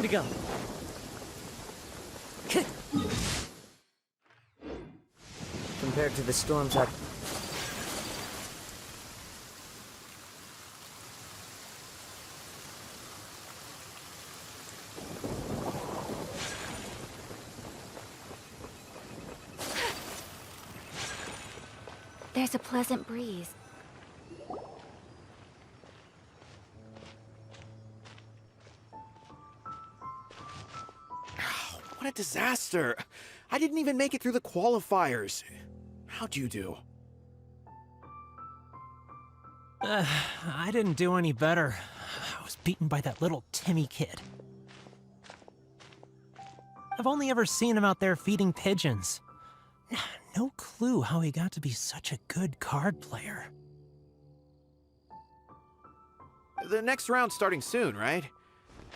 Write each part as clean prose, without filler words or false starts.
Time to go. Compared to the storms I've... There's a pleasant breeze. What a disaster! I didn't even make it through the qualifiers. How'd you do? I didn't do any better. I was beaten by that little Timmy kid. I've only ever seen him out there feeding pigeons. No clue how he got to be such a good card player. The next round's starting soon, right?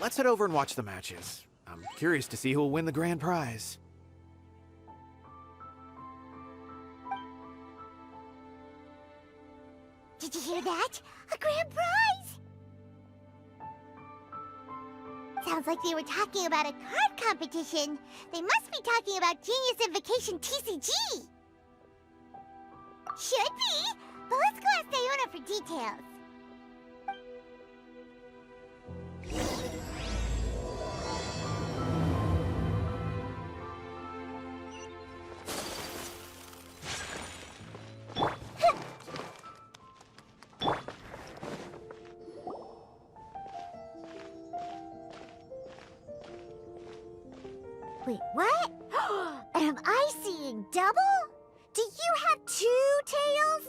Let's head over and watch the matches. I'm curious to see who will win the grand prize. Did you hear that? A grand prize! Sounds like they were talking about a card competition. They must be talking about Genius Invocation TCG. Should be, but let's go ask Diona for details. Wait, what? Am I seeing double? Do you have 2 tails?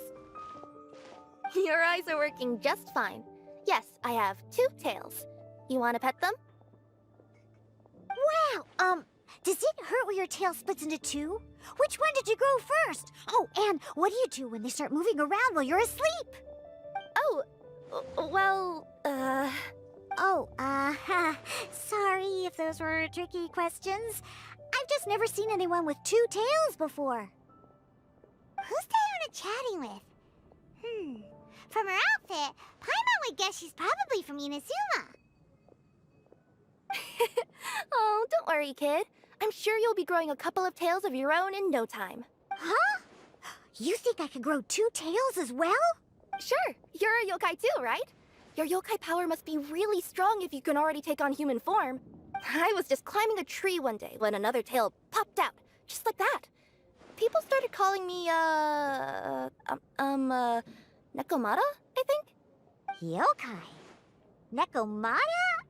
Your eyes are working just fine. Yes, I have 2 tails. You want to pet them? Wow, does it hurt when your tail splits into 2? Which one did you grow first? Oh, and what do you do when they start moving around while you're asleep? Oh, well, sorry if those were tricky questions. I've just never seen anyone with 2 tails before. Who's Diona chatting with? From her outfit, Paimon would guess she's probably from Inazuma. Oh, don't worry, kid. I'm sure you'll be growing a couple of tails of your own in no time. Huh? You think I could grow 2 tails as well? Sure, you're a yokai too, right? Your yokai power must be really strong if you can already take on human form. I was just climbing a tree one day when another tail popped out, just like that. People started calling me, Nekomata, I think? Yokai? Nekomata?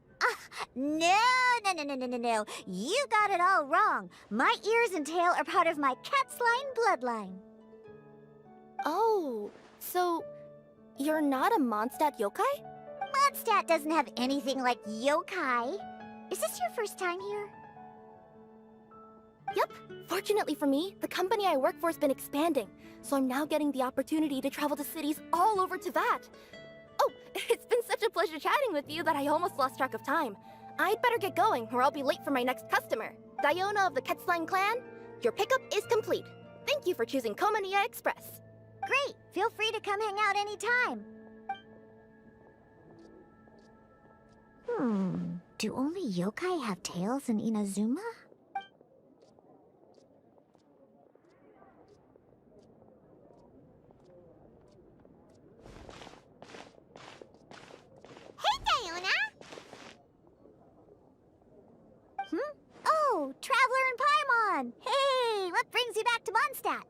No. You got it all wrong. My ears and tail are part of my cat's line bloodline. Oh, so you're not a Mondstadt yokai? Mondstadt doesn't have anything like yokai. Is this your first time here? Yep. Fortunately for me, the company I work for has been expanding, so I'm now getting the opportunity to travel to cities all over Teyvat. Oh, it's been such a pleasure chatting with you that I almost lost track of time. I'd better get going, or I'll be late for my next customer. Diona of the Quetzline clan, your pickup is complete. Thank you for choosing Culminate Express. Great. Feel free to come hang out anytime. Do only yokai have tails in Inazuma? Hey, Diona! Oh, Traveler and Paimon! Hey, what brings you back to Mondstadt?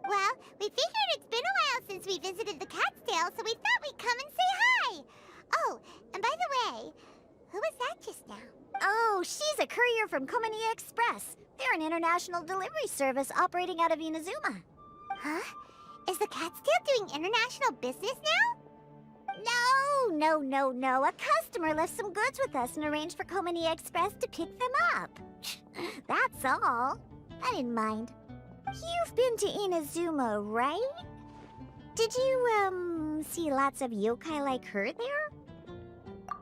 Well, we figured it's been a while since we visited the Cat's Tail, so we thought we'd come and say hi! Oh, and by the way, who was that just now? Oh, she's a courier from Culminate Express. They're an international delivery service operating out of Inazuma. Huh? Is the Cat's Tail doing international business now? No. A customer left some goods with us and arranged for Culminate Express to pick them up. That's all. I didn't mind. You've been to Inazuma, right? Did you, see lots of yokai like her there?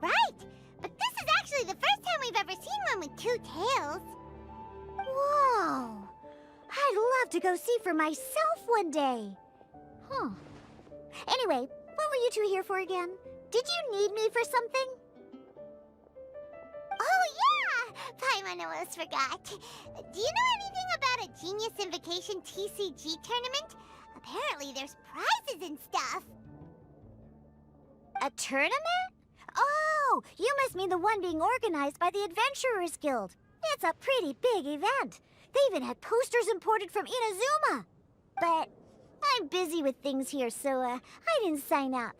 Right! But this is actually the first time we've ever seen one with 2 tails. Whoa! I'd love to go see for myself one day. Huh. Anyway, what were you two here for again? Did you need me for something? Oh, Paimon almost forgot. Do you know anything about a Genius Invocation TCG tournament? Apparently there's prizes and stuff. A tournament? Oh, you must mean the one being organized by the Adventurers Guild. It's a pretty big event. They even had posters imported from Inazuma. But I'm busy with things here, so I didn't sign up.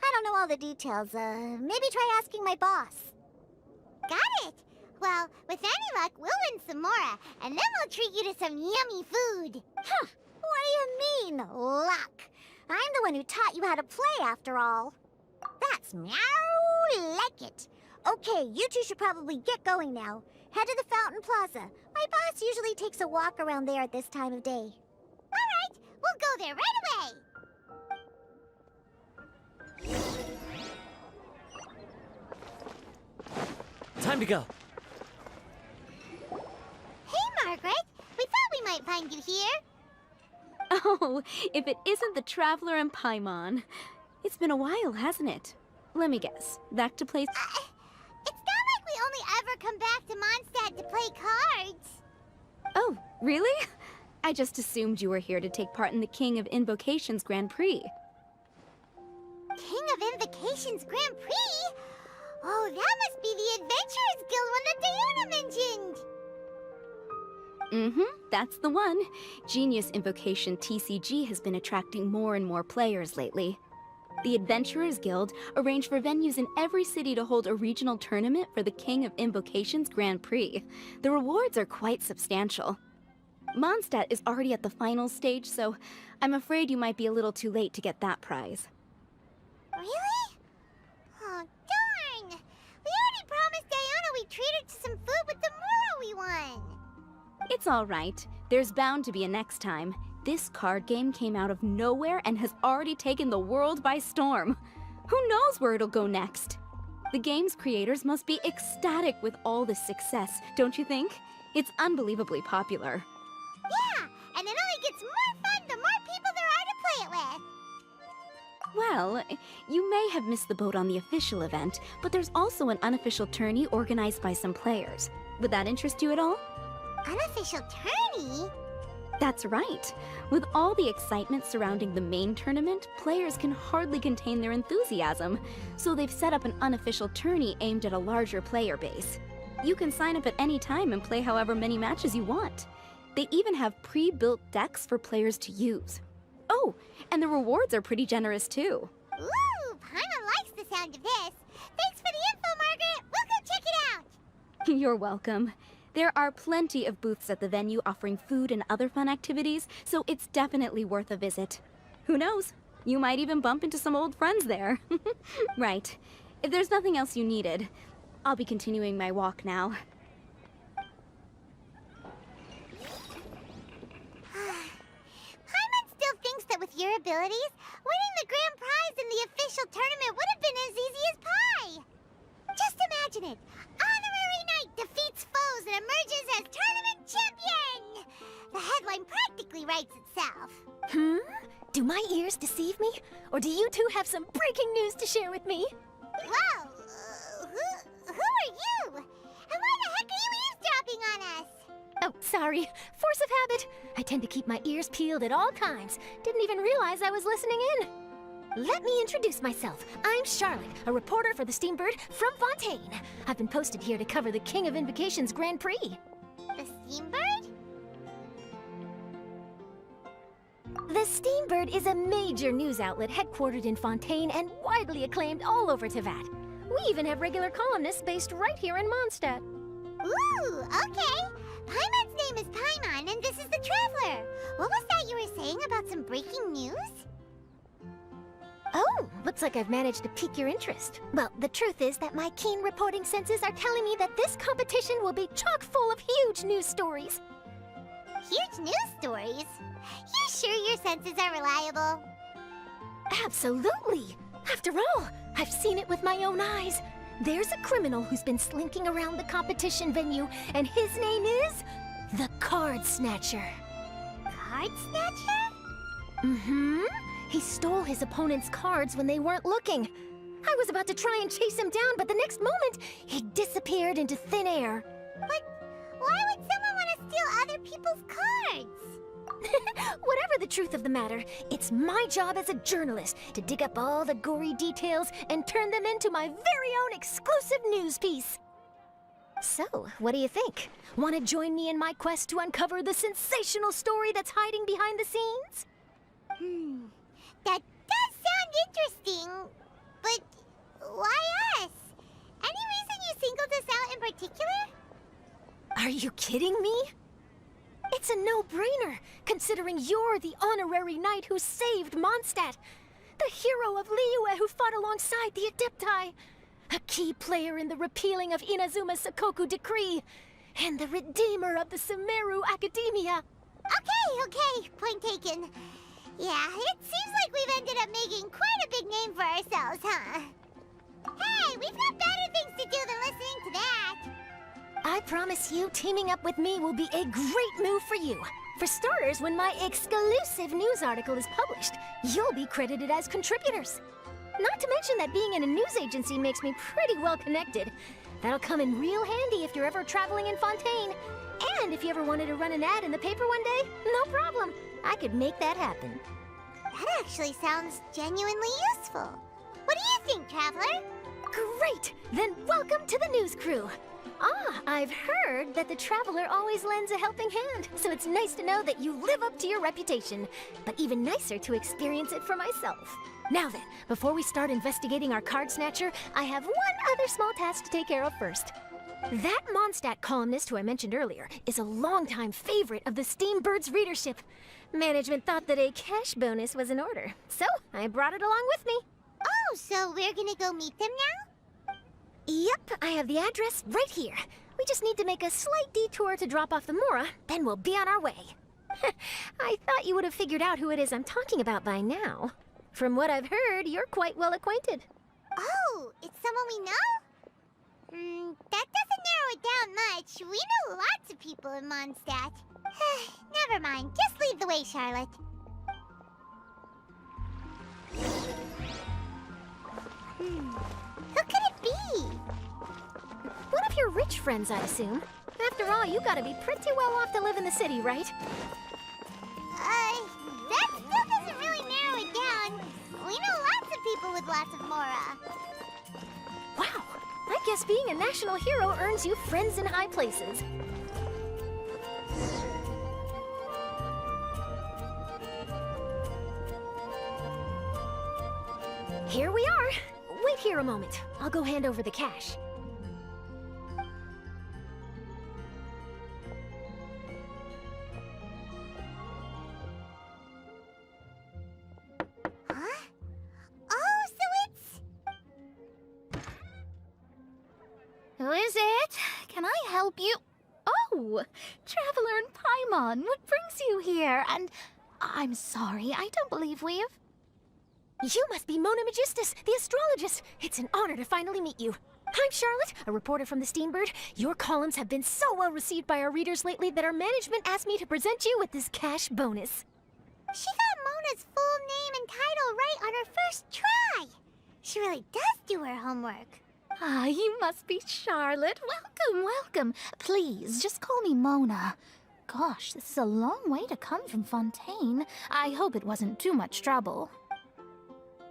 I don't know all the details. Maybe try asking my boss. Got it. Well, with any luck, we'll win some more, and then we'll treat you to some yummy food. Huh. What do you mean, luck? I'm the one who taught you how to play, after all. That's meow like it. Okay, you two should probably get going now. Head to the Fountain Plaza. My boss usually takes a walk around there at this time of day. All right, we'll go there right away. Time to go. Hey, Margaret. We thought we might find you here. Oh, if it isn't the Traveler and Paimon. It's been a while, hasn't it? Let me guess. Back to play... It's not like we only ever come back to Mondstadt to play cards. Oh, really? I just assumed you were here to take part in the King of Invocations Grand Prix. King of Invocations Grand Prix? Oh, that must be the Adventurers Guild one that Diana mentioned. That's the one. Genius Invocation TCG has been attracting more and more players lately. The Adventurers Guild arranged for venues in every city to hold a regional tournament for the King of Invocations Grand Prix. The rewards are quite substantial. Mondstadt is already at the final stage, so I'm afraid you might be a little too late to get that prize. Really? Oh, darn! We already promised Diana we'd treat her to some food with the Muro we won. It's all right. There's bound to be a next time. This card game came out of nowhere and has already taken the world by storm. Who knows where it'll go next? The game's creators must be ecstatic with all this success, don't you think? It's unbelievably popular. Yeah, and it only gets more fun the more people there are to play it with. Well, you may have missed the boat on the official event, but there's also an unofficial tourney organized by some players. Would that interest you at all? Unofficial tourney? That's right. With all the excitement surrounding the main tournament, players can hardly contain their enthusiasm, so they've set up an unofficial tourney aimed at a larger player base. You can sign up at any time and play however many matches you want. They even have pre-built decks for players to use. Oh, and the rewards are pretty generous too. Ooh, Paimon likes the sound of this. Thanks for the info, Margaret. We'll go check it out. You're welcome. There are plenty of booths at the venue offering food and other fun activities, so it's definitely worth a visit. Who knows? You might even bump into some old friends there. Right. If there's nothing else you needed, I'll be continuing my walk now. Paimon still thinks that with your abilities, winning the grand prize in the official tournament would have been as easy as pie. Just imagine it. Honorary Knight defeats foes and emerges as tournament champion! The headline practically writes itself. Do my ears deceive me? Or do you two have some breaking news to share with me? Whoa! Who are you? And why the heck are you eavesdropping on us? Oh, sorry. Force of habit. I tend to keep my ears peeled at all times. Didn't even realize I was listening in. Let me introduce myself. I'm Charlotte, a reporter for the Steambird from Fontaine. I've been posted here to cover the King of Invocations Grand Prix. The Steambird? The Steambird is a major news outlet headquartered in Fontaine and widely acclaimed all over Teyvat. We even have regular columnists based right here in Mondstadt. Ooh, okay. Paimon's name is Paimon, and this is the Traveler. What was that you were saying about some breaking news? Oh, looks like I've managed to pique your interest. Well, the truth is that my keen reporting senses are telling me that this competition will be chock full of huge news stories. Huge news stories? You sure your senses are reliable? Absolutely! After all, I've seen it with my own eyes. There's a criminal who's been slinking around the competition venue, and his name is the Card Snatcher. Card Snatcher? Mm-hmm. He stole his opponent's cards when they weren't looking. I was about to try and chase him down, but the next moment, he disappeared into thin air. But why would someone want to steal other people's cards? Whatever the truth of the matter, it's my job as a journalist to dig up all the gory details and turn them into my very own exclusive news piece. So, what do you think? Want to join me in my quest to uncover the sensational story that's hiding behind the scenes? That does sound interesting, but why us? Any reason you singled us out in particular? Are you kidding me? It's a no-brainer, considering you're the honorary knight who saved Mondstadt, the hero of Liyue who fought alongside the Adepti, a key player in the repealing of Inazuma's Sakoku decree, and the redeemer of the Sumeru Academia. Okay, point taken. Yeah, it seems like we've ended up making quite a big name for ourselves, huh? Hey, we've got better things to do than listening to that. I promise you, teaming up with me will be a great move for you. For starters, when my exclusive news article is published, you'll be credited as contributors. Not to mention that being in a news agency makes me pretty well connected. That'll come in real handy if you're ever traveling in Fontaine. And if you ever wanted to run an ad in the paper one day, no problem. I could make that happen. That actually sounds genuinely useful. What do you think, Traveler? Great! Then welcome to the news crew. I've heard that the Traveler always lends a helping hand, so it's nice to know that you live up to your reputation. But even nicer to experience it for myself. Now then, before we start investigating our card snatcher, I have one other small task to take care of first. That Mondstadt columnist who I mentioned earlier is a longtime favorite of the Steambird's readership. Management thought that a cash bonus was in order, so I brought it along with me. Oh, so we're gonna go meet them now? Yep, I have the address right here. We just need to make a slight detour to drop off the Mora, then we'll be on our way. I thought you would have figured out who it is I'm talking about by now. From what I've heard, you're quite well acquainted. Oh, it's someone we know? That doesn't narrow it down much. We know lots of people in Mondstadt. Never mind. Just lead the way, Charlotte. Who could it be? One of your rich friends, I assume. After all, you gotta be pretty well off to live in the city, right? That still doesn't really narrow it down. We know lots of people with lots of Mora. Wow, I guess being a national hero earns you friends in high places. Here we are. Wait here a moment. I'll go hand over the cash. Huh? Oh, so it's... Who is it? Can I help you? Oh, Traveler and Paimon, what brings you here? And I'm sorry, I don't believe we've... You must be Mona Magistus, the astrologist. It's an honor to finally meet you. I'm Charlotte, a reporter from the Steambird. Your columns have been so well received by our readers lately that our management asked me to present you with this cash bonus. She got Mona's full name and title right on her first try. She really does do her homework. Ah, you must be Charlotte. Welcome, welcome. Please, just call me Mona. Gosh, this is a long way to come from Fontaine. I hope it wasn't too much trouble.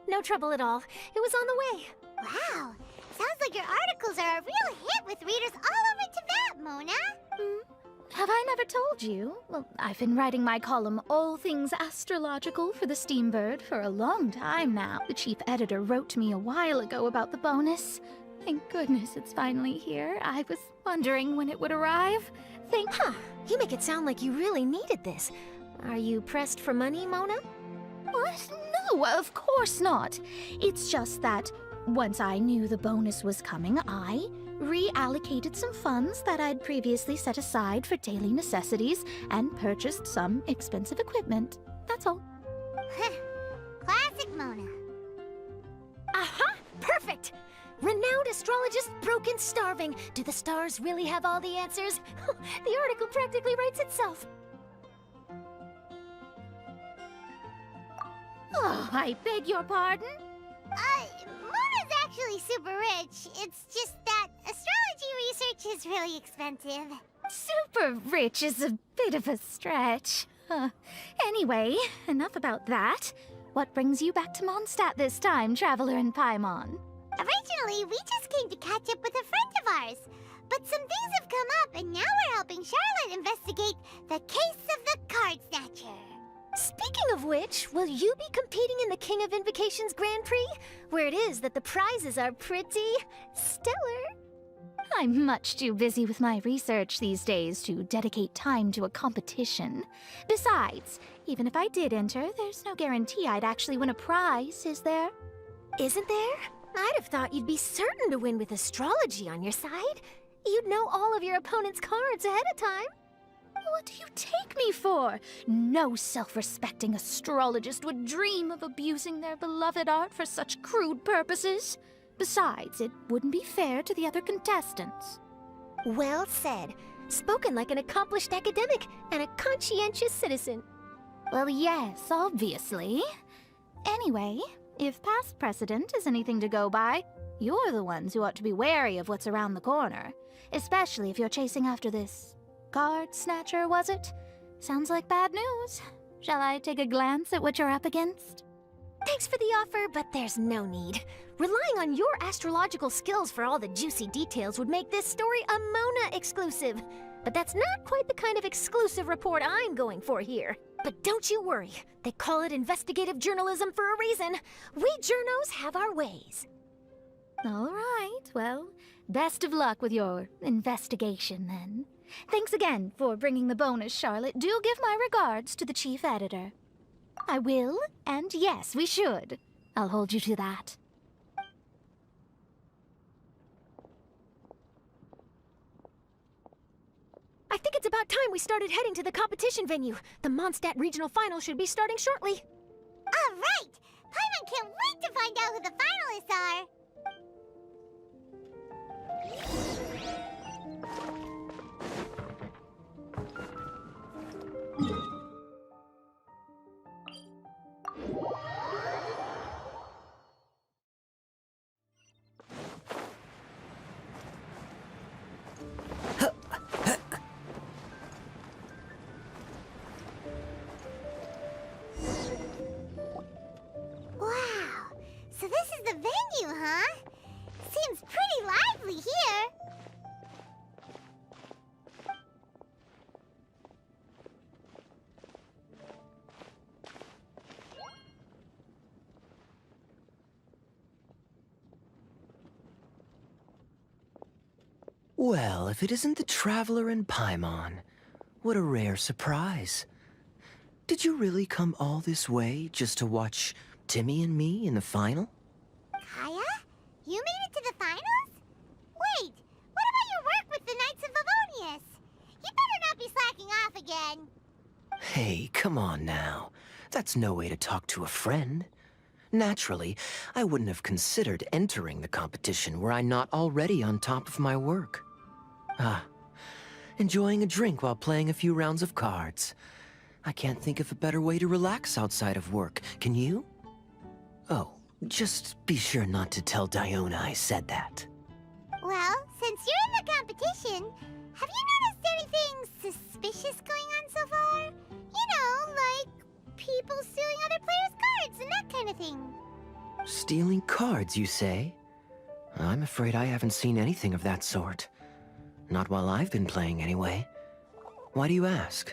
No trouble at all. It was on the way. Wow, sounds like your articles are a real hit with readers all over Tibet, Mona. Have I never told you? Well, I've been writing my column, All Things Astrological, for the Steambird for a long time now. The chief editor wrote to me a while ago about the bonus. Thank goodness it's finally here. I was wondering when it would arrive. Huh, you make it sound like you really needed this. Are you pressed for money, Mona? What? No, of course not. It's just that once I knew the bonus was coming, I reallocated some funds that I'd previously set aside for daily necessities and purchased some expensive equipment. That's all. Classic Mona. Aha! Perfect! Renowned astrologist broken starving. Do the stars really have all the answers? The article practically writes itself. Oh, I beg your pardon? Mona's actually super rich. It's just that astrology research rich is really expensive. Super rich is a bit of a stretch. Anyway, enough about that. What brings you back to Mondstadt this time, Traveler in Paimon? Originally, we just came to catch up with a friend of ours. But some things have come up, and now we're helping Charlotte investigate the case of the Card Snatcher. Speaking of which, will you be competing in the King of Invocations Grand Prix? Where it is that the prizes are pretty stellar. I'm much too busy with my research these days to dedicate time to a competition. Besides, even if I did enter, there's no guarantee I'd actually win a prize, is there? Isn't there? I'd have thought you'd be certain to win with astrology on your side. You'd know all of your opponent's cards ahead of time. What do you take me for? No self-respecting astrologist would dream of abusing their beloved art for such crude purposes. Besides, it wouldn't be fair to the other contestants. Well said. Spoken like an accomplished academic and a conscientious citizen. Well, yes, obviously. Anyway, if past precedent is anything to go by, you're the ones who ought to be wary of what's around the corner. Especially if you're chasing after this Card Snatcher, was it? Sounds like bad news. Shall I take a glance at what you're up against? Thanks for the offer, but there's no need. Relying on your astrological skills for all the juicy details would make this story a Mona exclusive. But that's not quite the kind of exclusive report I'm going for here. But don't you worry. They call it investigative journalism for a reason. We journos have our ways. All right, well, best of luck with your investigation, then. Thanks again for bringing the bonus, Charlotte. Do give my regards to the chief editor. I will, and yes, we should. I'll hold you to that. I think it's about time we started heading to the competition venue. The Mondstadt Regional Final should be starting shortly. All right! Paimon can't wait to find out who the finalists are! Wow! So this is the venue, huh? Seems pretty lively here. Well, if it isn't the Traveler in Paimon, what a rare surprise. Did you really come all this way just to watch Timmy and me in the final? Kaya? You made it to the finals? Wait, what about your work with the Knights of Favonius? You better not be slacking off again. Hey, come on now. That's no way to talk to a friend. Naturally, I wouldn't have considered entering the competition were I not already on top of my work. Enjoying a drink while playing a few rounds of cards. I can't think of a better way to relax outside of work, can you? Oh, just be sure not to tell Diona I said that. Well, since you're in the competition, have you noticed anything suspicious going on so far? You know, like people stealing other players' cards and that kind of thing. Stealing cards, you say? I'm afraid I haven't seen anything of that sort. Not while I've been playing, anyway. Why do you ask?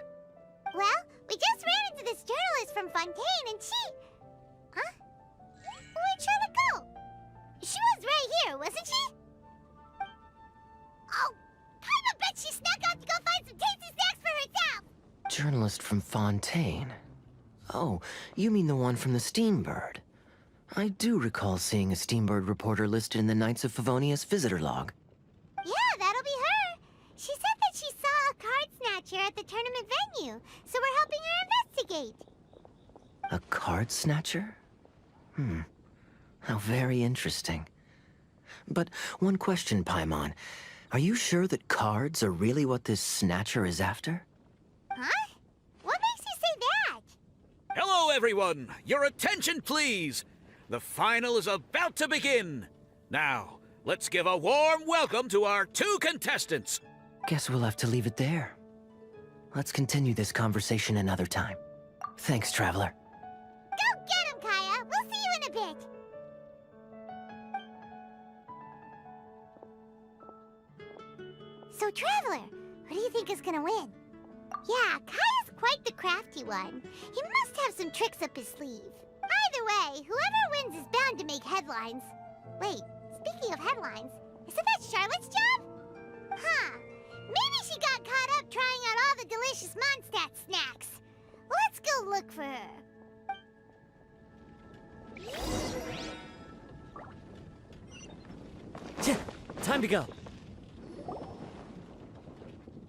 Well, we just ran into this journalist from Fontaine and she... Huh? Where'd Charlotte go? She was right here, wasn't she? Oh, I bet she snuck out to go find some tasty snacks for herself! Journalist from Fontaine? Oh, you mean the one from the Steambird. I do recall seeing a Steambird reporter listed in the Knights of Favonius visitor log. Yeah, that'll be her. She said that she saw a card snatcher at the tournament venue, so we're helping her investigate. A card snatcher? How very interesting. But one question, Paimon. Are you sure that cards are really what this snatcher is after? Huh? What makes you say that? Hello, everyone! Your attention, please! The final is about to begin! Now, let's give a warm welcome to our 2 contestants. Guess we'll have to leave it there. Let's continue this conversation another time. Thanks, Traveler. Go get him, Kaya! We'll see you in a bit! So, Traveler, who do you think is gonna win? Yeah, Kaya's quite the crafty one. He must have some tricks up his sleeve. Either way, whoever wins is bound to make headlines. Wait, speaking of headlines, isn't that Charlotte's job? Huh. Maybe she got caught up trying out all the delicious Mondstadt snacks. Let's go look for her. Time to go.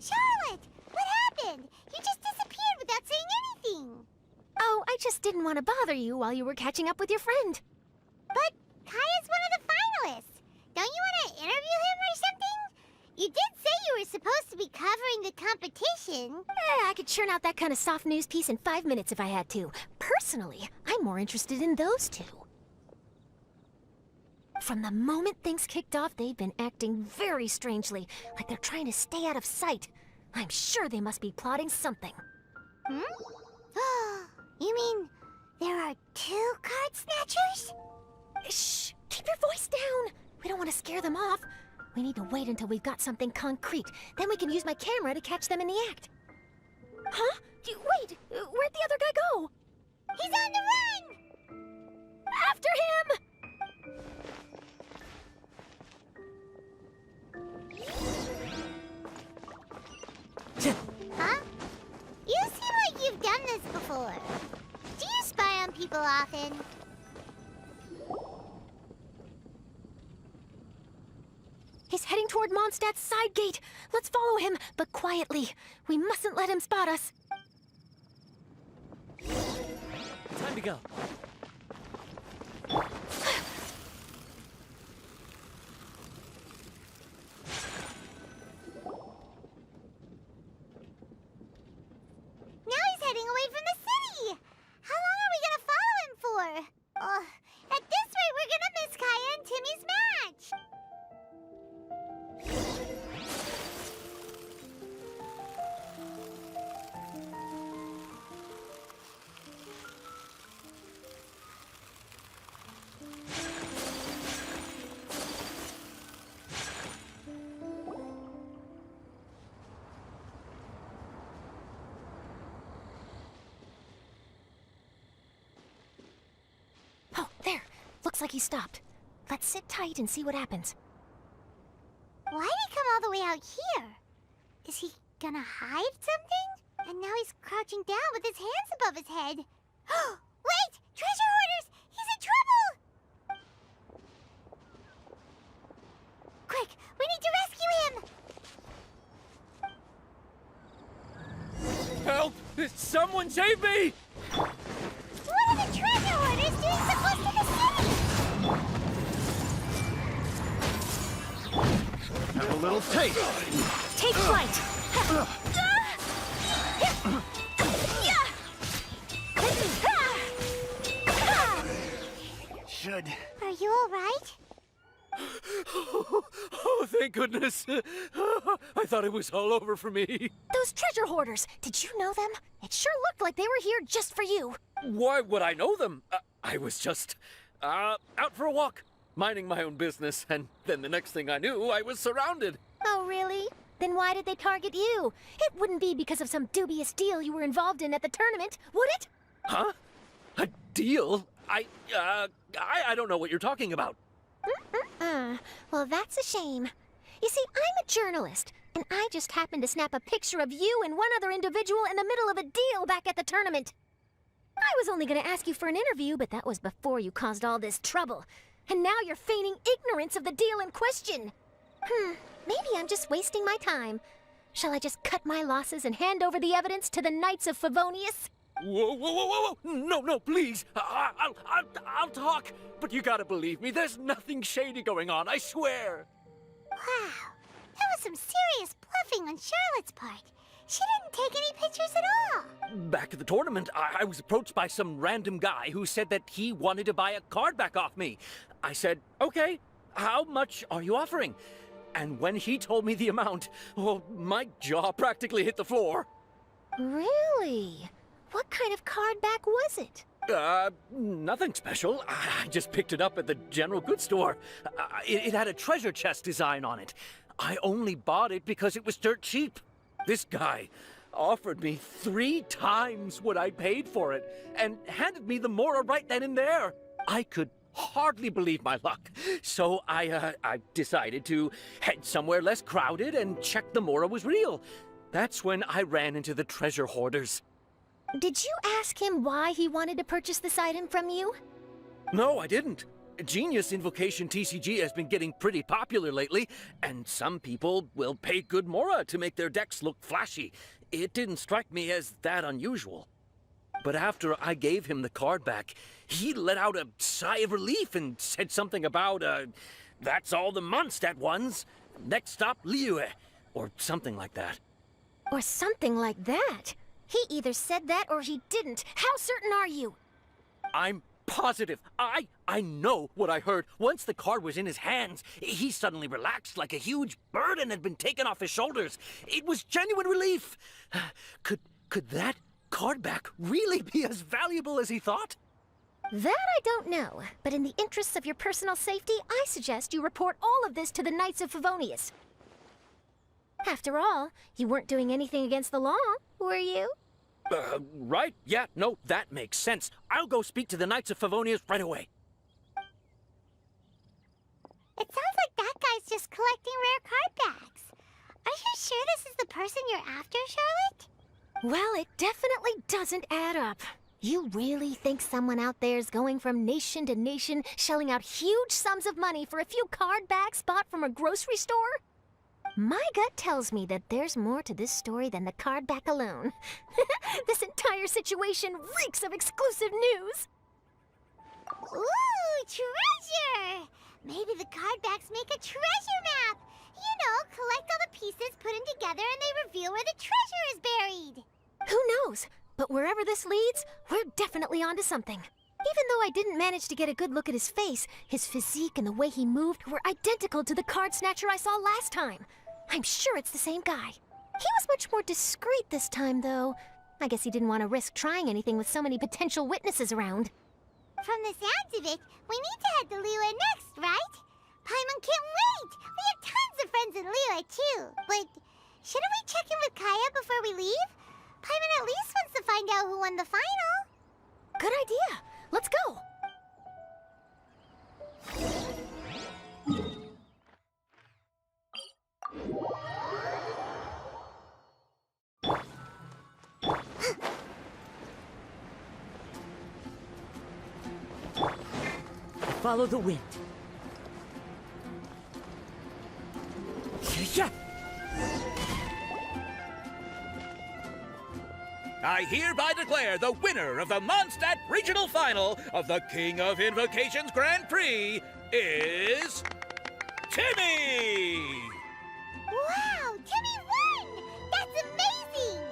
Charlotte! What happened? You just disappeared without saying anything. Oh, I just didn't want to bother you while you were catching up with your friend. But Kaya's one of the finalists. Don't you want to interview him or something? You did say you were supposed to be covering the competition. I could churn out that kind of soft news piece in 5 minutes if I had to. Personally, I'm more interested in those 2. From the moment things kicked off, they've been acting very strangely, like they're trying to stay out of sight. I'm sure they must be plotting something. You mean there are 2 card snatchers? Shh! Keep your voice down! We don't want to scare them off. We need to wait until we've got something concrete. Then we can use my camera to catch them in the act. Huh? Wait! Where'd the other guy go? He's on the run! After him! Huh? You seem like you've done this before. Do you spy on people often? He's heading toward Mondstadt's side gate. Let's follow him, but quietly. We mustn't let him spot us. Time to go. Now he's heading away from the city! How long are we gonna follow him for? At this rate, we're gonna miss Kaya and Timmy's match! Oh, there. Looks like he stopped. Let's sit tight and see what happens. Why'd he come all the way out here? Is he gonna hide something? And now he's crouching down with his hands above his head. Wait! Treasure hoarders! He's in trouble! Quick! We need to rescue him! Help! Someone save me! What are the treasure hoarders doing so close to the city? Have a little taste. Take flight! Should. Are you alright? Oh, thank goodness. I thought it was all over for me. Those treasure hoarders, did you know them? It sure looked like they were here just for you. Why would I know them? I was just out for a walk, minding my own business, and then the next thing I knew, I was surrounded. Oh, really? Then why did they target you? It wouldn't be because of some dubious deal you were involved in at the tournament, would it? Huh? A deal? I don't know what you're talking about. Well, that's a shame. You see, I'm a journalist, and I just happened to snap a picture of you and one other individual in the middle of a deal back at the tournament. I was only going to ask you for an interview, but that was before you caused all this trouble. And now you're feigning ignorance of the deal in question. Maybe I'm just wasting my time. Shall I just cut my losses and hand over the evidence to the Knights of Favonius? Whoa, whoa, whoa, whoa, whoa! No, please! I'll talk! But you gotta believe me, there's nothing shady going on, I swear! Wow, that was some serious bluffing on Charlotte's part. She didn't take any pictures at all. Back at the tournament, I was approached by some random guy who said that he wanted to buy a card back off me. I said, okay, How much are you offering? And when he told me the amount, oh, my jaw practically hit the floor. Really? What kind of card back was it? Nothing special. I just picked it up at the general goods store. It had a treasure chest design on it. I only bought it because it was dirt cheap. This guy offered me 3 times what I paid for it and handed me the Mora right then and there. I could hardly believe my luck. So I decided to head somewhere less crowded and check the Mora was real. That's when I ran into the treasure hoarders. Did you ask him why he wanted to purchase this item from you? No, I didn't. Genius Invocation TCG has been getting pretty popular lately, and some people will pay good Mora to make their decks look flashy. It didn't strike me as that unusual. But after I gave him the card back, he let out a sigh of relief and said something about, that's all the Mondstadt ones. Next stop, Liyue, or something like that. Or something like that? He either said that or he didn't. How certain are you? I'm positive. I know what I heard. Once the card was in his hands, he suddenly relaxed like a huge burden had been taken off his shoulders. It was genuine relief. Could that card back really be as valuable as he thought? That I don't know, but in the interests of your personal safety, I suggest you report all of this to the Knights of Favonius. After all, you weren't doing anything against the law, were you? Right? Yeah, no, that makes sense. I'll go speak to the Knights of Favonius right away. It sounds like that guy's just collecting rare card backs. Are you sure this is the person you're after, Charlotte? Well, it definitely doesn't add up. You really think someone out there's going from nation to nation, shelling out huge sums of money for a few card backs bought from a grocery store? My gut tells me that there's more to this story than the card back alone. This entire situation reeks of exclusive news! Ooh, treasure! Maybe the card backs make a treasure map! You know, collect all the pieces, put them together, and they reveal where the treasure is buried! Who knows? But wherever this leads, we're definitely onto something. Even though I didn't manage to get a good look at his face, his physique and the way he moved were identical to the card snatcher I saw last time. I'm sure it's the same guy. He was much more discreet this time, though. I guess he didn't want to risk trying anything with so many potential witnesses around. From the sounds of it, we need to head to Liyue next, right? Paimon can't wait! We have tons of friends in Liyue, too. But shouldn't we check in with Kaya before we leave? Paimon at least wants to find out who won the final. Good idea. Let's go. Follow the wind. Yeah. I hereby declare the winner of the Mondstadt Regional Final of the King of Invocations Grand Prix is... Timmy! Wow, Timmy won! That's amazing!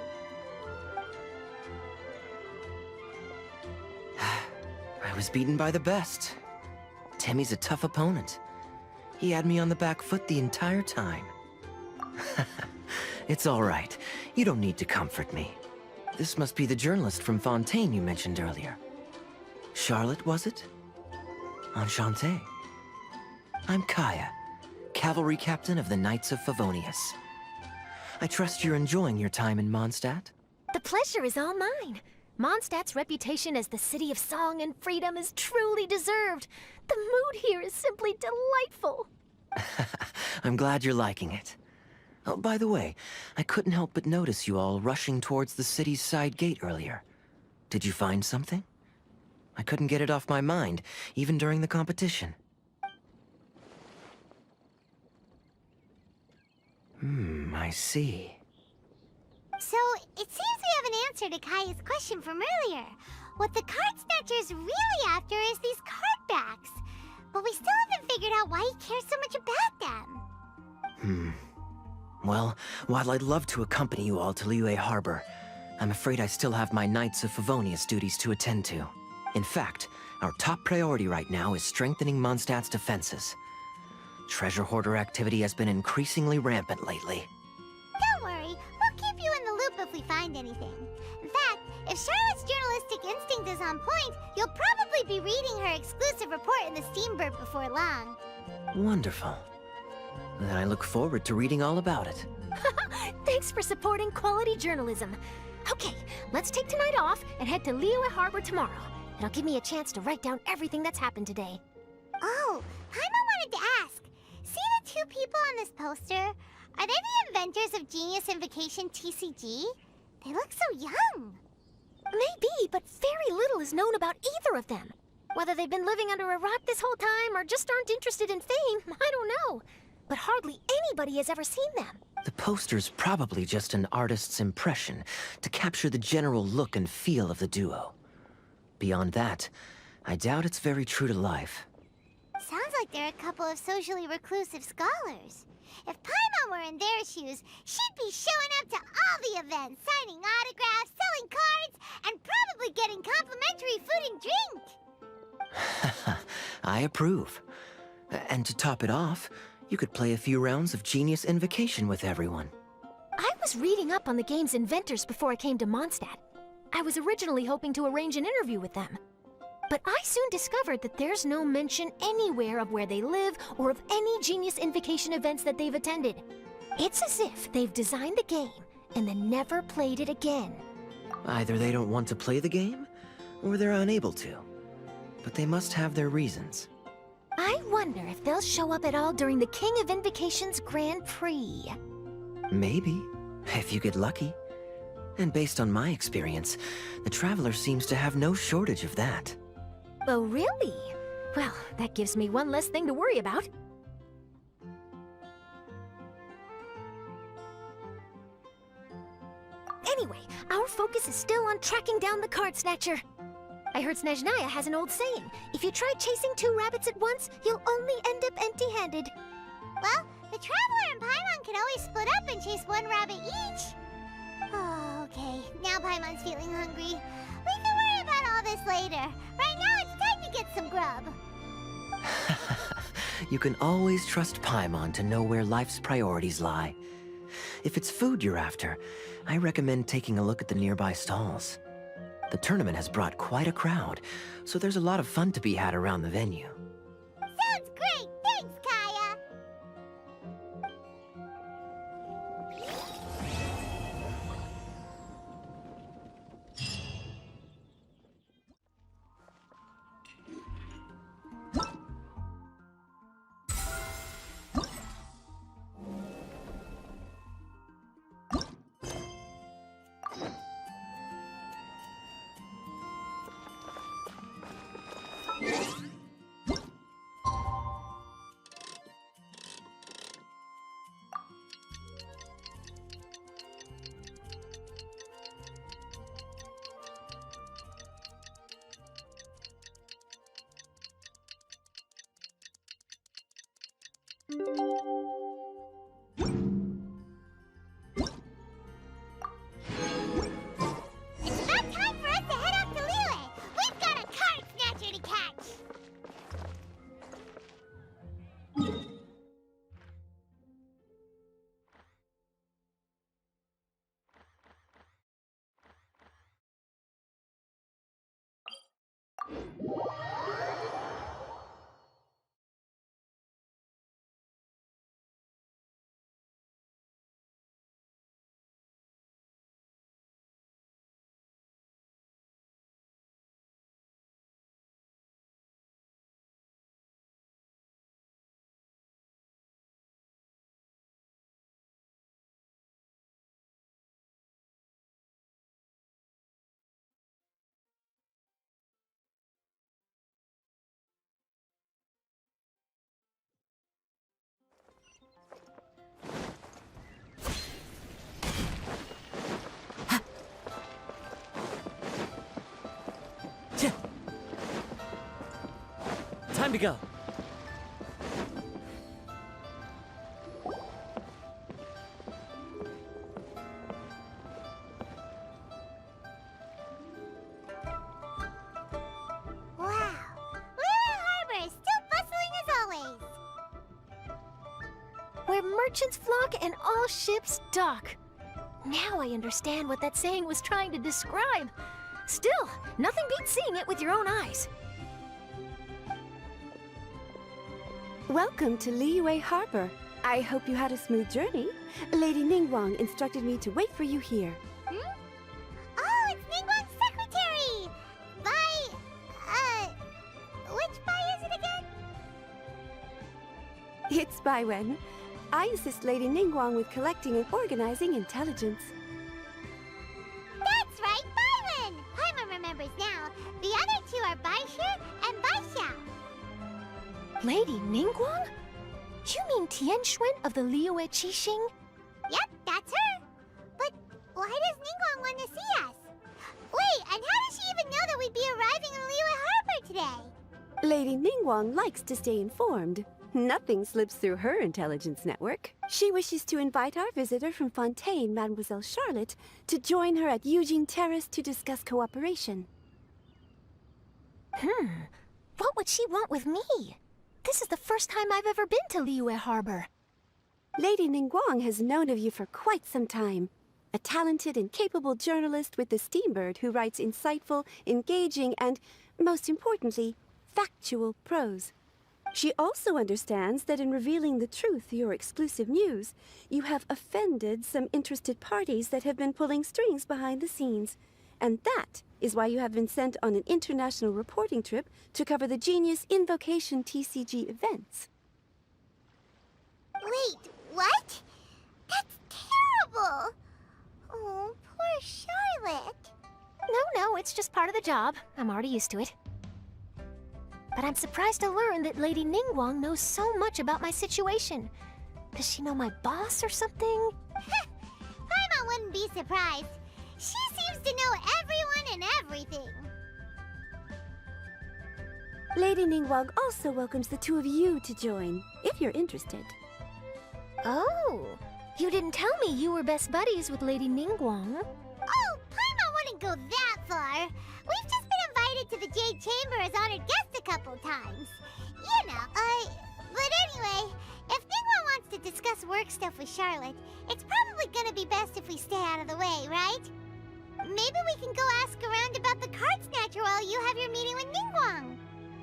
I was beaten by the best. Timmy's a tough opponent. He had me on the back foot the entire time. It's all right. You don't need to comfort me. This must be the journalist from Fontaine you mentioned earlier. Charlotte, was it? Enchanté. I'm Kaya, cavalry captain of the Knights of Favonius. I trust you're enjoying your time in Mondstadt? The pleasure is all mine. Mondstadt's reputation as the city of song and freedom is truly deserved. The mood here is simply delightful. I'm glad you're liking it. Oh, by the way, I couldn't help but notice you all rushing towards the city's side gate earlier. Did you find something? I couldn't get it off my mind, even during the competition. I see. So, it seems we have an answer to Kaya's question from earlier. What the card snatcher's really after is these card backs. But we still haven't figured out why he cares so much about them. Well, while I'd love to accompany you all to Liyue Harbor, I'm afraid I still have my Knights of Favonius duties to attend to. In fact, our top priority right now is strengthening Mondstadt's defenses. Treasure hoarder activity has been increasingly rampant lately. Don't worry, we'll keep you in the loop if we find anything. In fact, if Charlotte's journalistic instinct is on point, you'll probably be reading her exclusive report in the Steamburp before long. Wonderful. Then I look forward to reading all about it. Thanks for supporting quality journalism. Okay, let's take tonight off and head to Liyue Harbor tomorrow. It'll give me a chance to write down everything that's happened today. Oh, Paimon wanted to ask. See the two people on this poster? Are they the inventors of Genius Invocation TCG? They look so young. Maybe, but very little is known about either of them. Whether they've been living under a rock this whole time or just aren't interested in fame, I don't know. But hardly anybody has ever seen them. The poster's probably just an artist's impression to capture the general look and feel of the duo. Beyond that, I doubt it's very true to life. Sounds like they're a couple of socially reclusive scholars. If Paimon were in their shoes, she'd be showing up to all the events, signing autographs, selling cards, and probably getting complimentary food and drink. I approve. And to top it off, you could play a few rounds of Genius Invocation with everyone. I was reading up on the game's inventors before I came to Mondstadt. I was originally hoping to arrange an interview with them. But I soon discovered that there's no mention anywhere of where they live or of any Genius Invocation events that they've attended. It's as if they've designed the game and then never played it again. Either they don't want to play the game, or they're unable to. But they must have their reasons. I wonder if they'll show up at all during the King of Invocation's Grand Prix. Maybe, if you get lucky. And based on my experience, the Traveler seems to have no shortage of that. Oh, really? Well, that gives me one less thing to worry about. Anyway, our focus is still on tracking down the card snatcher. I heard Snezhnaya has an old saying. If you try chasing two rabbits at once, you'll only end up empty-handed. Well, the Traveler and Paimon can always split up and chase one rabbit each. Oh, okay. Now Paimon's feeling hungry. We can worry about all this later. Right now, it's time to get some grub. You can always trust Paimon to know where life's priorities lie. If it's food you're after, I recommend taking a look at the nearby stalls. The tournament has brought quite a crowd, so there's a lot of fun to be had around the venue. Sounds great! Thanks, Kaya! It's about time for us to head up to Liyue! We've got a card snatcher to catch! Time to go. Wow! Liyue Harbor is still bustling as always! merchants flock and all ships dock. Now I understand what that saying was trying to describe. Still, nothing beats seeing it with your own eyes. Welcome to Liyue Harbor. I hope you had a smooth journey. Lady Ningguang instructed me to wait for you here. Oh, it's Ningguang's secretary! Which Bai is it again? It's Baiwen. I assist Lady Ningguang with collecting and organizing intelligence. That's right, Baiwen! Paimon remembers now. The other two are Baishu and Baixia. Lady Ningguang? You mean Tianxuan of the Liyue Qixing? Yep, that's her. But why does Ningguang want to see us? Wait, and how does she even know that we'd be arriving in Liyue Harbor today? Lady Ningguang likes to stay informed. Nothing slips through her intelligence network. She wishes to invite our visitor from Fontaine, Mademoiselle Charlotte, to join her at Eugene Terrace to discuss cooperation. What would she want with me? This is the first time I've ever been to Liyue Harbor. Lady Ningguang has known of you for quite some time. A talented and capable journalist with the Steambird who writes insightful, engaging, and, most importantly, factual prose. She also understands that in revealing the truth through your exclusive news, you have offended some interested parties that have been pulling strings behind the scenes. And that is why you have been sent on an international reporting trip to cover the Genius Invocation TCG events. Wait, what? That's terrible! Oh, poor Charlotte. No, it's just part of the job. I'm already used to it. But I'm surprised to learn that Lady Ningguang knows so much about my situation. Does she know my boss or something? Paimon wouldn't be surprised. She seems to know everyone and everything. Lady Ningguang also welcomes the two of you to join, if you're interested. Oh, you didn't tell me you were best buddies with Lady Ningguang. Oh, Paimon wouldn't go that far. We've just been invited to the Jade Chamber as honored guests a couple times. You know, but anyway, if Ningguang wants to discuss work stuff with Charlotte, it's probably gonna be best if we stay out of the way, right? Maybe we can go ask around about the card snatcher while you have your meeting with Ningguang.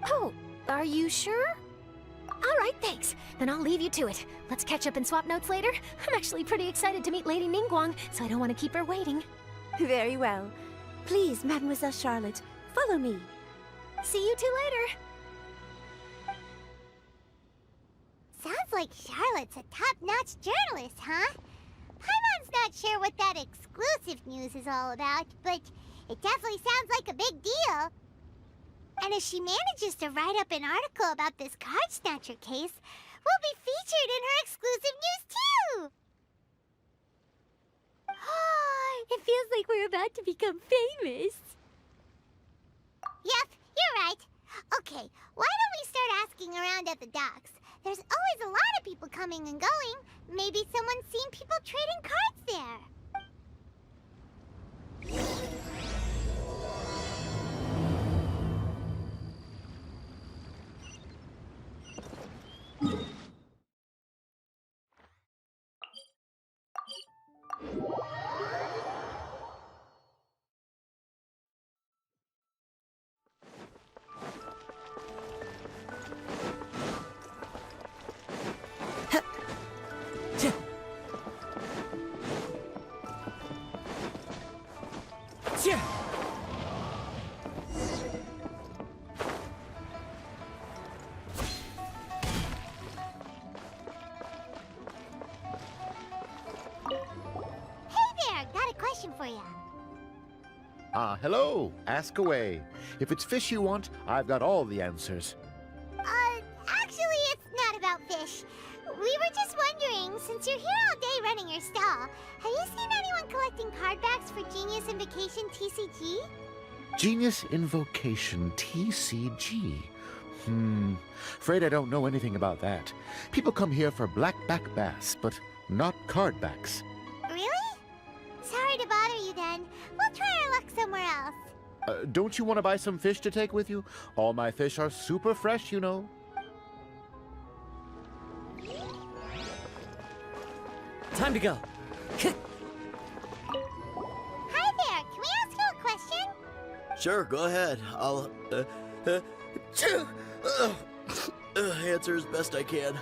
Oh, are you sure? All right, thanks. Then I'll leave you to it. Let's catch up and swap notes later. I'm actually pretty excited to meet Lady Ningguang, so I don't want to keep her waiting. Very well. Please, Mademoiselle Charlotte, follow me. See you two later. Sounds like Charlotte's a top-notch journalist, huh? Paimon's not sure what that exclusive news is all about, but it definitely sounds like a big deal. And if she manages to write up an article about this card snatcher case, we'll be featured in her exclusive news too! It feels like we're about to become famous. Yep, you're right. Okay, why don't we start asking around at the docks? There's always a lot of people coming and going. Maybe someone's seen people trading cards there. For you. Hello. Ask away. If it's fish you want, I've got all the answers. Actually, it's not about fish. We were just wondering, since you're here all day running your stall, have you seen anyone collecting card backs for Genius Invocation TCG? Genius Invocation TCG. Afraid I don't know anything about that. People come here for blackback bass, but not card backs. Really? Sorry to bother you then. We'll try our luck somewhere else. Don't you want to buy some fish to take with you? All my fish are super fresh, you know. time to go. Hi there, can we ask you a question? Sure, go ahead. I'll answer as best I can.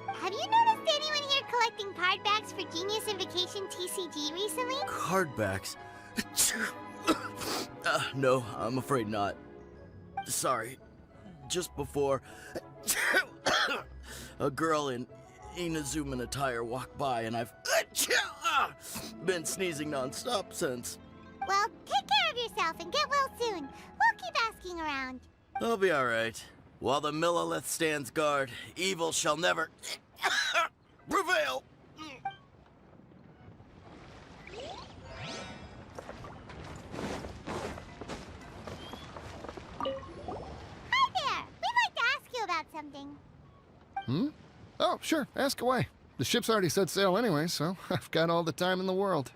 Have you noticed anyone here collecting card backs for Genius Invocation TCG recently? Card backs? No, I'm afraid not. Sorry. Just before, a girl in Inazuman attire walked by, and I've been sneezing nonstop since. Well, take care of yourself and get well soon. We'll keep asking around. I'll be alright. While the Millilith stands guard, evil shall never prevail. Hi there! We'd like to ask you about something. Oh, sure, ask away. The ship's already set sail anyway, so I've got all the time in the world.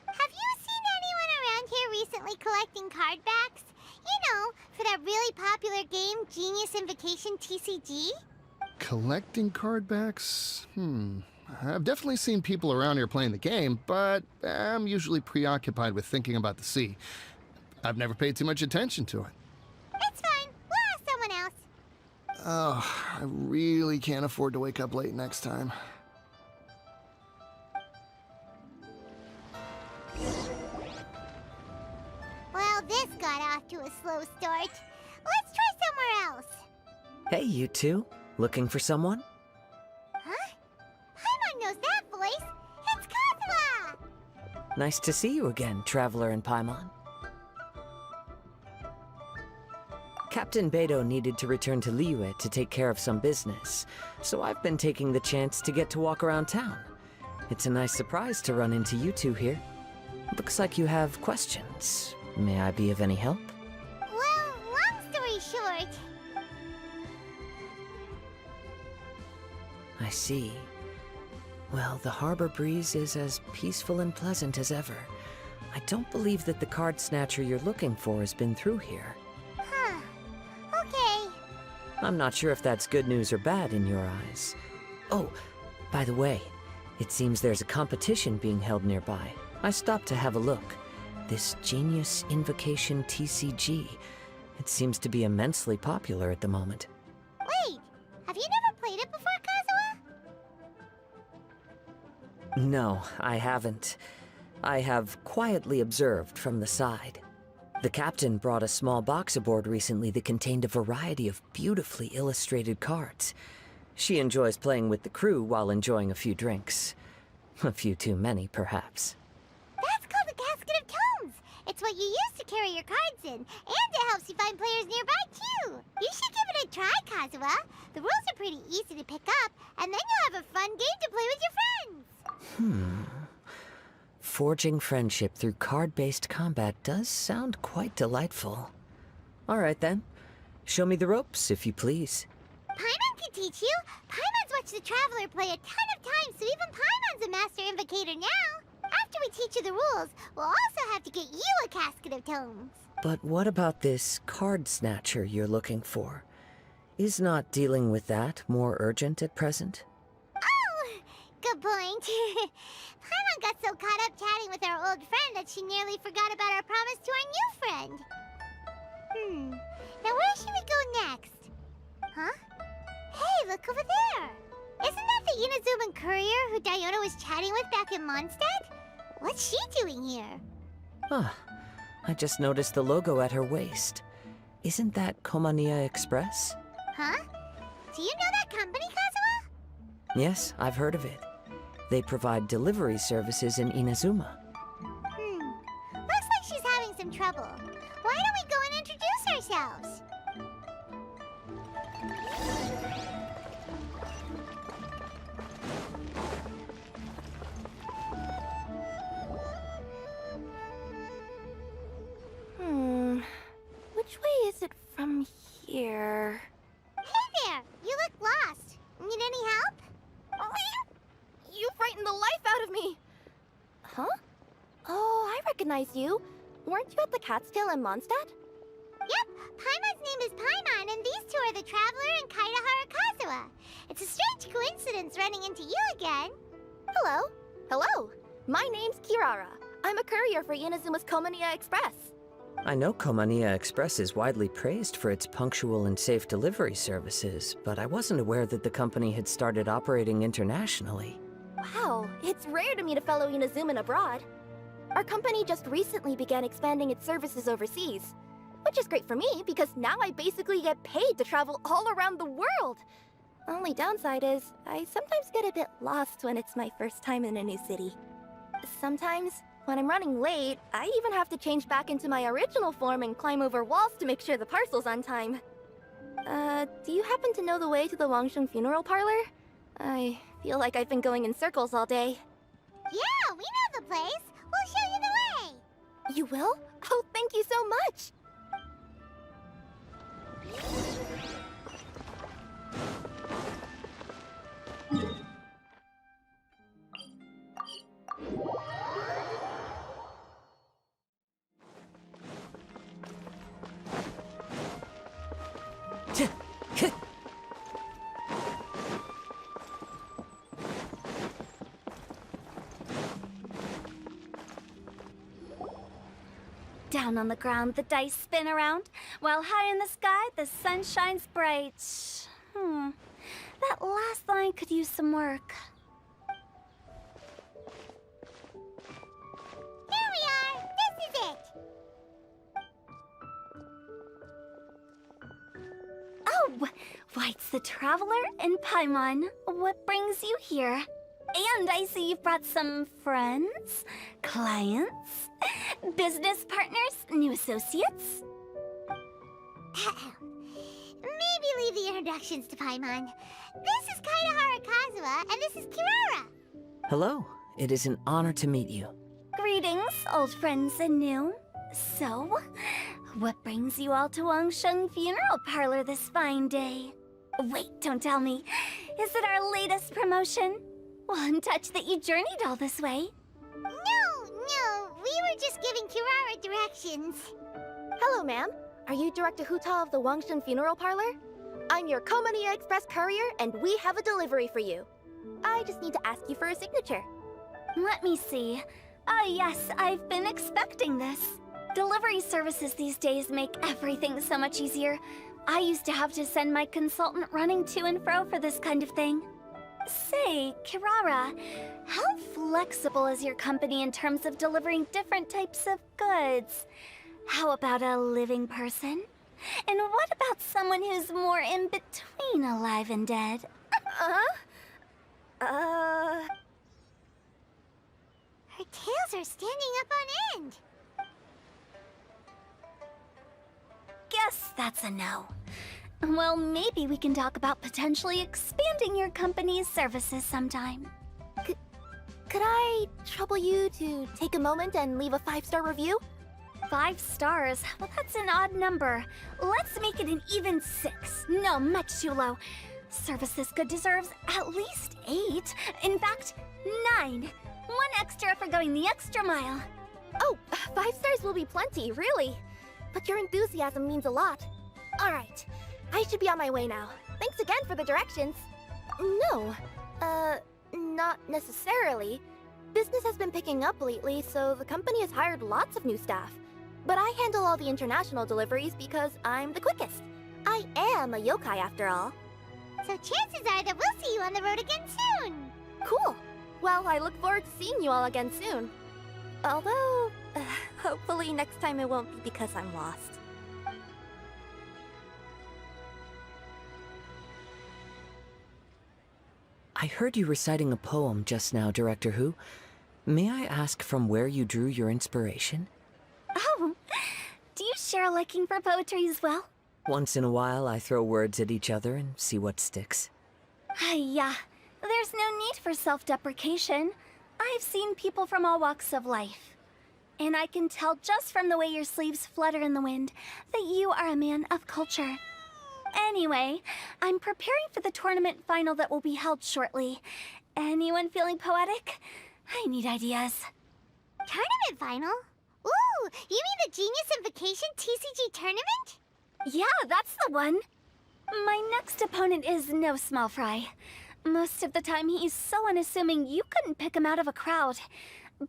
Have you seen anyone around here recently collecting card backs? You know, for that really popular game, Genius Invocation TCG? Collecting card backs? I've definitely seen people around here playing the game, but I'm usually preoccupied with thinking about the sea. I've never paid too much attention to it. It's fine. We'll ask someone else. Oh, I really can't afford to wake up late next time. Well, this got off to a slow start. Let's try somewhere else. Hey, you two. Looking for someone? Huh? Paimon knows that voice. It's Kazuha! Nice to see you again, Traveler and Paimon. Captain Beidou needed to return to Liyue to take care of some business, so I've been taking the chance to get to walk around town. It's a nice surprise to run into you two here. Looks like you have questions. May I be of any help? Well, long story short... I see. Well, the harbor breeze is as peaceful and pleasant as ever. I don't believe that the card snatcher you're looking for has been through here. Huh. Okay. I'm not sure if that's good news or bad in your eyes. Oh, by the way, it seems there's a competition being held nearby. I stopped to have a look. This Genius Invocation TCG. It seems to be immensely popular at the moment. Wait, have you never played it before, Kazuha? No, I haven't. I have quietly observed from the side. The captain brought a small box aboard recently that contained a variety of beautifully illustrated cards. She enjoys playing with the crew while enjoying a few drinks. A few too many, perhaps. That's called a Casket of Tomes. It's what you use to carry your cards in, and it helps you find players nearby, too. You should give it a try, Kazuha. The rules are pretty easy to pick up, and then you'll have a fun game to play with your friends. Forging friendship through card-based combat does sound quite delightful. All right, then. Show me the ropes, if you please. Paimon can teach you. Paimon's watched the Traveler play a ton of times, so even Paimon's a master invocator now. After we teach you the rules, we'll also have to get you a Casket of Tomes. But what about this card snatcher you're looking for? Is not dealing with that more urgent at present? Oh, good point. Paimon got so caught up chatting with our old friend that she nearly forgot about our promise to our new friend. Now where should we go next? Huh? Hey, look over there! Isn't that the Inazuman courier who Diona was chatting with back in Mondstadt? What's she doing here? Ah, I just noticed the logo at her waist. Isn't that Komania Express? Huh? Do you know that company, Kazuha? Yes, I've heard of it. They provide delivery services in Inazuma. Looks like she's having some trouble. Why don't we go and introduce ourselves? Which way is it from here? Hey there! You look lost. Need any help? You frightened the life out of me! Huh? Oh, I recognize you. Weren't you at the Catskill in Mondstadt? Yep, Paimon's name is Paimon, and these two are the Traveler and Kaitahara Kazuha. It's a strange coincidence running into you again. Hello. Hello, my name's Kirara. I'm a courier for Inazuma's Komaniya Express. I know Komaniya Express is widely praised for its punctual and safe delivery services, but I wasn't aware that the company had started operating internationally. Wow, it's rare to meet a fellow Inazuman abroad. Our company just recently began expanding its services overseas, which is great for me because now I basically get paid to travel all around the world. Only downside is, I sometimes get a bit lost when it's my first time in a new city. Sometimes, when I'm running late, I even have to change back into my original form and climb over walls to make sure the parcel's on time. Do you happen to know the way to the Wangsheng funeral parlor? I feel like I've been going in circles all day. Yeah, we know the place. We'll show you the way. You will? Oh, thank you so much! Down on the ground, the dice spin around, while high in the sky, the sun shines bright. That last line could use some work. Here we are! This is it! Oh, why, it's the Traveler and Paimon. What brings you here? And I see you've brought some friends, clients, business partners, new associates. Maybe leave the introductions to Paimon. This is Kaidahara Kazuha, and this is Kirara. Hello, it is an honor to meet you. Greetings, old friends and new. So, what brings you all to Wangsheng Funeral Parlor this fine day? Wait, don't tell me. Is it our latest promotion? Well, I'm touched that you journeyed all this way. No, we were just giving Kirara directions. Hello, ma'am. Are you Director Huta of the Wangsheng Funeral Parlor? I'm your Komaniya Express courier, and we have a delivery for you. I just need to ask you for a signature. Let me see. Ah, yes, I've been expecting this. Delivery services these days make everything so much easier. I used to have to send my consultant running to and fro for this kind of thing. Say, Kirara, how flexible is your company in terms of delivering different types of goods? How about a living person? And what about someone who's more in between alive and dead? Her tails are standing up on end. Guess that's a no. Well, maybe we can talk about potentially expanding your company's services sometime. Could I trouble you to take a moment and leave a 5-star review? 5 stars? Well, that's an odd number. Let's make it an even 6. No, much too low. Service this good deserves at least 8. In fact, 9. 1 extra for going the extra mile. Oh, 5 stars will be plenty, really. But your enthusiasm means a lot. All right, I should be on my way now. Thanks again for the directions. No, not necessarily. Business has been picking up lately, so the company has hired lots of new staff. But I handle all the international deliveries because I'm the quickest. I am a yokai after all. So chances are that we'll see you on the road again soon. Cool. Well, I look forward to seeing you all again soon. Although, hopefully next time it won't be because I'm lost. I heard you reciting a poem just now, Director Who. May I ask from where you drew your inspiration? Oh, do you share a liking for poetry as well? Once in a while, I throw words at each other and see what sticks. Yeah, there's no need for self-deprecation. I've seen people from all walks of life. And I can tell just from the way your sleeves flutter in the wind that you are a man of culture. Anyway, I'm preparing for the tournament final that will be held shortly. Anyone feeling poetic? I need ideas. Tournament final? Ooh, you mean the Genius Invocation TCG tournament? Yeah, that's the one. My next opponent is no small fry. Most of the time, he's so unassuming you couldn't pick him out of a crowd.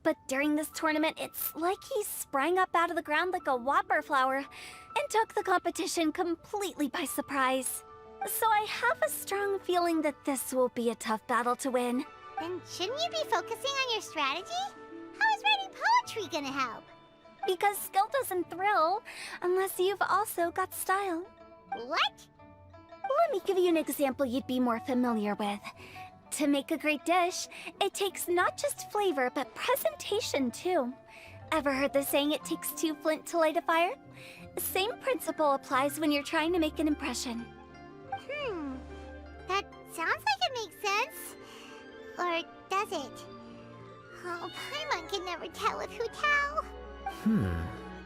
But during this tournament, it's like he sprang up out of the ground like a whopper flower and took the competition completely by surprise. So I have a strong feeling that this will be a tough battle to win. Then shouldn't you be focusing on your strategy? How is writing poetry gonna help? Because skill doesn't thrill unless you've also got style. What? Let me give you an example you'd be more familiar with. To make a great dish, it takes not just flavor, but presentation too. Ever heard the saying, it takes two flint to light a fire? The same principle applies when you're trying to make an impression. That sounds like it makes sense. Or does it? Oh, Paimon can never tell with Hu Tao.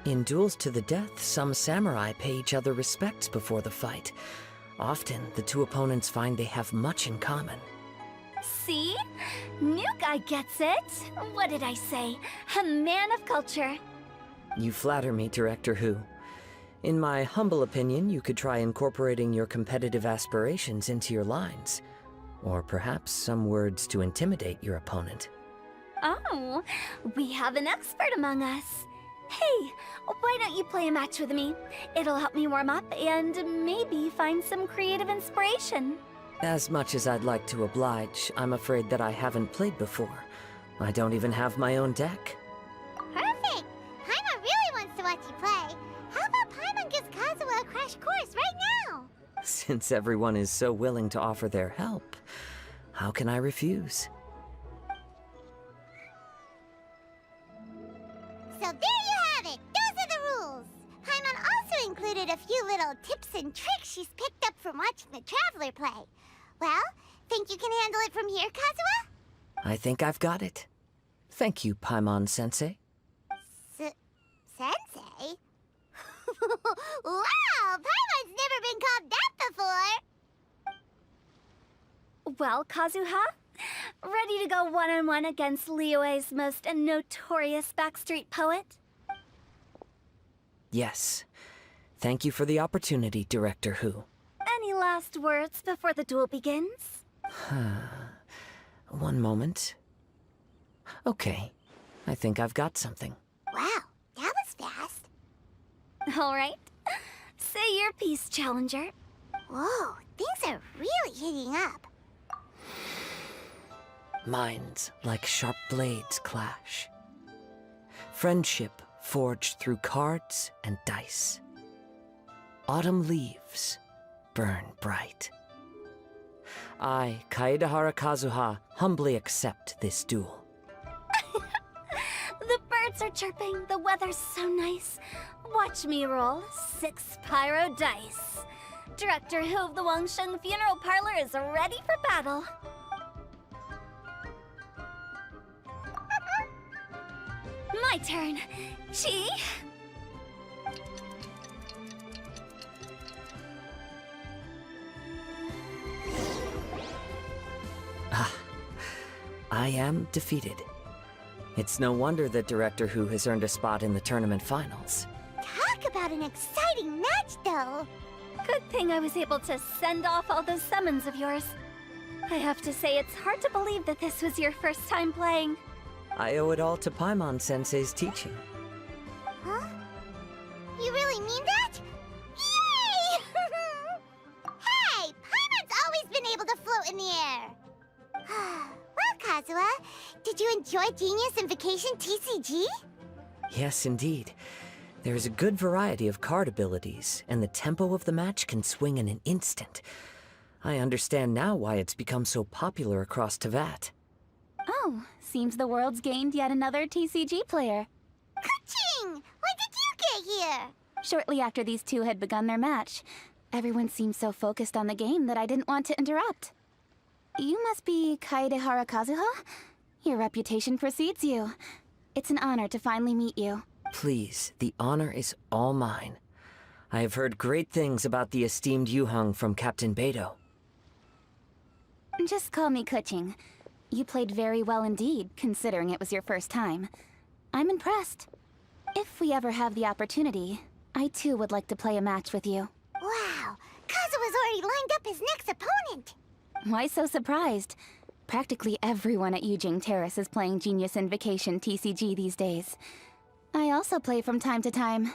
In duels to the death, some samurai pay each other respects before the fight. Often, the two opponents find they have much in common. See? New guy gets it. What did I say? A man of culture. You flatter me, Director Hu. In my humble opinion, you could try incorporating your competitive aspirations into your lines. Or perhaps some words to intimidate your opponent. Oh, we have an expert among us. Hey, why don't you play a match with me? It'll help me warm up and maybe find some creative inspiration. As much as I'd like to oblige, I'm afraid that I haven't played before. I don't even have my own deck. Perfect! Paimon really wants to watch you play. How about Paimon gives Kazuha a crash course right now? Since everyone is so willing to offer their help, how can I refuse? So there you have it! Those are the rules! Paimon also included a few little tips and tricks she's picked up from watching the Traveler play. Well, think you can handle it from here, Kazuha? I think I've got it. Thank you, Paimon-sensei. Sensei? Wow! Paimon's never been called that before! Well, Kazuha, ready to go one-on-one against Liyue's most notorious backstreet poet? Yes. Thank you for the opportunity, Director Hu. Any last words before the duel begins? One moment. Okay. I think I've got something. Wow, that was fast. All right. Say your piece, Challenger. Whoa, things are really heating up. Minds like sharp blades clash. Friendship forged through cards and dice. Autumn leaves burn bright. I, Kaedahara Kazuha, humbly accept this duel. The birds are chirping, the weather's so nice. Watch me roll 6 pyro dice. Director Hu of the Wangsheng Funeral Parlor is ready for battle. My turn. Chi? I am defeated. It's no wonder that Director Hu has earned a spot in the tournament finals. Talk about an exciting match, though. Good thing I was able to send off all those summons of yours. I have to say, it's hard to believe that this was your first time playing. I owe it all to Paimon-sensei's teaching. Huh? You really mean that? Yay! Hey! Paimon's always been able to float in the air! Well, Kazuha, did you enjoy Genius Invocation TCG? Yes, indeed. There is a good variety of card abilities, and the tempo of the match can swing in an instant. I understand now why it's become so popular across Teyvat. Oh, seems the world's gained yet another TCG player. Ka-ching! When did you get here? Shortly after these two had begun their match, everyone seemed so focused on the game that I didn't want to interrupt. You must be Kaedahara Kazuha? Your reputation precedes you. It's an honor to finally meet you. Please, the honor is all mine. I have heard great things about the esteemed Yuheng from Captain Beidou. Just call me Kuching. You played very well indeed, considering it was your first time. I'm impressed. If we ever have the opportunity, I too would like to play a match with you. Wow! Kazuha's already lined up his next opponent! Why so surprised? Practically everyone at Yujing Terrace is playing Genius Invocation TCG these days. I also play from time to time,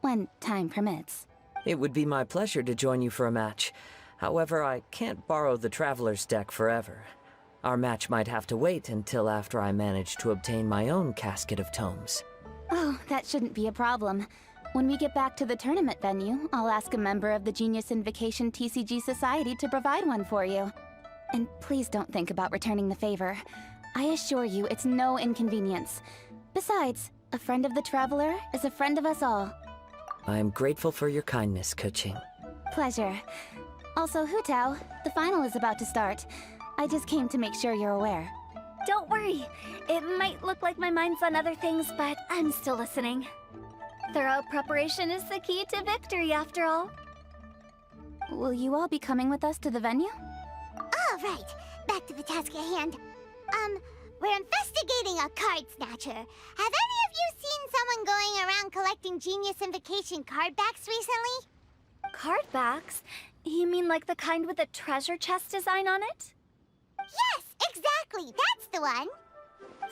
when time permits. It would be my pleasure to join you for a match. However, I can't borrow the Traveler's deck forever. Our match might have to wait until after I manage to obtain my own casket of tomes. Oh, that shouldn't be a problem. When we get back to the tournament venue, I'll ask a member of the Genius Invocation TCG Society to provide one for you. And please don't think about returning the favor. I assure you it's no inconvenience. Besides, a friend of the Traveler is a friend of us all. I am grateful for your kindness, Keqing. Pleasure. Also, Hu Tao, the final is about to start. I just came to make sure you're aware. Don't worry. It might look like my mind's on other things, but I'm still listening. Thorough preparation is the key to victory, after all. Will you all be coming with us to the venue? All right, back to the task at hand. We're investigating a card snatcher. Have any of you seen someone going around collecting Genius Invocation card backs recently? Card backs? You mean like the kind with a treasure chest design on it? Yes, exactly, that's the one.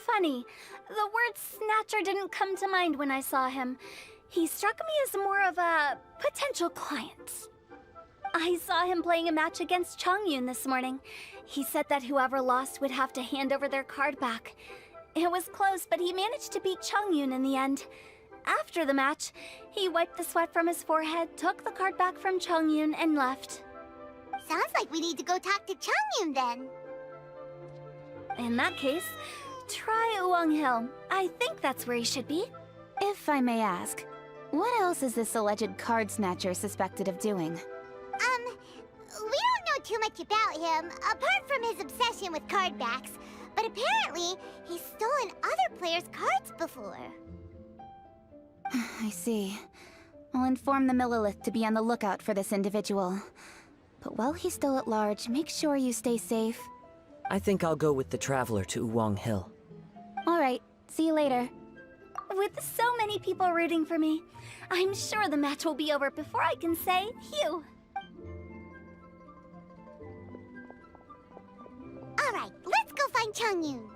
Funny, the word snatcher didn't come to mind when I saw him. He struck me as more of a potential client. I saw him playing a match against Chongyun this morning. He said that whoever lost would have to hand over their card back. It was close, but he managed to beat Chongyun in the end. After the match, he wiped the sweat from his forehead, took the card back from Chongyun, and left. Sounds like we need to go talk to Chongyun then. In that case, try Uwang Hill. I think that's where he should be. If I may ask, what else is this alleged card snatcher suspected of doing? We don't know too much about him, apart from his obsession with card backs. But apparently, he's stolen other players' cards before. I see. I'll inform the Millilith to be on the lookout for this individual. But while he's still at large, make sure you stay safe. I think I'll go with the Traveler to Uwang Hill. All right, see you later. With so many people rooting for me, I'm sure the match will be over before I can say phew. All right, let's go find Chongyun.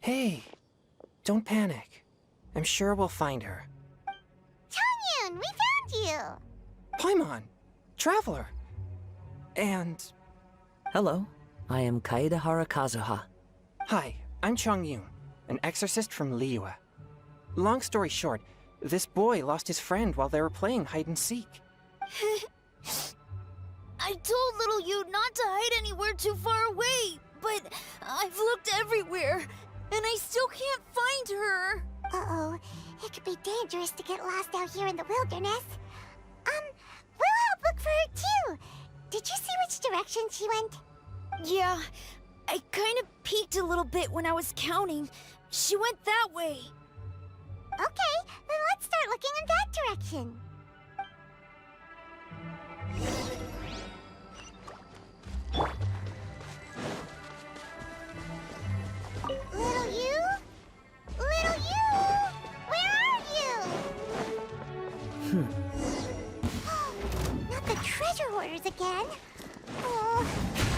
Hey, don't panic. I'm sure we'll find her. Chongyun, we found you! Paimon, Traveler. And... Hello, I am Kaedehara Kazuha. Hi, I'm Chongyun, an exorcist from Liyue. Long story short, this boy lost his friend while they were playing hide-and-seek. I told little you not to hide anywhere too far away, but I've looked everywhere, and I still can't find her. Uh-oh, it could be dangerous to get lost out here in the wilderness. We'll help look for her too. Did you see which direction she went? Yeah, I kind of peeked a little bit when I was counting. She went that way. Okay, then let's start looking in that direction. Little you? Little you? Where are you? Not the treasure hoarders again. Oh,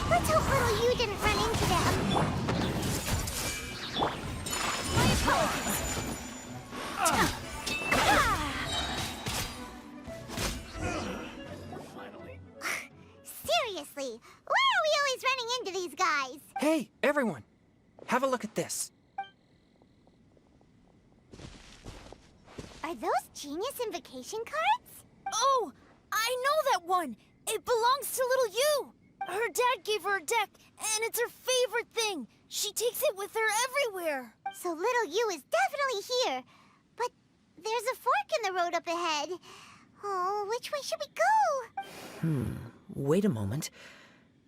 let's hope little you didn't run into them. My apologies. Seriously, why are we always running into these guys? Hey, everyone! Have a look at this. Are those Genius Invocation cards? Oh, I know that one. It It belongs to little you! Her dad gave her a deck, and it's her favorite thing. She takes it with her everywhere. So little you is definitely here. But there's a fork in the road up ahead. Oh, which way should we go? Wait a moment.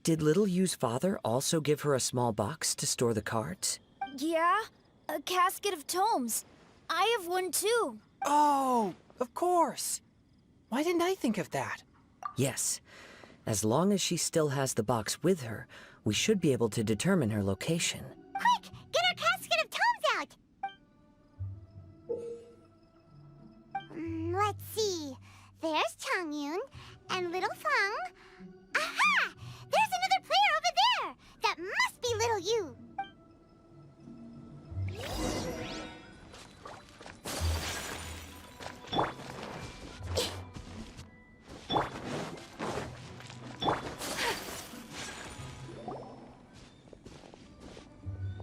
Did little Yu's father also give her a small box to store the cards? Yeah, a casket of tomes. I have one too. Oh, of course. Why didn't I think of that? Yes. As long as she still has the box with her, we should be able to determine her location. Quick, get our casket of tomes out! Let's see. There's Changyun and little Fang. Aha! There's another player over there! That must be little you.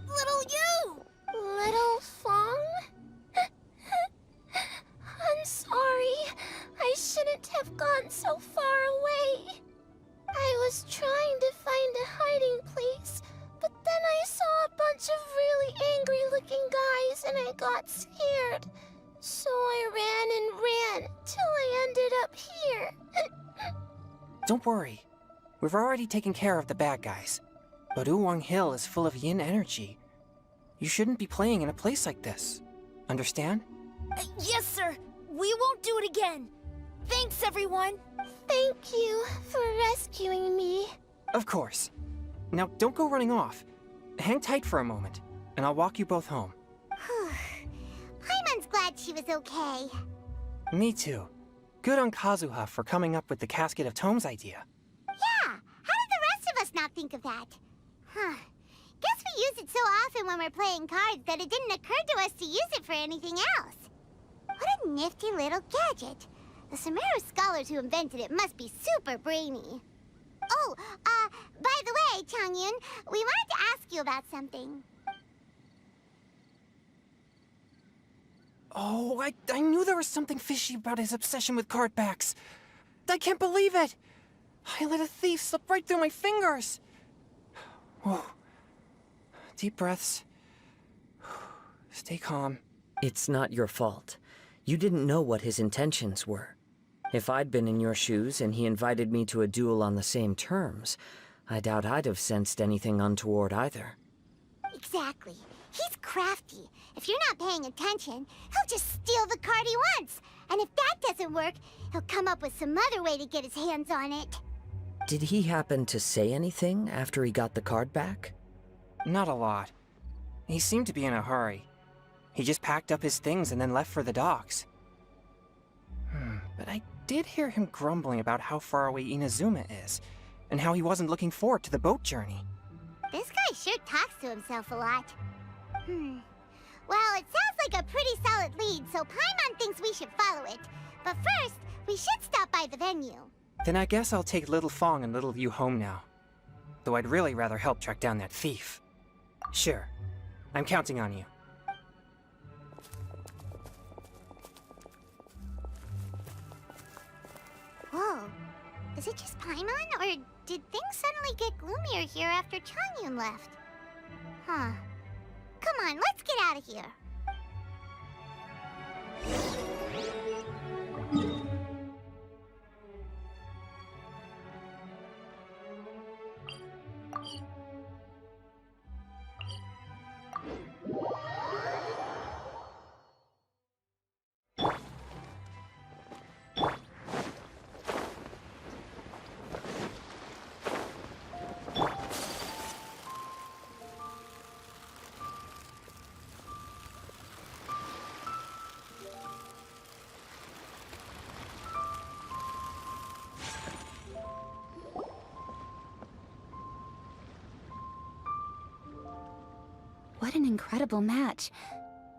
Little you! Little Fong? I'm sorry. I shouldn't have gone so far away. I was trying to find a hiding place, but then I saw a bunch of really angry-looking guys and I got scared. So I ran and ran till I ended up here. Don't worry. We've already taken care of the bad guys. But Uwang Hill is full of yin energy. You shouldn't be playing in a place like this. Understand? Yes, sir. We won't do it again. Thanks, everyone. Thank you for rescuing me. Of course. Now, don't go running off. Hang tight for a moment, and I'll walk you both home. Paimon's glad she was okay. Me too. Good on Kazuha for coming up with the Casket of Tomes idea. Yeah, how did the rest of us not think of that? Guess we use it so often when we're playing cards that it didn't occur to us to use it for anything else. What a nifty little gadget. The Sumeru scholars who invented it must be super brainy. Oh, by the way, Changyun, we wanted to ask you about something. Oh, I knew there was something fishy about his obsession with card backs. I can't believe it! I let a thief slip right through my fingers! Whoa. Deep breaths. Stay calm. It's not your fault. You didn't know what his intentions were. If I'd been in your shoes and he invited me to a duel on the same terms, I doubt I'd have sensed anything untoward either. Exactly. He's crafty. If you're not paying attention, he'll just steal the card he wants. And if that doesn't work, he'll come up with some other way to get his hands on it. Did he happen to say anything after he got the card back? Not a lot. He seemed to be in a hurry. He just packed up his things and then left for the docks. But I did hear him grumbling about how far away Inazuma is, and how he wasn't looking forward to the boat journey. This guy sure talks to himself a lot. Well, it sounds like a pretty solid lead, so Paimon thinks we should follow it. But first, we should stop by the venue. Then I guess I'll take Little Fong and Little Yu home now. Though I'd really rather help track down that thief. Sure. I'm counting on you. Whoa. Is it just Paimon, or did things suddenly get gloomier here after Changyun left? Come on, let's get out of here. What an incredible match.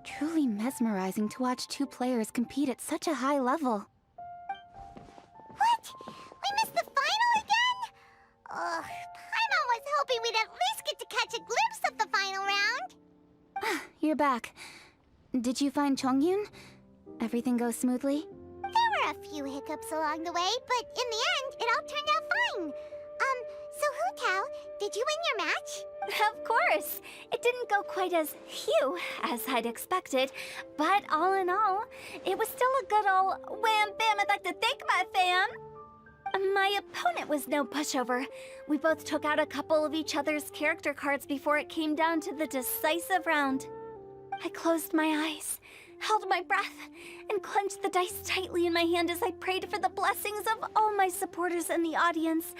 Truly mesmerizing to watch two players compete at such a high level. What? We missed the final again? Ugh, Paimon was hoping we'd at least get to catch a glimpse of the final round. You're back. Did you find Chongyun? Everything go smoothly? There were a few hiccups. hiccups along the way, but in the end, it all turned out fine. So Hu Tao, did you win your match? Of course! It didn't go quite as phew as I'd expected, but all in all, it was still a good old wham bam I'd like to thank my fam! My opponent was no pushover. We both took out a couple of each other's character cards before it came down to the decisive round. I closed my eyes, held my breath, and clenched the dice tightly in my hand as I prayed for the blessings of all my supporters in the audience,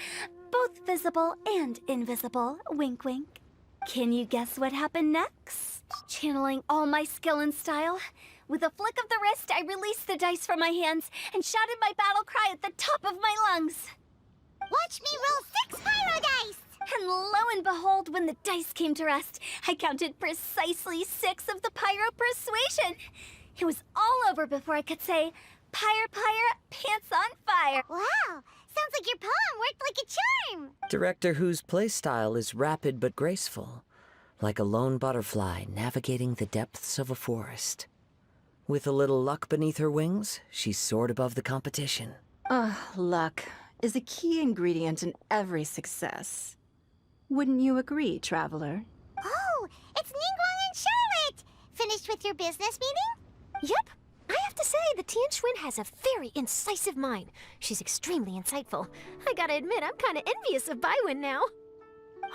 both visible and invisible. Wink, wink. Can you guess what happened next? Channeling all my skill and style, with a flick of the wrist, I released the dice from my hands and shouted my battle cry at the top of my lungs. Watch me roll 6 pyro dice! And lo and behold, when the dice came to rest, I counted precisely 6 of the pyro persuasion. It was all over before I could say, pyre, pyre, pants on fire. Wow! Sounds like your poem worked like a charm! Director Who's playstyle is rapid but graceful, like a lone butterfly navigating the depths of a forest. With a little luck beneath her wings, she soared above the competition. Luck is a key ingredient in every success. Wouldn't you agree, Traveler? Oh, it's Ningguang and Charlotte! Finished with your business meeting? Yep. I have to say, the Tian Xuan has a very incisive mind. She's extremely insightful. I gotta admit, I'm kinda envious of Baiwen now.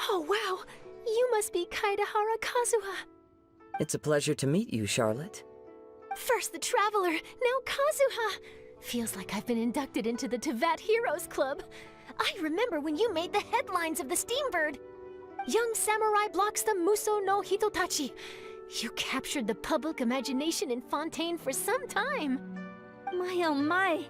Oh, wow. You must be Kaidahara Kazuha. It's a pleasure to meet you, Charlotte. First the Traveler, now Kazuha. Feels like I've been inducted into the Tevat Heroes Club. I remember when you made the headlines of the Steambird. Young samurai blocks the Muso no Hitotachi. You captured the public imagination in Fontaine for some time. My oh my.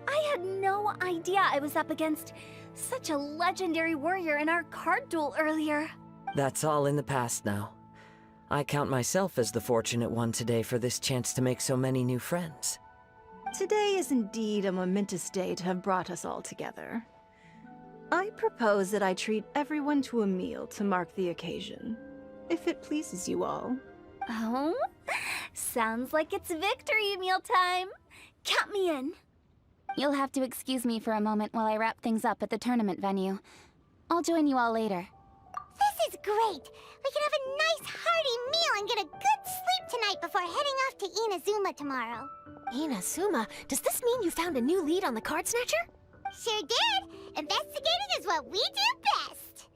I had no idea I was up against such a legendary warrior in our card duel earlier. That's all in the past now. I count myself as the fortunate one today for this chance to make so many new friends. Today is indeed a momentous day to have brought us all together. I propose that I treat everyone to a meal to mark the occasion, if it pleases you all. Oh? Sounds like it's victory meal time. Count me in. You'll have to excuse me for a moment while I wrap things up at the tournament venue. I'll join you all later. This is great! We can have a nice hearty meal and get a good sleep tonight before heading off to Inazuma tomorrow. Inazuma? Does this mean you found a new lead on the Card Snatcher? Sure did! Investigating is what we do best!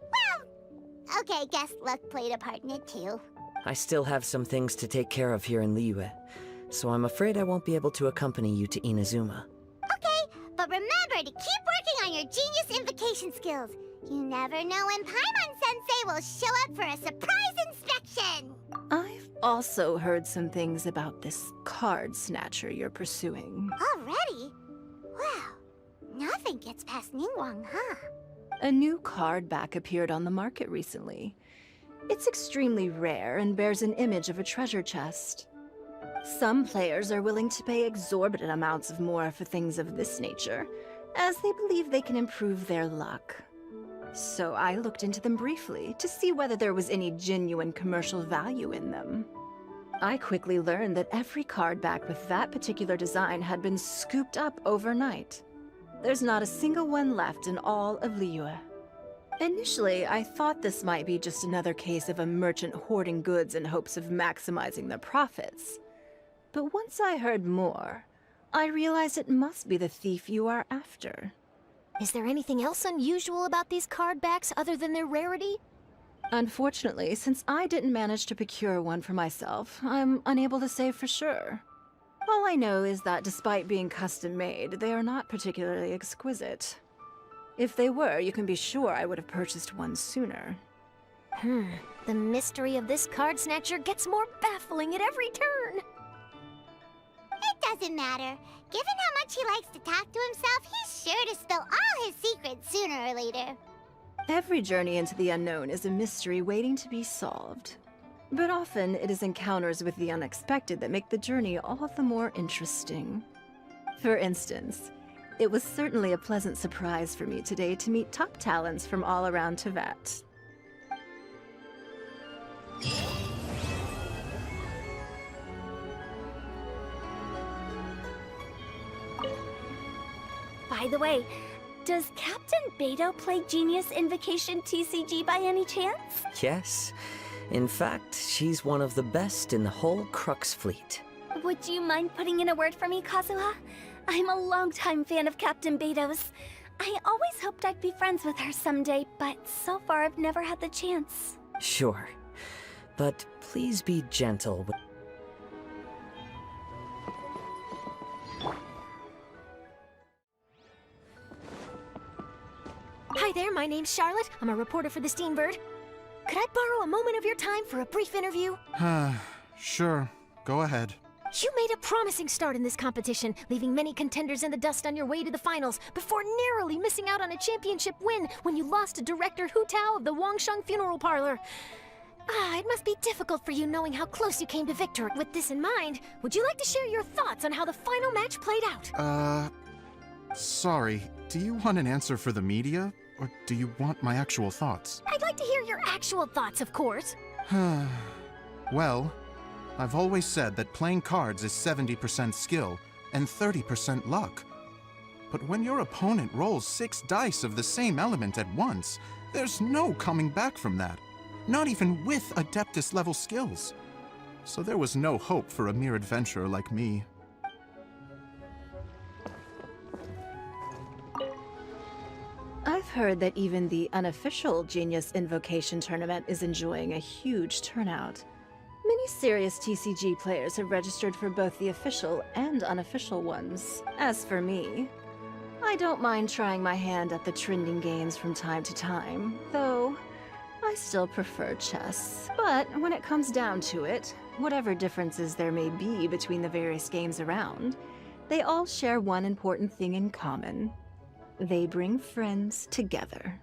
Well, okay, guess luck played a part in it too. I still have some things to take care of here in Liyue, so I'm afraid I won't be able to accompany you to Inazuma. Okay, but remember to keep working on your genius invocation skills. You never know when Paimon-sensei will show up for a surprise inspection! I've also heard some things about this Card Snatcher you're pursuing. Already? Wow, nothing gets past Ningguang, huh? A new card back appeared on the market recently. It's extremely rare and bears an image of a treasure chest. Some players are willing to pay exorbitant amounts of more for things of this nature, as they believe they can improve their luck. So I looked into them briefly to see whether there was any genuine commercial value in them. I quickly learned that every card back with that particular design had been scooped up overnight. There's not a single one left in all of Liyue. Initially, I thought this might be just another case of a merchant hoarding goods in hopes of maximizing their profits. But once I heard more, I realized it must be the thief you are after. Is there anything else unusual about these card backs other than their rarity? Unfortunately, since I didn't manage to procure one for myself, I'm unable to say for sure. All I know is that despite being custom-made, they are not particularly exquisite. If they were, you can be sure I would have purchased one sooner. The mystery of this Card Snatcher gets more baffling at every turn. It doesn't matter. Given how much he likes to talk to himself, he's sure to spill all his secrets sooner or later. Every journey into the unknown is a mystery waiting to be solved. But often, it is encounters with the unexpected that make the journey all the more interesting. For instance, it was certainly a pleasant surprise for me today to meet top talents from all around Tevat. By the way, does Captain Beto play Genius Invocation TCG by any chance? Yes. In fact, she's one of the best in the whole Crux fleet. Would you mind putting in a word for me, Kazuha? I'm a longtime fan of Captain Beto's. I always hoped I'd be friends with her someday, but so far I've never had the chance. Sure. But please be gentle with... Hi there, my name's Charlotte. I'm a reporter for the Steambird. Could I borrow a moment of your time for a brief interview? Sure. Go ahead. You made a promising start in this competition, leaving many contenders in the dust on your way to the finals, before narrowly missing out on a championship win when you lost to Director Hu Tao of the Wangsheng Funeral Parlor. It must be difficult for you knowing how close you came to victory. With this in mind, would you like to share your thoughts on how the final match played out? Sorry. Do you want an answer for the media? Or do you want my actual thoughts? I'd like to hear your actual thoughts, of course. Well, I've always said that playing cards is 70% skill and 30% luck. But when your opponent rolls 6 dice of the same element at once, there's no coming back from that. Not even with Adeptus level skills. So there was no hope for a mere adventurer like me. I've heard that even the unofficial Genius Invocation tournament is enjoying a huge turnout. Many serious TCG players have registered for both the official and unofficial ones. As for me, I don't mind trying my hand at the trending games from time to time, though I still prefer chess. But when it comes down to it, whatever differences there may be between the various games around, they all share one important thing in common. They bring friends together.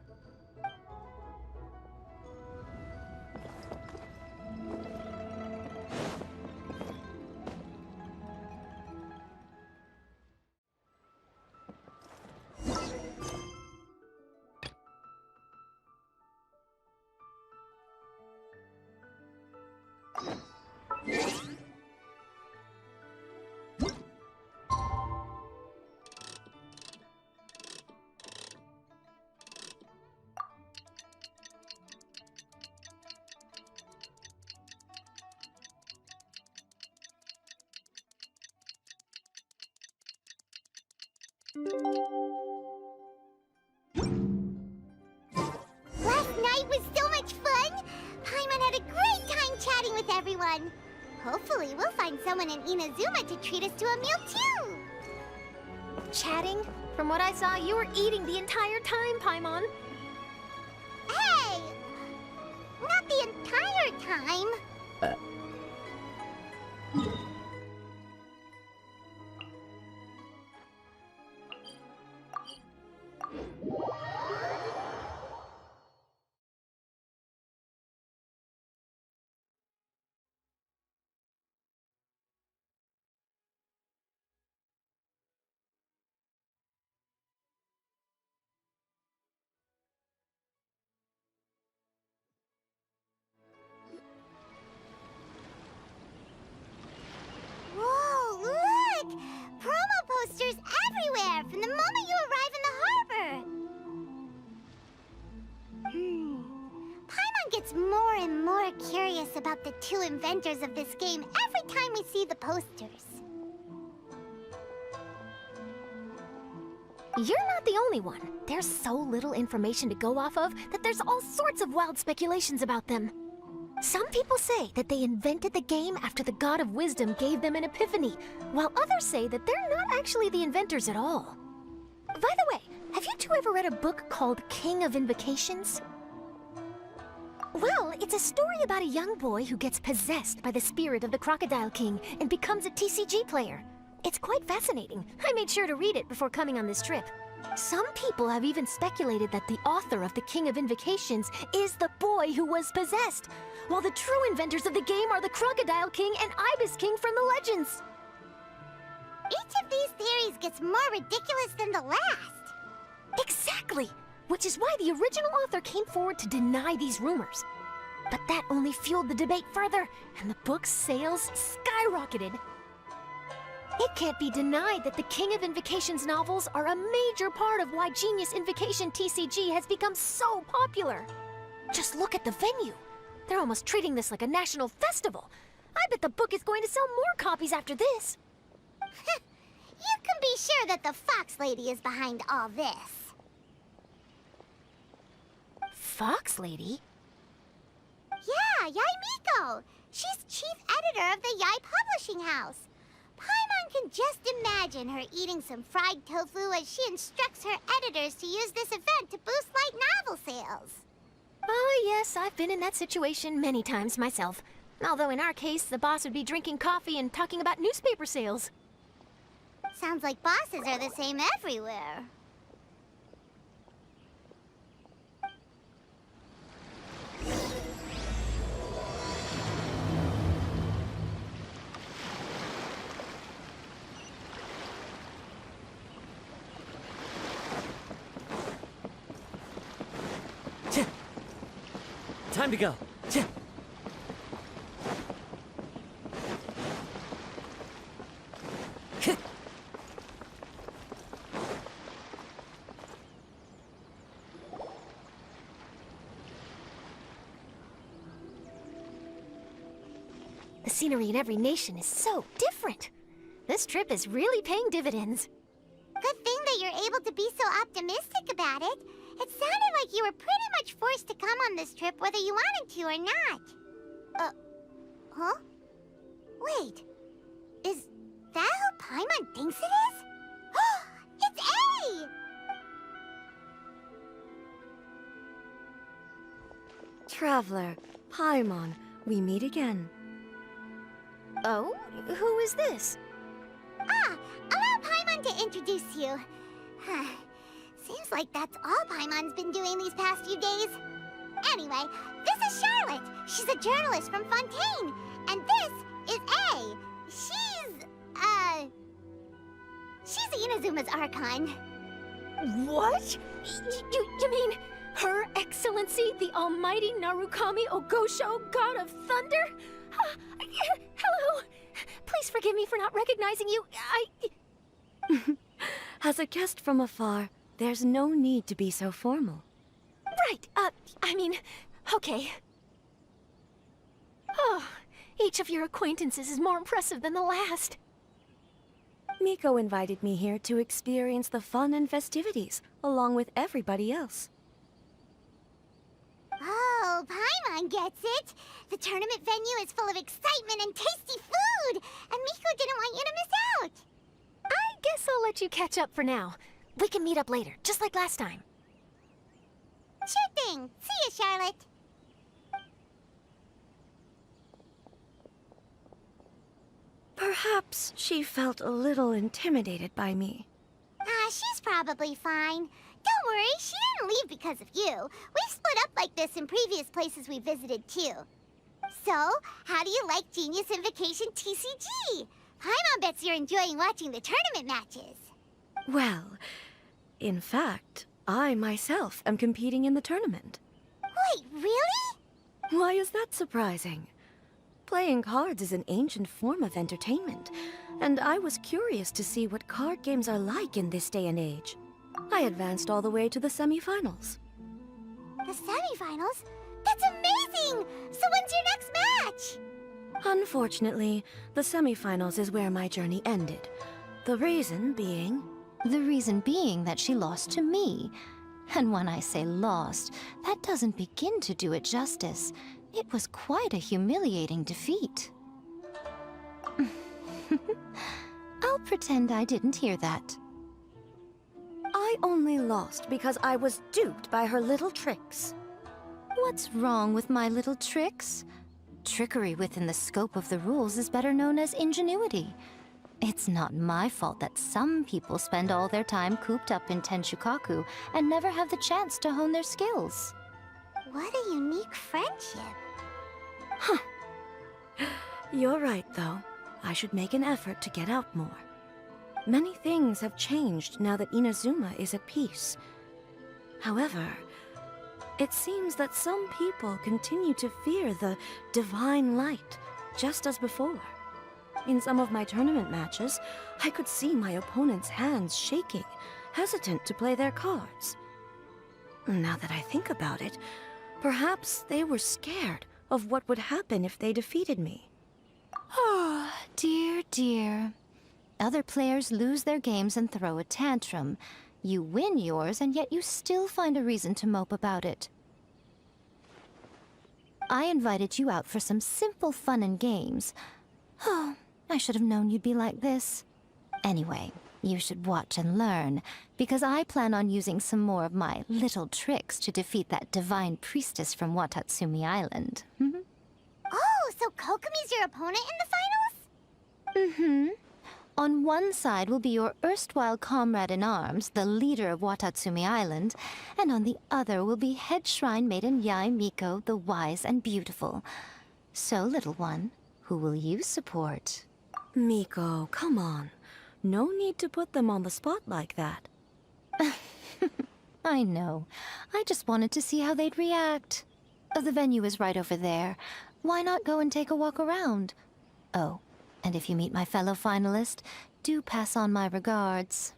Last night was so much fun! Paimon had a great time chatting with everyone. Hopefully we'll find someone in Inazuma to treat us to a meal too! Chatting? From what I saw, you were eating the entire time, Paimon. Hey! Not the entire time! Whoa, look! Promo posters everywhere from the moment you arrive in the harbor! Paimon gets more and more curious about the two inventors of this game every time we see the posters. You're not the only one. There's so little information to go off of that there's all sorts of wild speculations about them. Some people say that they invented the game after the God of Wisdom gave them an epiphany, while others say that they're not actually the inventors at all. By the way, have you two ever read a book called King of Invocations? Well, it's a story about a young boy who gets possessed by the spirit of the Crocodile King and becomes a TCG player. It's quite fascinating. I made sure to read it before coming on this trip. Some people have even speculated that the author of the King of Invocations is the boy who was possessed, while the true inventors of the game are the Crocodile King and Ibis King from the legends. Each of these theories gets more ridiculous than the last. Exactly! Which is why the original author came forward to deny these rumors. But that only fueled the debate further, and the book's sales skyrocketed. It can't be denied that the King of Invocations novels are a major part of why Genius Invocation TCG has become so popular. Just look at the venue. They're almost treating this like a national festival. I bet the book is going to sell more copies after this. You can be sure that the Fox Lady is behind all this. Fox Lady? Yeah, Yai Miko. She's chief editor of the Yai Publishing House. Paimon can just imagine her eating some fried tofu as she instructs her editors to use this event to boost light novel sales. Oh, yes, I've been in that situation many times myself. Although in our case, the boss would be drinking coffee and talking about newspaper sales. Sounds like bosses are the same everywhere. Time to go. The scenery in every nation is so different. This trip is really paying dividends. Good thing that you're able to be so optimistic about it. It sounded like you were pretty much forced to come on this trip whether you wanted to or not. Huh? Wait. Is that who Paimon thinks it is? It's A! Traveler, Paimon, we meet again. Oh? Who is this? Allow Paimon to introduce you. Seems like that's all Paimon's been doing these past few days. Anyway, this is Charlotte. She's a journalist from Fontaine. And this is A. She's Inazuma's Archon. What? You mean Her Excellency, the Almighty Narukami Ogosho, God of Thunder? Hello. Please forgive me for not recognizing you. As a guest from afar, there's no need to be so formal. Right, okay. Oh, each of your acquaintances is more impressive than the last. Miko invited me here to experience the fun and festivities, along with everybody else. Oh, Paimon gets it. The tournament venue is full of excitement and tasty food, and Miko didn't want you to miss out. I guess I'll let you catch up for now. We can meet up later, just like last time. Sure thing. See you, Charlotte. Perhaps she felt a little intimidated by me. She's probably fine. Don't worry, she didn't leave because of you. We've split up like this in previous places we visited, too. So, how do you like Genius Invocation TCG? Paimon bets you're enjoying watching the tournament matches. Well, in fact, I myself am competing in the tournament. Wait, really? Why is that surprising? Playing cards is an ancient form of entertainment, and I was curious to see what card games are like in this day and age. I advanced all the way to the semifinals. The semifinals? That's amazing! So when's your next match? Unfortunately, the semifinals is where my journey ended. The reason being... The reason being that she lost to me. And when I say lost, that doesn't begin to do it justice. It was quite a humiliating defeat. I'll pretend I didn't hear that. I only lost because I was duped by her little tricks. What's wrong with my little tricks? Trickery within the scope of the rules is better known as ingenuity. It's not my fault that some people spend all their time cooped up in Tenshukaku and never have the chance to hone their skills. What a unique friendship. Huh. You're right, though. I should make an effort to get out more. Many things have changed now that Inazuma is at peace. However, it seems that some people continue to fear the divine light, just as before. In some of my tournament matches, I could see my opponent's hands shaking, hesitant to play their cards. Now that I think about it, perhaps they were scared of what would happen if they defeated me. Oh, dear, dear. Other players lose their games and throw a tantrum. You win yours, and yet you still find a reason to mope about it. I invited you out for some simple fun and games. Oh, I should have known you'd be like this. Anyway, you should watch and learn, because I plan on using some more of my little tricks to defeat that divine priestess from Watatsumi Island. Oh, so Kokomi's your opponent in the finals? Mm-hmm. On one side will be your erstwhile comrade-in-arms, the leader of Watatsumi Island, and on the other will be head shrine maiden Yae Miko, the wise and beautiful. So, little one, who will you support? Miko, come on. No need to put them on the spot like that. I know. I just wanted to see how they'd react. The venue is right over there. Why not go and take a walk around? Oh, and if you meet my fellow finalist, do pass on my regards.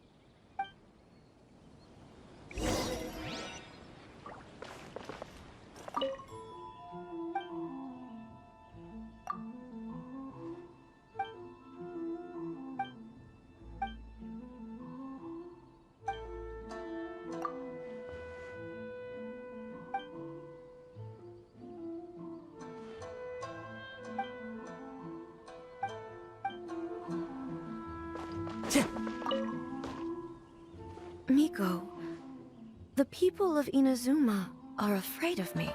Miko, the people of Inazuma are afraid of me.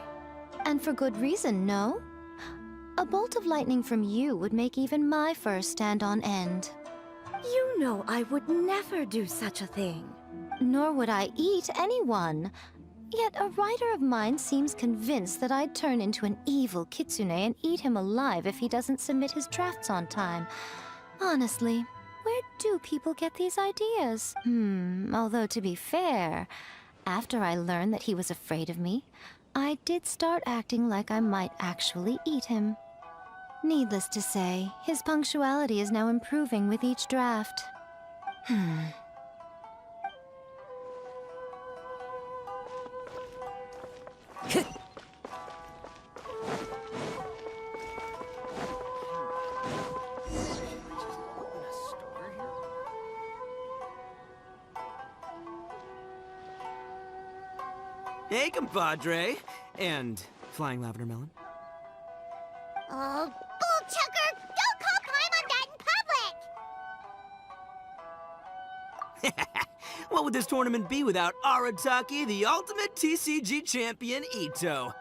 And for good reason, no? A bolt of lightning from you would make even my fur stand on end. You know I would never do such a thing. Nor would I eat anyone. Yet a writer of mine seems convinced that I'd turn into an evil kitsune and eat him alive if he doesn't submit his drafts on time. Honestly, where do people get these ideas? Although to be fair, after I learned that he was afraid of me, I did start acting like I might actually eat him. Needless to say, his punctuality is now improving with each draft. Hey, compadre. And Flying Lavender Melon. Oh, bull chucker! Don't call climb on that in public! What would this tournament be without Arataki, the ultimate TCG champion, Ito?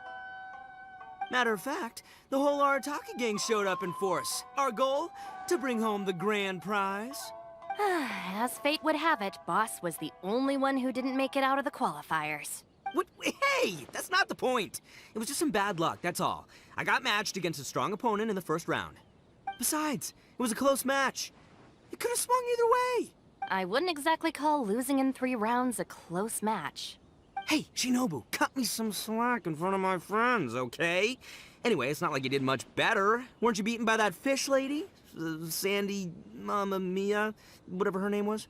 Matter of fact, the whole Arataki gang showed up in force. Our goal? To bring home the grand prize. As fate would have it, Boss was the only one who didn't make it out of the qualifiers. What? Hey, that's not the point. It was just some bad luck, that's all. I got matched against a strong opponent in the first round. Besides, it was a close match. It could have swung either way. I wouldn't exactly call losing in 3 rounds a close match. Hey, Shinobu, cut me some slack in front of my friends, okay? Anyway, it's not like you did much better. Weren't you beaten by that fish lady? Sandy, Mamma Mia, whatever her name was?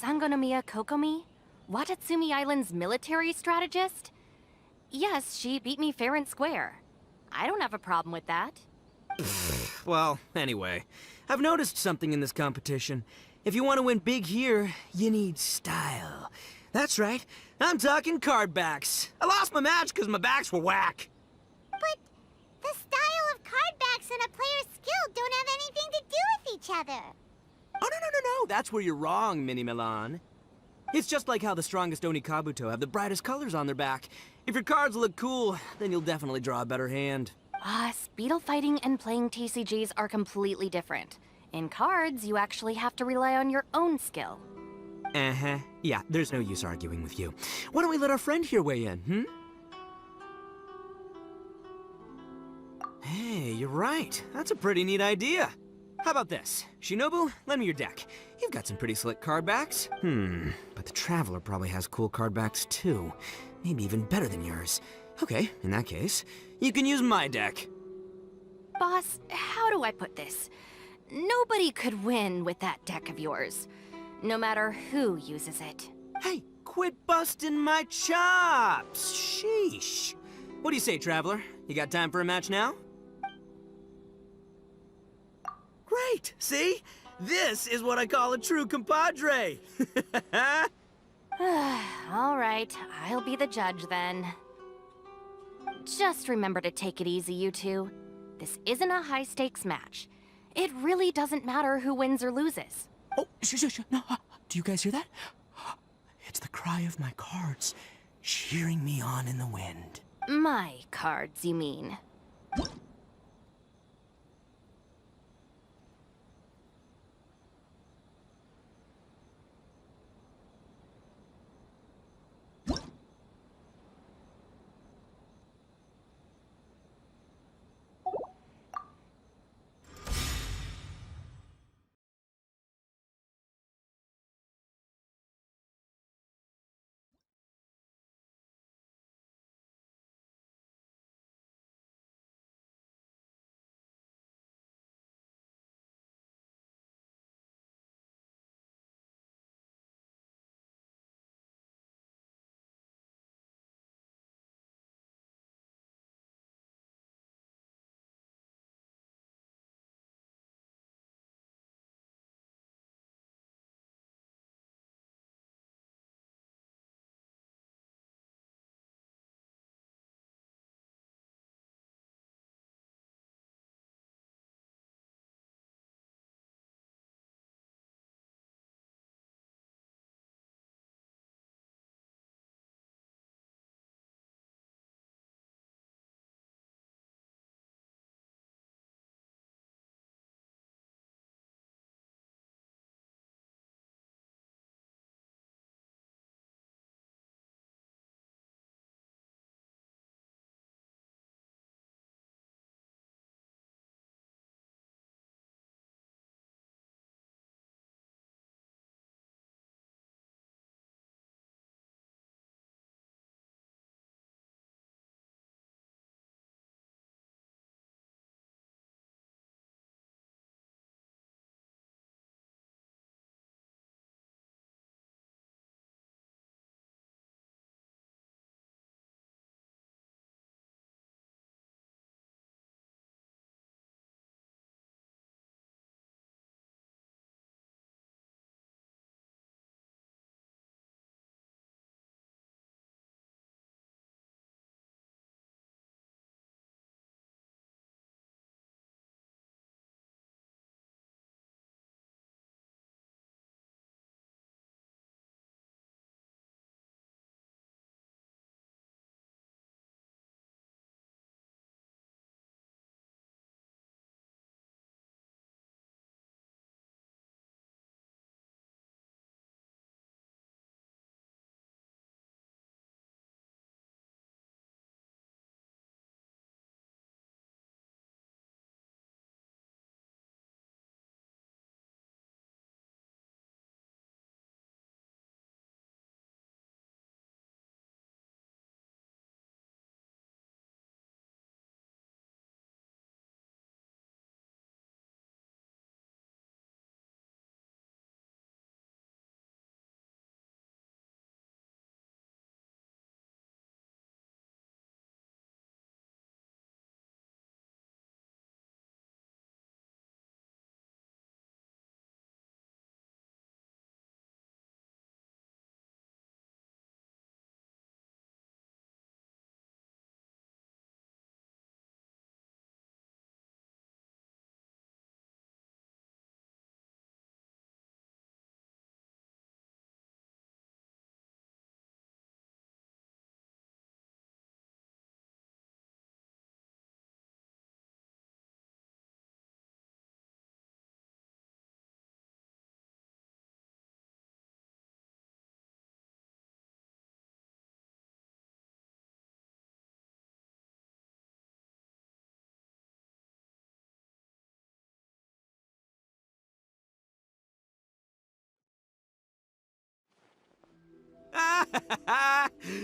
Sangonomiya Kokomi? Watatsumi Island's military strategist? Yes, she beat me fair and square. I don't have a problem with that. Well, anyway, I've noticed something in this competition. If you want to win big here, you need style. That's right, I'm talking card backs. I lost my match because my backs were whack. But the style of card backs and a player's skill don't have anything to do with each other. Oh, no, that's where you're wrong, Mini Milan. It's just like how the strongest Oni Kabuto have the brightest colors on their back. If your cards look cool, then you'll definitely draw a better hand. Speedle fighting and playing TCGs are completely different. In cards, you actually have to rely on your own skill. Uh-huh. Yeah, there's no use arguing with you. Why don't we let our friend here weigh in, Hey, you're right. That's a pretty neat idea. How about this? Shinobu, lend me your deck. You've got some pretty slick card backs. But the Traveler probably has cool card backs too. Maybe even better than yours. Okay, in that case, you can use my deck. Boss, how do I put this? Nobody could win with that deck of yours, no matter who uses it. Hey, quit busting my chops! Sheesh. What do you say, Traveler? You got time for a match now? Great! See? This is what I call a true compadre! All right, I'll be the judge then. Just remember to take it easy, you two. This isn't a high-stakes match. It really doesn't matter who wins or loses. Oh, shush. No, do you guys hear that? It's the cry of my cards, cheering me on in the wind. My cards, you mean?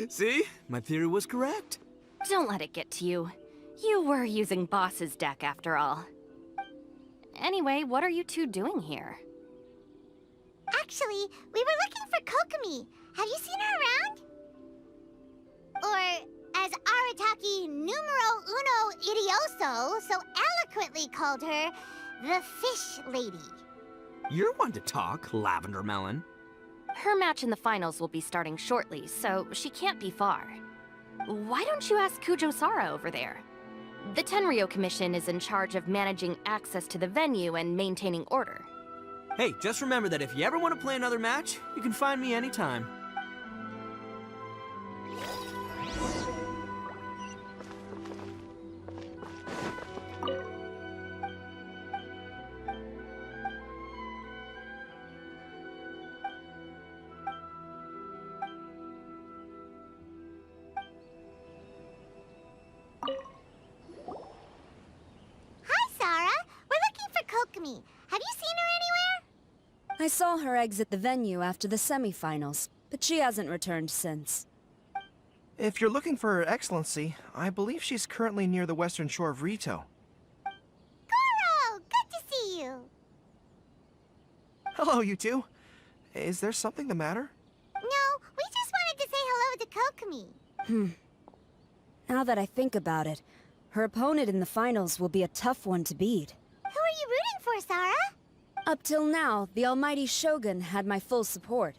See? My theory was correct. Don't let it get to you. You were using Boss's deck after all. Anyway, what are you two doing here? Actually, we were looking for Kokomi. Have you seen her around? Or, as Arataki numero uno idioso so eloquently called her, the Fish Lady. You're one to talk, Lavender Melon. Her match in the finals will be starting shortly, so she can't be far. Why don't you ask Kujo Sara over there? The Tenryo Commission is in charge of managing access to the venue and maintaining order. Hey, just remember that if you ever want to play another match, you can find me anytime. Kokomi. Have you seen her anywhere? I saw her exit the venue after the semifinals, but she hasn't returned since. If you're looking for Her Excellency, I believe she's currently near the western shore of Rito. Goro! Good to see you! Hello, you two. Is there something the matter? No, we just wanted to say hello to Kokomi. Now that I think about it, her opponent in the finals will be a tough one to beat. Who are you rooting for, Sara? Up till now, the almighty Shogun had my full support.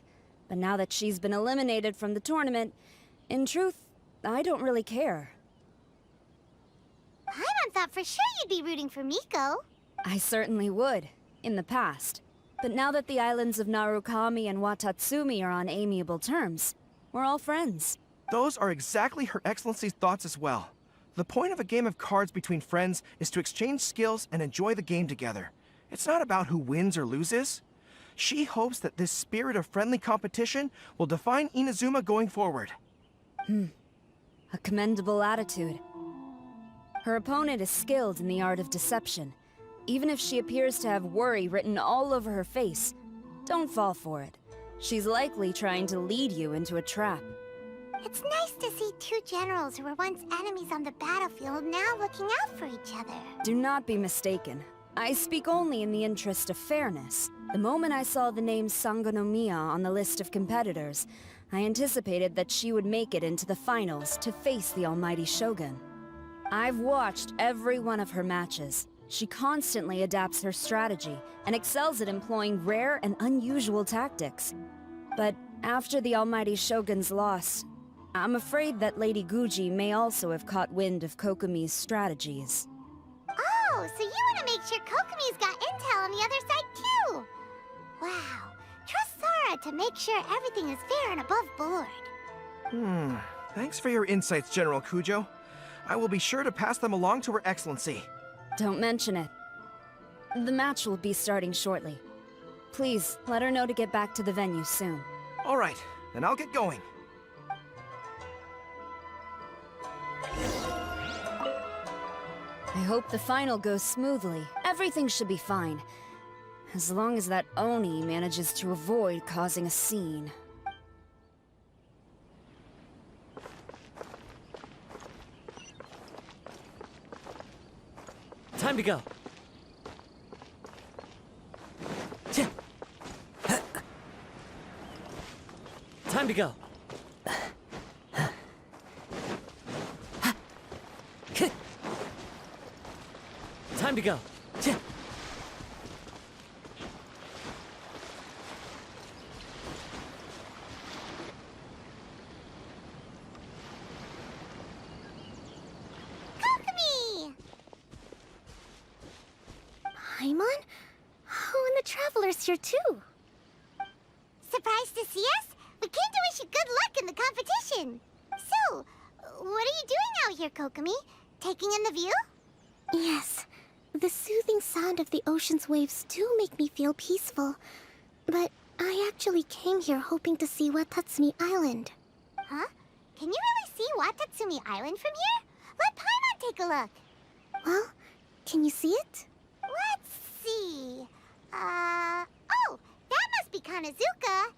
But now that she's been eliminated from the tournament, in truth, I don't really care. Paimon thought for sure you'd be rooting for Miko. I certainly would, in the past. But now that the islands of Narukami and Watatsumi are on amiable terms, we're all friends. Those are exactly Her Excellency's thoughts as well. The point of a game of cards between friends is to exchange skills and enjoy the game together. It's not about who wins or loses. She hopes that this spirit of friendly competition will define Inazuma going forward. A commendable attitude. Her opponent is skilled in the art of deception. Even if she appears to have worry written all over her face, don't fall for it. She's likely trying to lead you into a trap. It's nice to see two generals who were once enemies on the battlefield now looking out for each other. Do not be mistaken. I speak only in the interest of fairness. The moment I saw the name Sangonomiya on the list of competitors, I anticipated that she would make it into the finals to face the almighty Shogun. I've watched every one of her matches. She constantly adapts her strategy and excels at employing rare and unusual tactics. But after the almighty Shogun's loss, I'm afraid that Lady Guji may also have caught wind of Kokomi's strategies. Oh, so you want to make sure Kokomi's got intel on the other side too? Wow. Trust Sara to make sure everything is fair and above board. Thanks for your insights, General Kujo. I will be sure to pass them along to Her Excellency. Don't mention it. The match will be starting shortly. Please, let her know to get back to the venue soon. All right, then I'll get going. I hope the final goes smoothly. Everything should be fine. As long as that Oni manages to avoid causing a scene. Time to go. Time to go. Time to go. Kokomi! Paimon? Oh, and the Traveler's here too. Surprised to see us? We came to wish you good luck in the competition. So, what are you doing out here, Kokomi? Taking in the view? Yes. The soothing sound of the ocean's waves do make me feel peaceful. But I actually came here hoping to see Watatsumi Island. Huh? Can you really see Watatsumi Island from here? Let Paimon take a look. Well, can you see it? Let's see. Oh, that must be Kanazuka.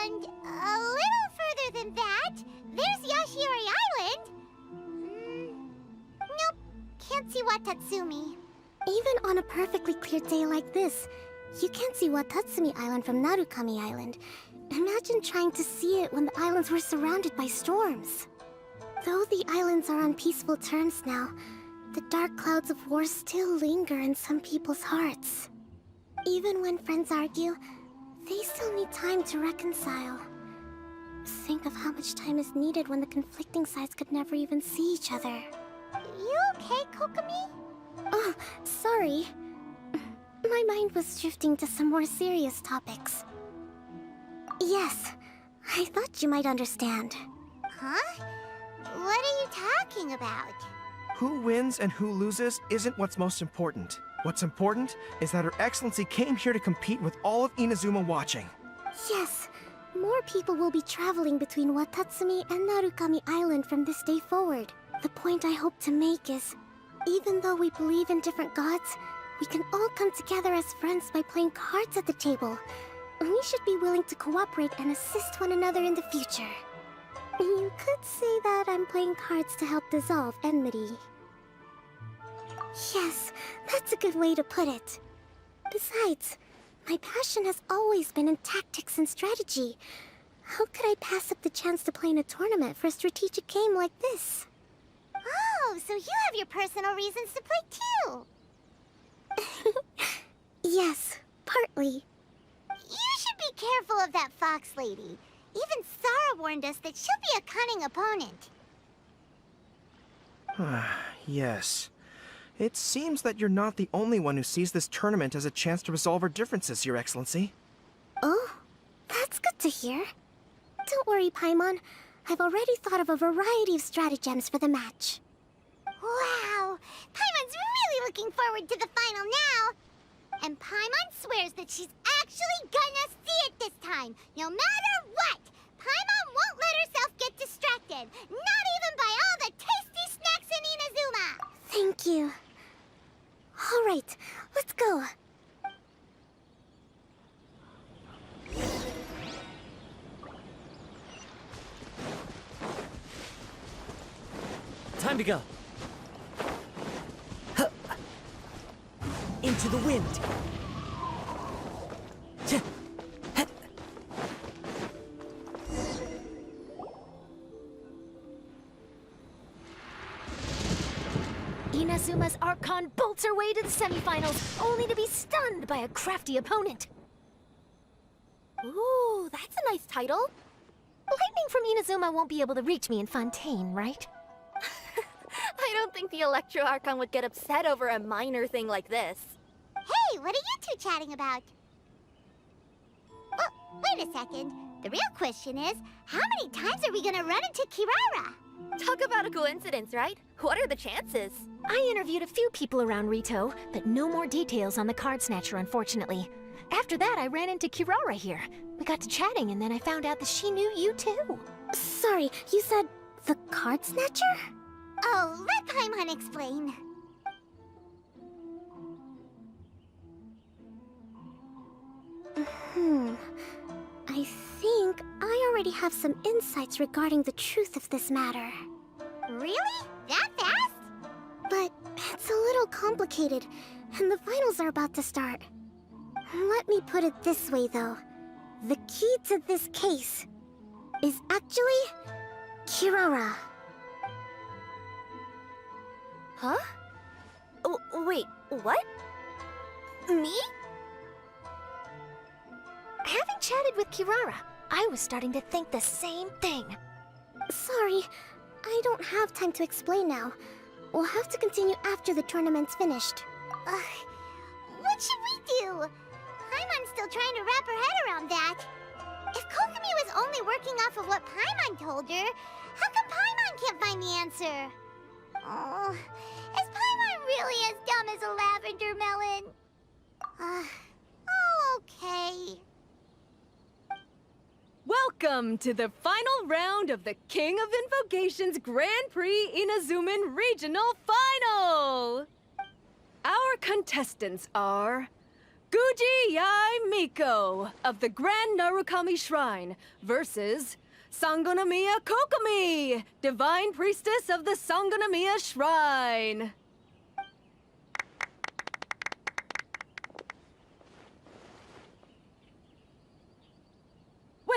And a little further than that, there's Yashiori Island. No, can't see Watatsumi. Even on a perfectly clear day like this, you can't see Watatsumi Island from Narukami Island. Imagine trying to see it when the islands were surrounded by storms. Though the islands are on peaceful terms now, the dark clouds of war still linger in some people's hearts. Even when friends argue, they still need time to reconcile. Think of how much time is needed when the conflicting sides could never even see each other. You okay, Kokomi? Oh, sorry. My mind was drifting to some more serious topics. Yes, I thought you might understand. Huh? What are you talking about? Who wins and who loses isn't what's most important. What's important is that Her Excellency came here to compete with all of Inazuma watching. Yes, more people will be traveling between Watatsumi and Narukami Island from this day forward. The point I hope to make is, even though we believe in different gods, we can all come together as friends by playing cards at the table. We should be willing to cooperate and assist one another in the future. You could say that I'm playing cards to help dissolve enmity. Yes, that's a good way to put it. Besides, my passion has always been in tactics and strategy. How could I pass up the chance to play in a tournament for a strategic game like this? Oh, so you have your personal reasons to play too! Yes, partly. You should be careful of that fox lady. Even Sara warned us that she'll be a cunning opponent. Yes. It seems that you're not the only one who sees this tournament as a chance to resolve our differences, Your Excellency. Oh, that's good to hear. Don't worry, Paimon. I've already thought of a variety of stratagems for the match. Wow! Paimon's really looking forward to the final now! And Paimon swears that she's actually gonna see it this time, no matter what! Paimon won't let herself get distracted, not even by all the tasty snacks in Inazuma! Thank you. All right, let's go. Time to go. Into the wind. Inazuma's Archon bolts her way to the semifinals, only to be stunned by a crafty opponent. Ooh, that's a nice title. Lightning from Inazuma won't be able to reach me in Fontaine, right? I don't think the Electro Archon would get upset over a minor thing like this. Hey, what are you two chatting about? Oh, wait a second. The real question is, how many times are we gonna run into Kirara? Talk about a coincidence, right? What are the chances? I interviewed a few people around Rito, but no more details on the Card Snatcher, unfortunately. After that, I ran into Kirara here. We got to chatting, and then I found out that she knew you too. Sorry, you said the Card Snatcher? Oh, let Paimon explain. I think I already have some insights regarding the truth of this matter. Really? That fast? But it's a little complicated, and the finals are about to start. Let me put it this way, though. The key to this case is actually Kirara. Huh? Oh, wait, what? Me? Having chatted with Kirara, I was starting to think the same thing. Sorry, I don't have time to explain now. We'll have to continue after the tournament's finished. What should we do? Paimon's still trying to wrap her head around that. If Kokomi was only working off of what Paimon told her, how come Paimon can't find the answer? Oh, is Paimon really as dumb as a lavender melon? Oh, okay. Welcome to the final round of the King of Invocations Grand Prix Inazuman Regional Final! Our contestants are Guji Yai Miko of the Grand Narukami Shrine versus Sangonomiya Kokomi, Divine Priestess of the Sangonomiya Shrine.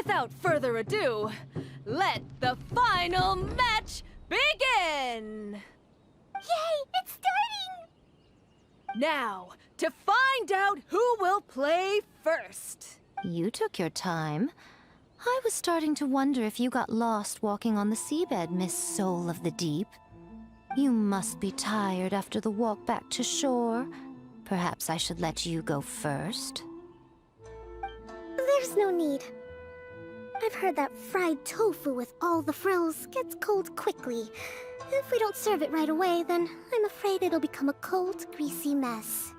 without further ado, let the final match begin! Yay, it's starting! Now, to find out who will play first. You took your time. I was starting to wonder if you got lost walking on the seabed, Miss Soul of the Deep. You must be tired after the walk back to shore. Perhaps I should let you go first. There's no need. I've heard that fried tofu with all the frills gets cold quickly. If we don't serve it right away, then I'm afraid it'll become a cold, greasy mess.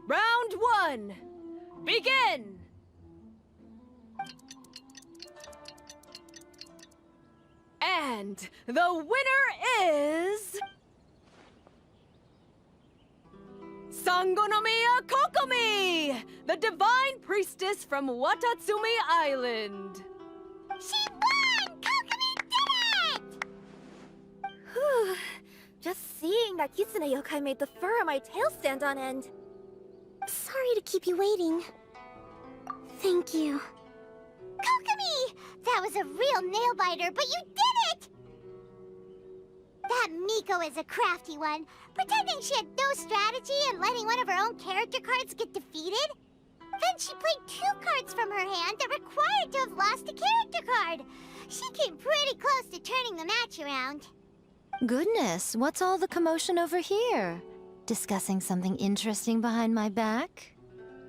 Round 1, begin! And the winner is... Sangonomiya Kokomi, the divine priestess from Watatsumi Island. She won! Kokomi did it! Whew. Just seeing that Kitsune yokai made the fur on my tail stand on end. Sorry to keep you waiting. Thank you. Kokomi! That was a real nail-biter, but you did it! That Miko is a crafty one, pretending she had no strategy and letting one of her own character cards get defeated. Then she played 2 cards from her hand that required to have lost a character card. She came pretty close to turning the match around. Goodness, what's all the commotion over here? Discussing something interesting behind my back?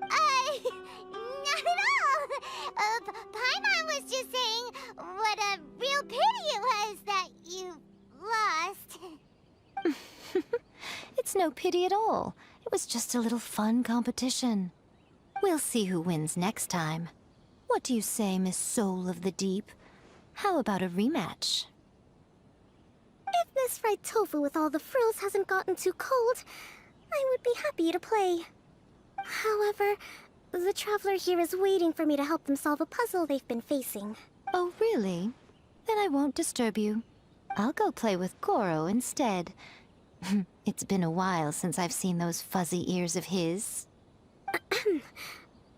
Not at all. Paimon was just saying what a real pity it was that you lost. It's no pity at all. It was just a little fun competition. We'll see who wins next time. What do you say, Miss Soul of the Deep? How about a rematch? If Miss Fried Tofu with all the frills hasn't gotten too cold, I would be happy to play. However, the traveler here is waiting for me to help them solve a puzzle they've been facing. Oh, really? Then I won't disturb you. I'll go play with Goro instead. It's been a while since I've seen those fuzzy ears of his.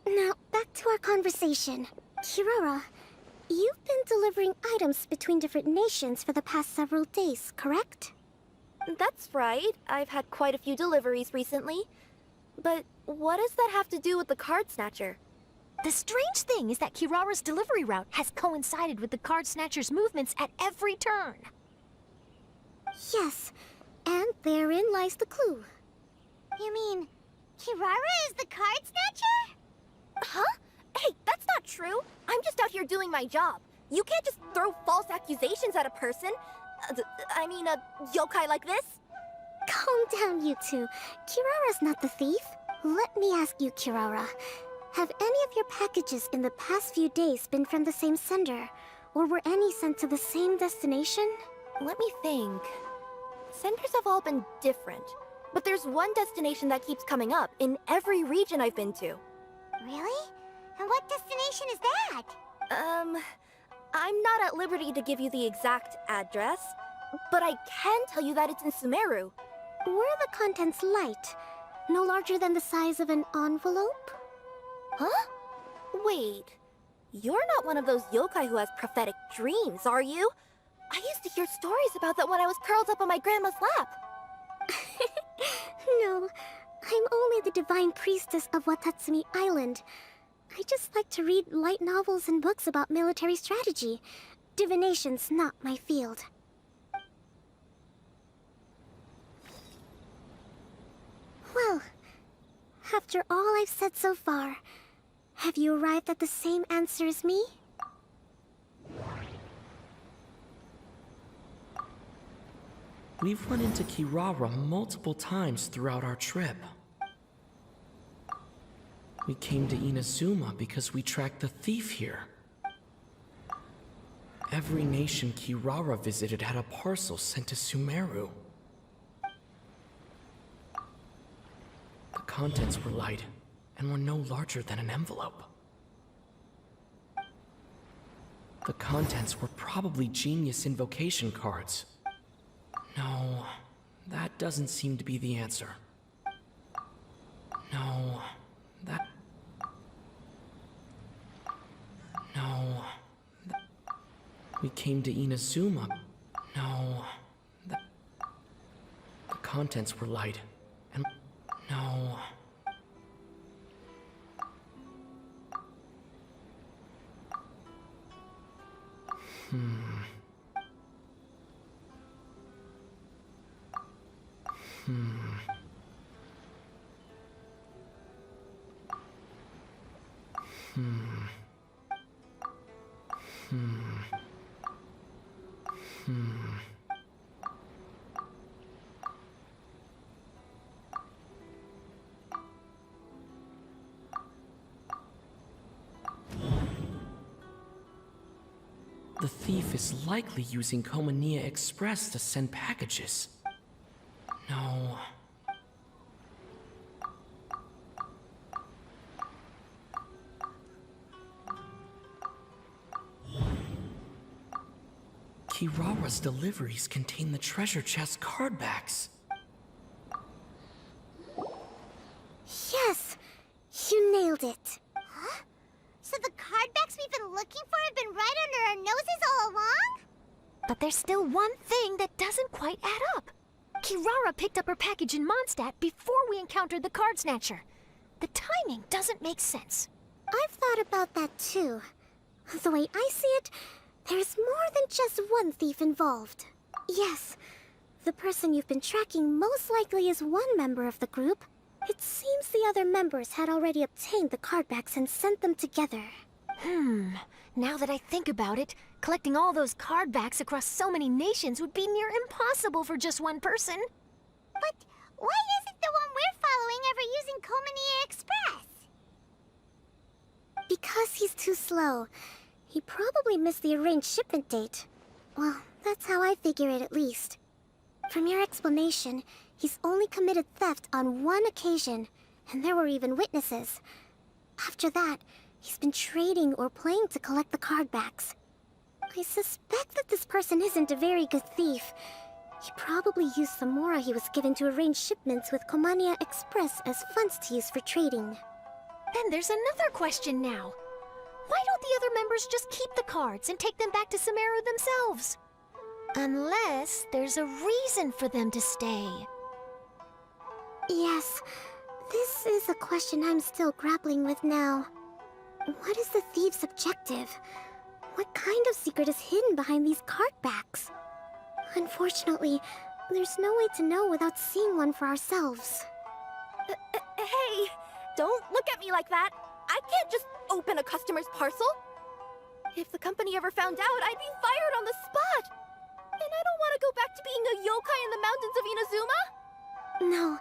Now, back to our conversation. Kirara, you've been delivering items between different nations for the past several days, correct? That's right. I've had quite a few deliveries recently. But what does that have to do with the card snatcher? The strange thing is that Kirara's delivery route has coincided with the card snatcher's movements at every turn. Yes, and therein lies the clue. You mean, Kirara is the card snatcher? Huh? Hey, that's not true. I'm just out here doing my job. You can't just throw false accusations at a person. I mean, a yokai like this. Calm down, you two. Kirara's not the thief. Let me ask you, Kirara. Have any of your packages in the past few days been from the same sender? Or were any sent to the same destination? Let me think. Senders have all been different. But there's one destination that keeps coming up in every region I've been to. Really? And what destination is that? I'm not at liberty to give you the exact address, but I can tell you that it's in Sumeru. Were the contents light? No larger than the size of an envelope? Huh? Wait, you're not one of those yokai who has prophetic dreams, are you? I used to hear stories about that when I was curled up on my grandma's lap. No, I'm only the divine priestess of Watatsumi Island. I just like to read light novels and books about military strategy. Divination's not my field. Well, after all I've said so far, have you arrived at the same answer as me? We've run into Kirara multiple times throughout our trip. We came to Inazuma because we tracked the thief here. Every nation Kirara visited had a parcel sent to Sumeru. The contents were light and were no larger than an envelope. The contents were probably genius invocation cards. No, that doesn't seem to be the answer. No, that... We came to Inazuma. No. The contents were light. And no. Hmm. The thief is likely using Culminate Express to send packages. No. Kirara's deliveries contain the treasure chest card backs. Yes! You nailed it. Huh? So the card backs we've been looking for have been right under our noses all along? But there's still one thing that doesn't quite add up. Kirara picked up her package in Mondstadt before we encountered the card snatcher. The timing doesn't make sense. I've thought about that too. The way I see it, there's more than just one thief involved. Yes, the person you've been tracking most likely is one member of the group. It seems the other members had already obtained the cardbacks and sent them together. Now that I think about it, collecting all those cardbacks across so many nations would be near impossible for just one person. But why isn't the one we're following ever using Culminate Express? Because he's too slow. He probably missed the arranged shipment date. Well, that's how I figure it at least. From your explanation, he's only committed theft on one occasion, and there were even witnesses. After that, he's been trading or playing to collect the cardbacks. I suspect that this person isn't a very good thief. He probably used the mora he was given to arrange shipments with Culminate Express as funds to use for trading. Then there's another question now. Why don't the other members just keep the cards and take them back to Sumeru themselves? Unless there's a reason for them to stay. Yes, this is a question I'm still grappling with now. What is the thief's objective? What kind of secret is hidden behind these cardbacks? Unfortunately, there's no way to know without seeing one for ourselves. Hey, don't look at me like that. I can't just open a customer's parcel. If the company ever found out, I'd be fired on the spot. And I don't want to go back to being a yokai in the mountains of Inazuma. No,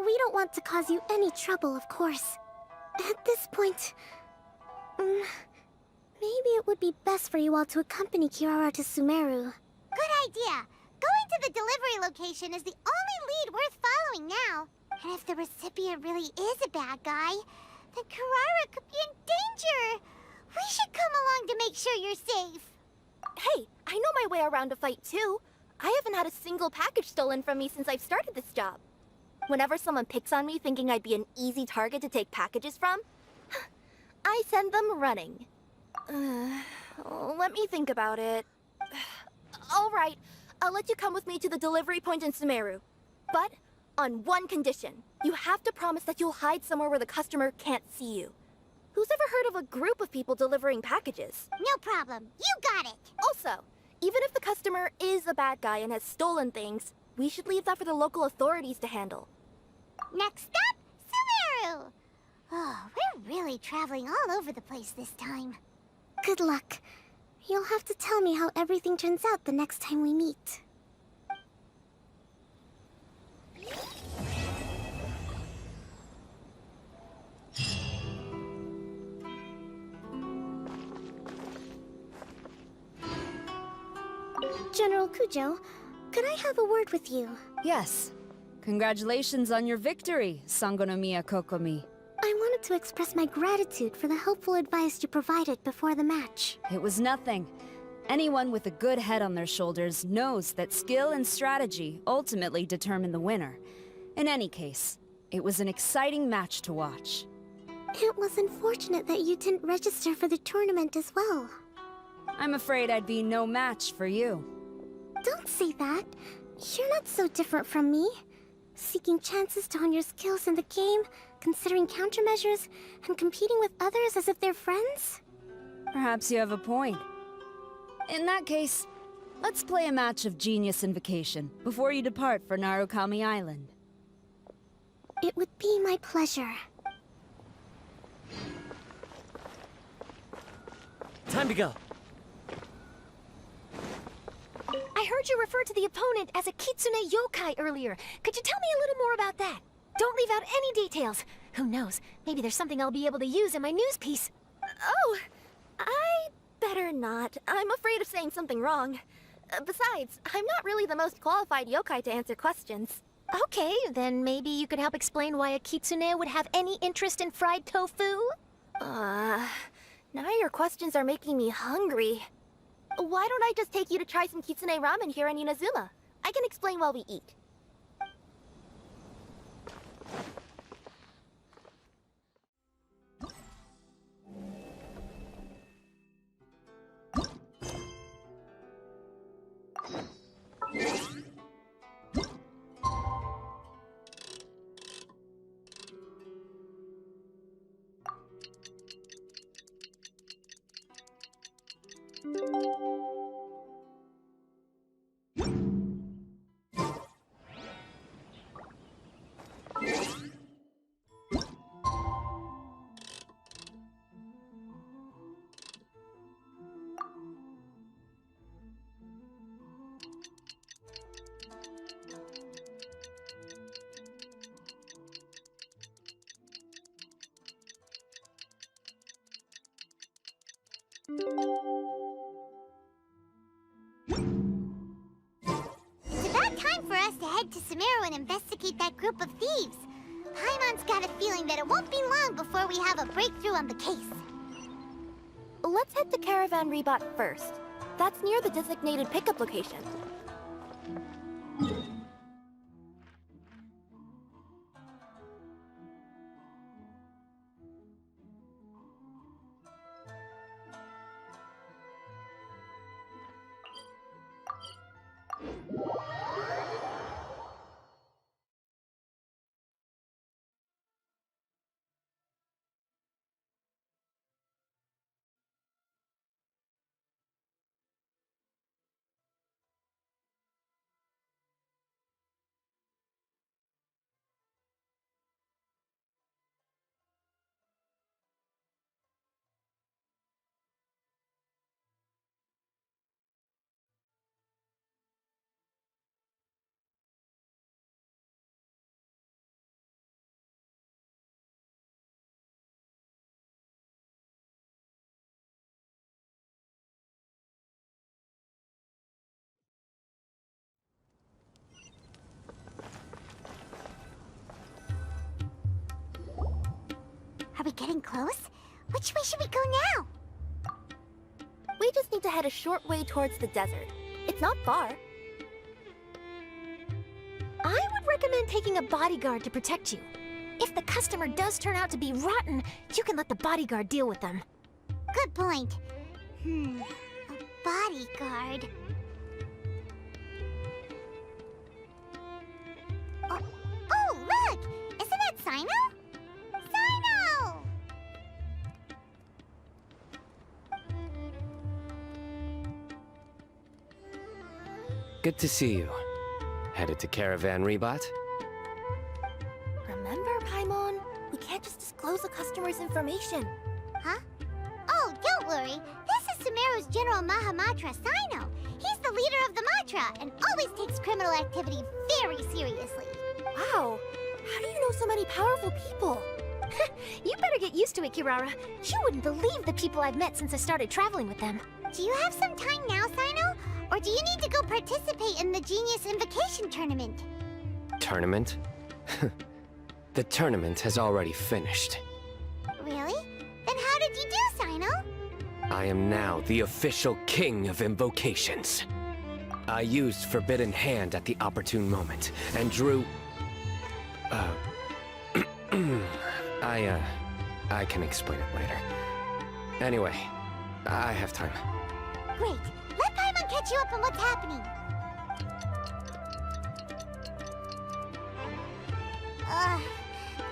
we don't want to cause you any trouble, of course. At this point, maybe it would be best for you all to accompany Kirara to Sumeru. Good idea. Going to the delivery location is the only lead worth following now. And if the recipient really is a bad guy, then Kirara could be in danger. We should come along to make sure you're safe. Hey, I know my way around a fight too. I haven't had a single package stolen from me since I've started this job. Whenever someone picks on me thinking I'd be an easy target to take packages from, I send them running. Let me think about it. All right, I'll let you come with me to the delivery point in Sumeru. But on one condition. You have to promise that you'll hide somewhere where the customer can't see you. Who's ever heard of a group of people delivering packages? No problem. You got it. Also, even if the customer is a bad guy and has stolen things, we should leave that for the local authorities to handle. Next up, Sumeru! Oh, we're really traveling all over the place this time. Good luck. You'll have to tell me how everything turns out the next time we meet. General Kujo, could I have a word with you? Yes. Congratulations on your victory, Sangonomiya Kokomi. I wanted to express my gratitude for the helpful advice you provided before the match. It was nothing. Anyone with a good head on their shoulders knows that skill and strategy ultimately determine the winner. In any case, it was an exciting match to watch. It was unfortunate that you didn't register for the tournament as well. I'm afraid I'd be no match for you. Don't say that. You're not so different from me. Seeking chances to hone your skills in the game, considering countermeasures, and competing with others as if they're friends? Perhaps you have a point. In that case, let's play a match of Genius Invocation before you depart for Narukami Island. It would be my pleasure. Time to go. I heard you refer to the opponent as a Kitsune yokai earlier. Could you tell me a little more about that? Don't leave out any details. Who knows? Maybe there's something I'll be able to use in my news piece. Oh, I better not. I'm afraid of saying something wrong. Besides, I'm not really the most qualified yokai to answer questions. Okay, then maybe you could help explain why a Kitsune would have any interest in fried tofu? Now your questions are making me hungry. Why don't I just take you to try some Kitsune ramen here in Inazuma? I can explain while we eat. It's about time for us to head to Sumeru and investigate that group of thieves. Paimon's got a feeling that it won't be long before we have a breakthrough on the case. Let's head to Caravan Rebot first. That's near the designated pickup location. Are we getting close? Which way should we go now? We just need to head a short way towards the desert. It's not far. I would recommend taking a bodyguard to protect you. If the customer does turn out to be rotten, you can let the bodyguard deal with them. Good point. A bodyguard. Oh, look! Isn't that Sino? Sino! Good to see you. Headed to Caravan Rebot? Remember, Paimon? We can't just disclose the customer's information. Huh? Oh, don't worry. This is Sumeru's General Mahamatra, Sino. He's the leader of the Matra and always takes criminal activity very seriously. Wow! How do you know so many powerful people? You better get used to it, Kirara. You wouldn't believe the people I've met since I started traveling with them. Do you have some time now, Sino? Or do you need to go participate in the Genius Invocation Tournament? Tournament? The tournament has already finished. Really? Then how did you do, Sino? I am now the official king of invocations. I used Forbidden Hand at the opportune moment, and drew... I can explain it later. Anyway, I have time. Great. Let Paimon catch you up on what's happening.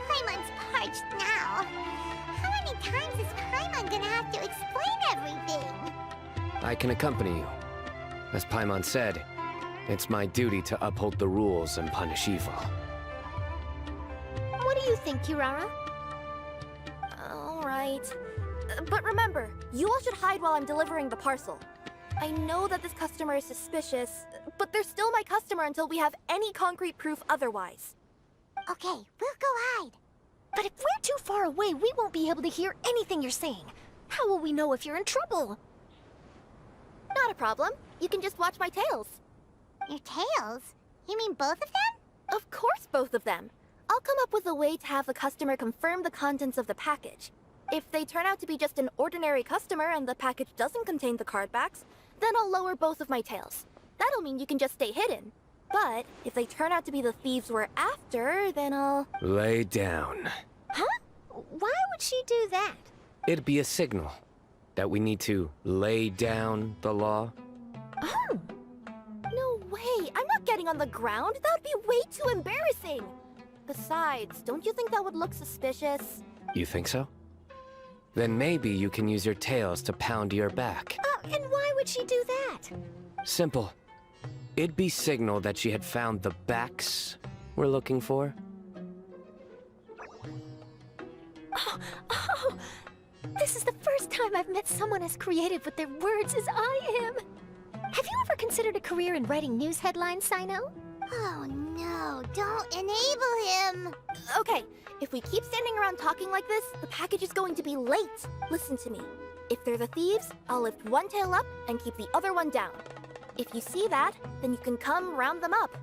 Paimon's parched now. How many times is Paimon gonna have to explain everything? I can accompany you. As Paimon said, it's my duty to uphold the rules and punish evil. What do you think, Kirara? All right. But remember, you all should hide while I'm delivering the parcel. I know that this customer is suspicious, but they're still my customer until we have any concrete proof otherwise. Okay, we'll go hide. But if we're too far away, we won't be able to hear anything you're saying. How will we know if you're in trouble? Not a problem. You can just watch my tails. Your tails? You mean both of them? Of course, both of them. I'll come up with a way to have the customer confirm the contents of the package. If they turn out to be just an ordinary customer and the package doesn't contain the card backs, then I'll lower both of my tails. That'll mean you can just stay hidden. But if they turn out to be the thieves we're after, then I'll... Lay down. Huh? Why would she do that? It'd be a signal that we need to lay down the law. Oh! No way! I'm not getting on the ground! That would be way too embarrassing! Besides, don't you think that would look suspicious? You think so? Then maybe you can use your tails to pound your back. And why would she do that? Simple. It'd be signal that she had found the backs we're looking for. Oh! This is the first time I've met someone as creative with their words as I am. Have you ever considered a career in writing news headlines, Sino? Oh no, don't enable him! Okay, if we keep standing around talking like this, the package is going to be late. Listen to me. If they're the thieves, I'll lift one tail up and keep the other one down. If you see that, then you can come round them up.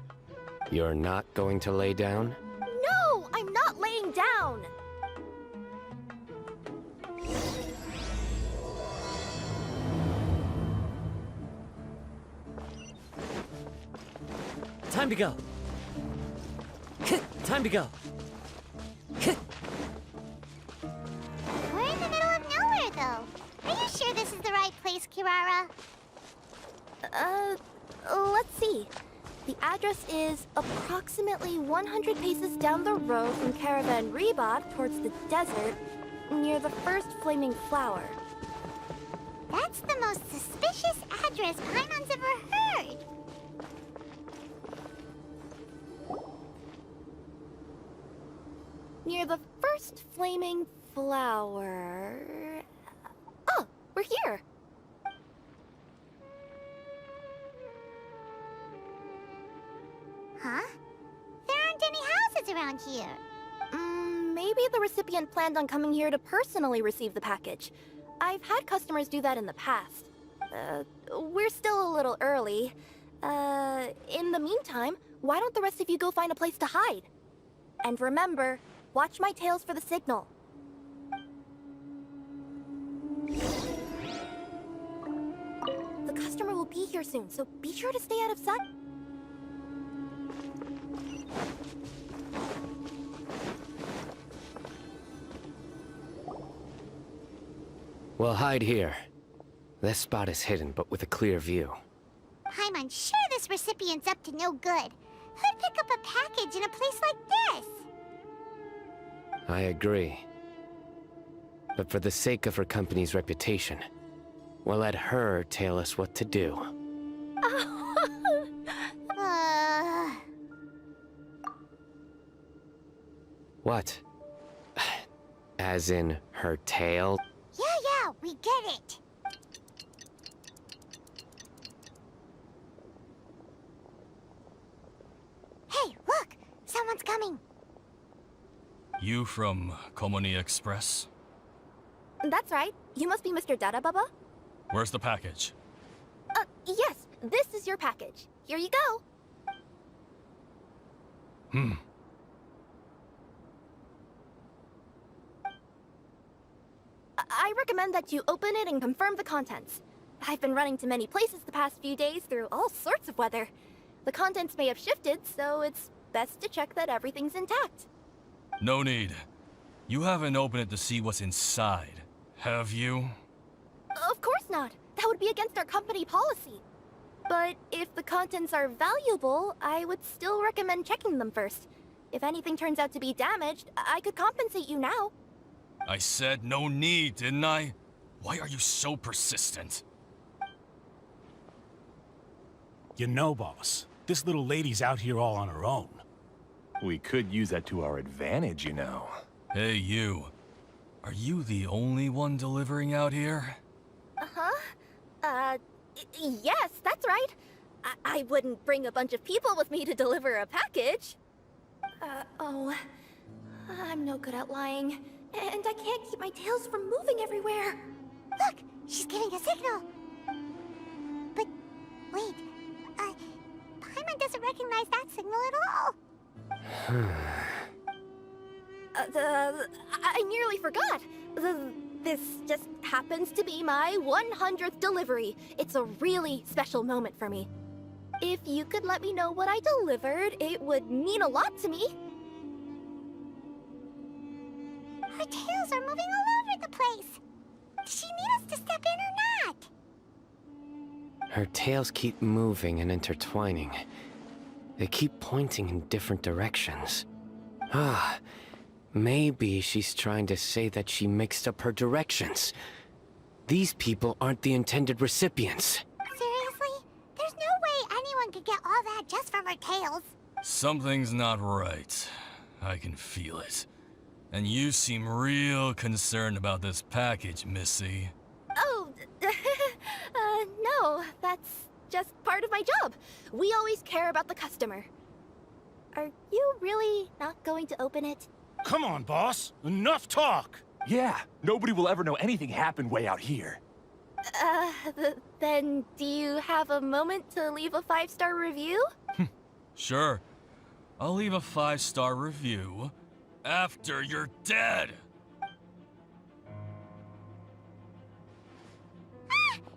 You're not going to lay down? No, I'm not laying down! Time to go. Time to go. We're in the middle of nowhere, though. Are you sure this is the right place, Kirara? Let's see. The address is approximately 100 paces down the road from Caravan Rebot towards the desert, near the first flaming flower. That's the most suspicious address Paimon's ever heard. Near the first flaming flower... Oh, we're here! Huh? There aren't any houses around here. Maybe the recipient planned on coming here to personally receive the package. I've had customers do that in the past. We're still a little early. In the meantime, why don't the rest of you go find a place to hide? And remember, watch my tails for the signal. The customer will be here soon, so be sure to stay out of sight. We'll hide here. This spot is hidden, but with a clear view. Paimon's sure this recipient's up to no good. Who'd pick up a package in a place like this? I agree. But for the sake of her company's reputation, we'll let her tell us what to do. What? As in her tail? Yeah, we get it. Hey, look! Someone's coming. You from Culminate Express? That's right. You must be Mr. Dada Baba? Where's the package? Yes. This is your package. Here you go. I recommend that you open it and confirm the contents. I've been running to many places the past few days through all sorts of weather. The contents may have shifted, so it's best to check that everything's intact. No need. You haven't opened it to see what's inside, have you? Of course not. That would be against our company policy. But if the contents are valuable, I would still recommend checking them first. If anything turns out to be damaged, I could compensate you now. I said no need, didn't I? Why are you so persistent? You know, boss, this little lady's out here all on her own. We could use that to our advantage, you know. Hey, you. Are you the only one delivering out here? Yes, that's right. I wouldn't bring a bunch of people with me to deliver a package. I'm no good at lying, and I can't keep my tails from moving everywhere. Look, she's giving a signal. But, wait, Paimon doesn't recognize that signal at all. I nearly forgot. This just happens to be my 100th delivery. It's a really special moment for me. If you could let me know what I delivered, it would mean a lot to me. Her tails are moving all over the place. Does she need us to step in or not? Her tails keep moving and intertwining. They keep pointing in different directions. Maybe she's trying to say that she mixed up her directions. These people aren't the intended recipients. Seriously? There's no way anyone could get all that just from her tails. Something's not right. I can feel it. And you seem real concerned about this package, Missy. Oh, no, that's just part of my job. We always care about the customer. Are you really not going to open it? Come on, boss. Enough talk. Yeah, nobody will ever know anything happened way out here. Then do you have a moment to leave a 5-star review? Sure. I'll leave a 5-star review after you're dead.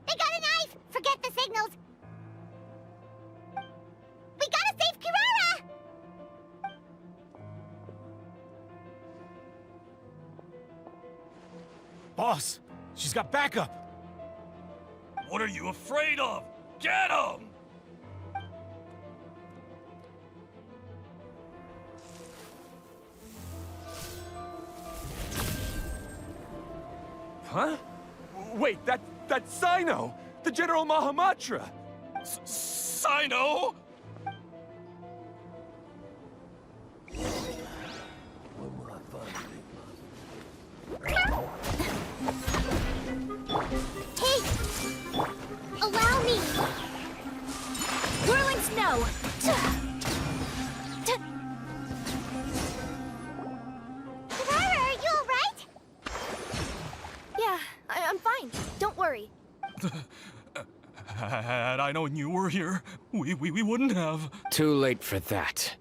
They got a knife! Forget the signals! We gotta save Kirara! Boss, she's got backup. What are you afraid of? Get him! Huh? Wait, that's Sino! The General Mahamatra! Sino? Hey! Allow me! Whirling snow! Kirara, are you alright? Yeah, I'm fine. Don't worry. Had I known you were here, we wouldn't have. Too late for that.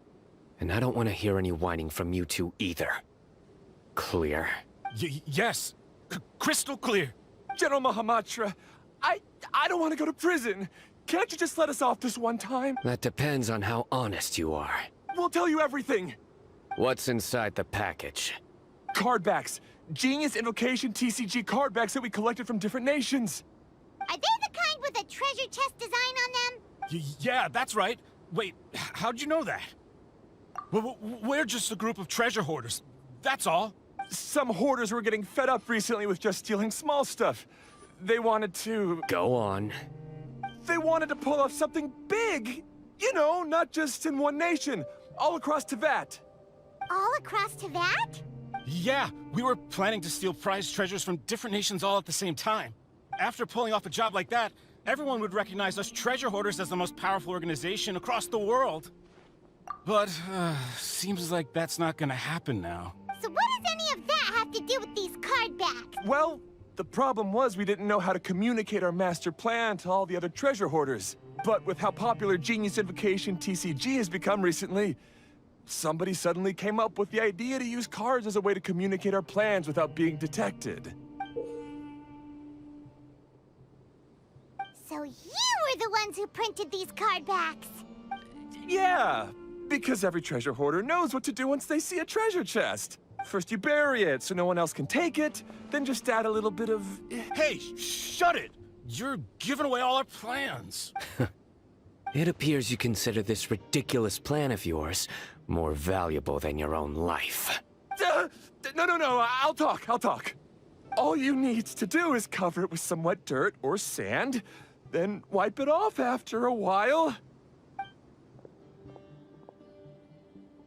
And I don't want to hear any whining from you two either. Clear? Yes. Crystal clear. General Mahamatra, I don't want to go to prison. Can't you just let us off this one time? That depends on how honest you are. We'll tell you everything. What's inside the package? Card backs. Genius Invocation TCG card backs that we collected from different nations. Are they the kind with a treasure chest design on them? Yeah, that's right. Wait, how'd you know that? We're just a group of treasure hoarders. That's all. Some hoarders were getting fed up recently with just stealing small stuff. They wanted to... Go on. They wanted to pull off something big. You know, not just in one nation. All across Teyvat. All across Teyvat? Yeah, we were planning to steal prized treasures from different nations all at the same time. After pulling off a job like that, everyone would recognize us treasure hoarders as the most powerful organization across the world. But, seems like that's not gonna happen now. So what does any of that have to do with these card backs? Well, the problem was we didn't know how to communicate our master plan to all the other treasure hoarders. But with how popular Genius Invocation TCG has become recently, somebody suddenly came up with the idea to use cards as a way to communicate our plans without being detected. So you were the ones who printed these card backs? Yeah, because every treasure hoarder knows what to do once they see a treasure chest. First you bury it so no one else can take it, then just add a little bit of... Hey, shut it! You're giving away all our plans. It appears you consider this ridiculous plan of yours more valuable than your own life. No, I'll talk. All you need to do is cover it with some wet dirt or sand, then wipe it off after a while.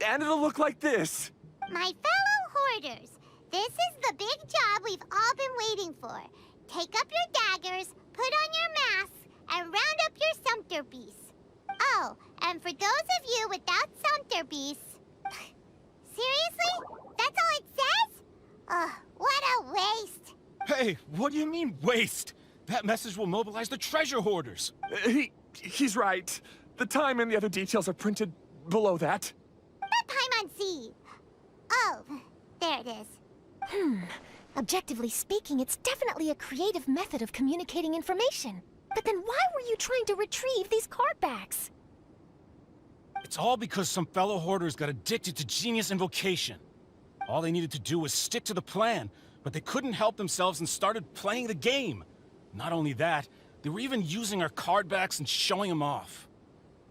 And it'll look like this. My fellow hoarders, this is the big job we've all been waiting for. Take up your daggers, put on your masks, and round up your sumpter beasts. Oh, and for those of you without sumpter beasts... Seriously? That's all it says? Ugh, what a waste. Hey, what do you mean, waste? That message will mobilize the treasure hoarders. He's right. The time and the other details are printed below that. That Paimon. Oh, there it is. Objectively speaking, it's definitely a creative method of communicating information. But then why were you trying to retrieve these card backs? It's all because some fellow hoarders got addicted to Genius Invocation. All they needed to do was stick to the plan, but they couldn't help themselves and started playing the game. Not only that, they were even using our card backs and showing them off.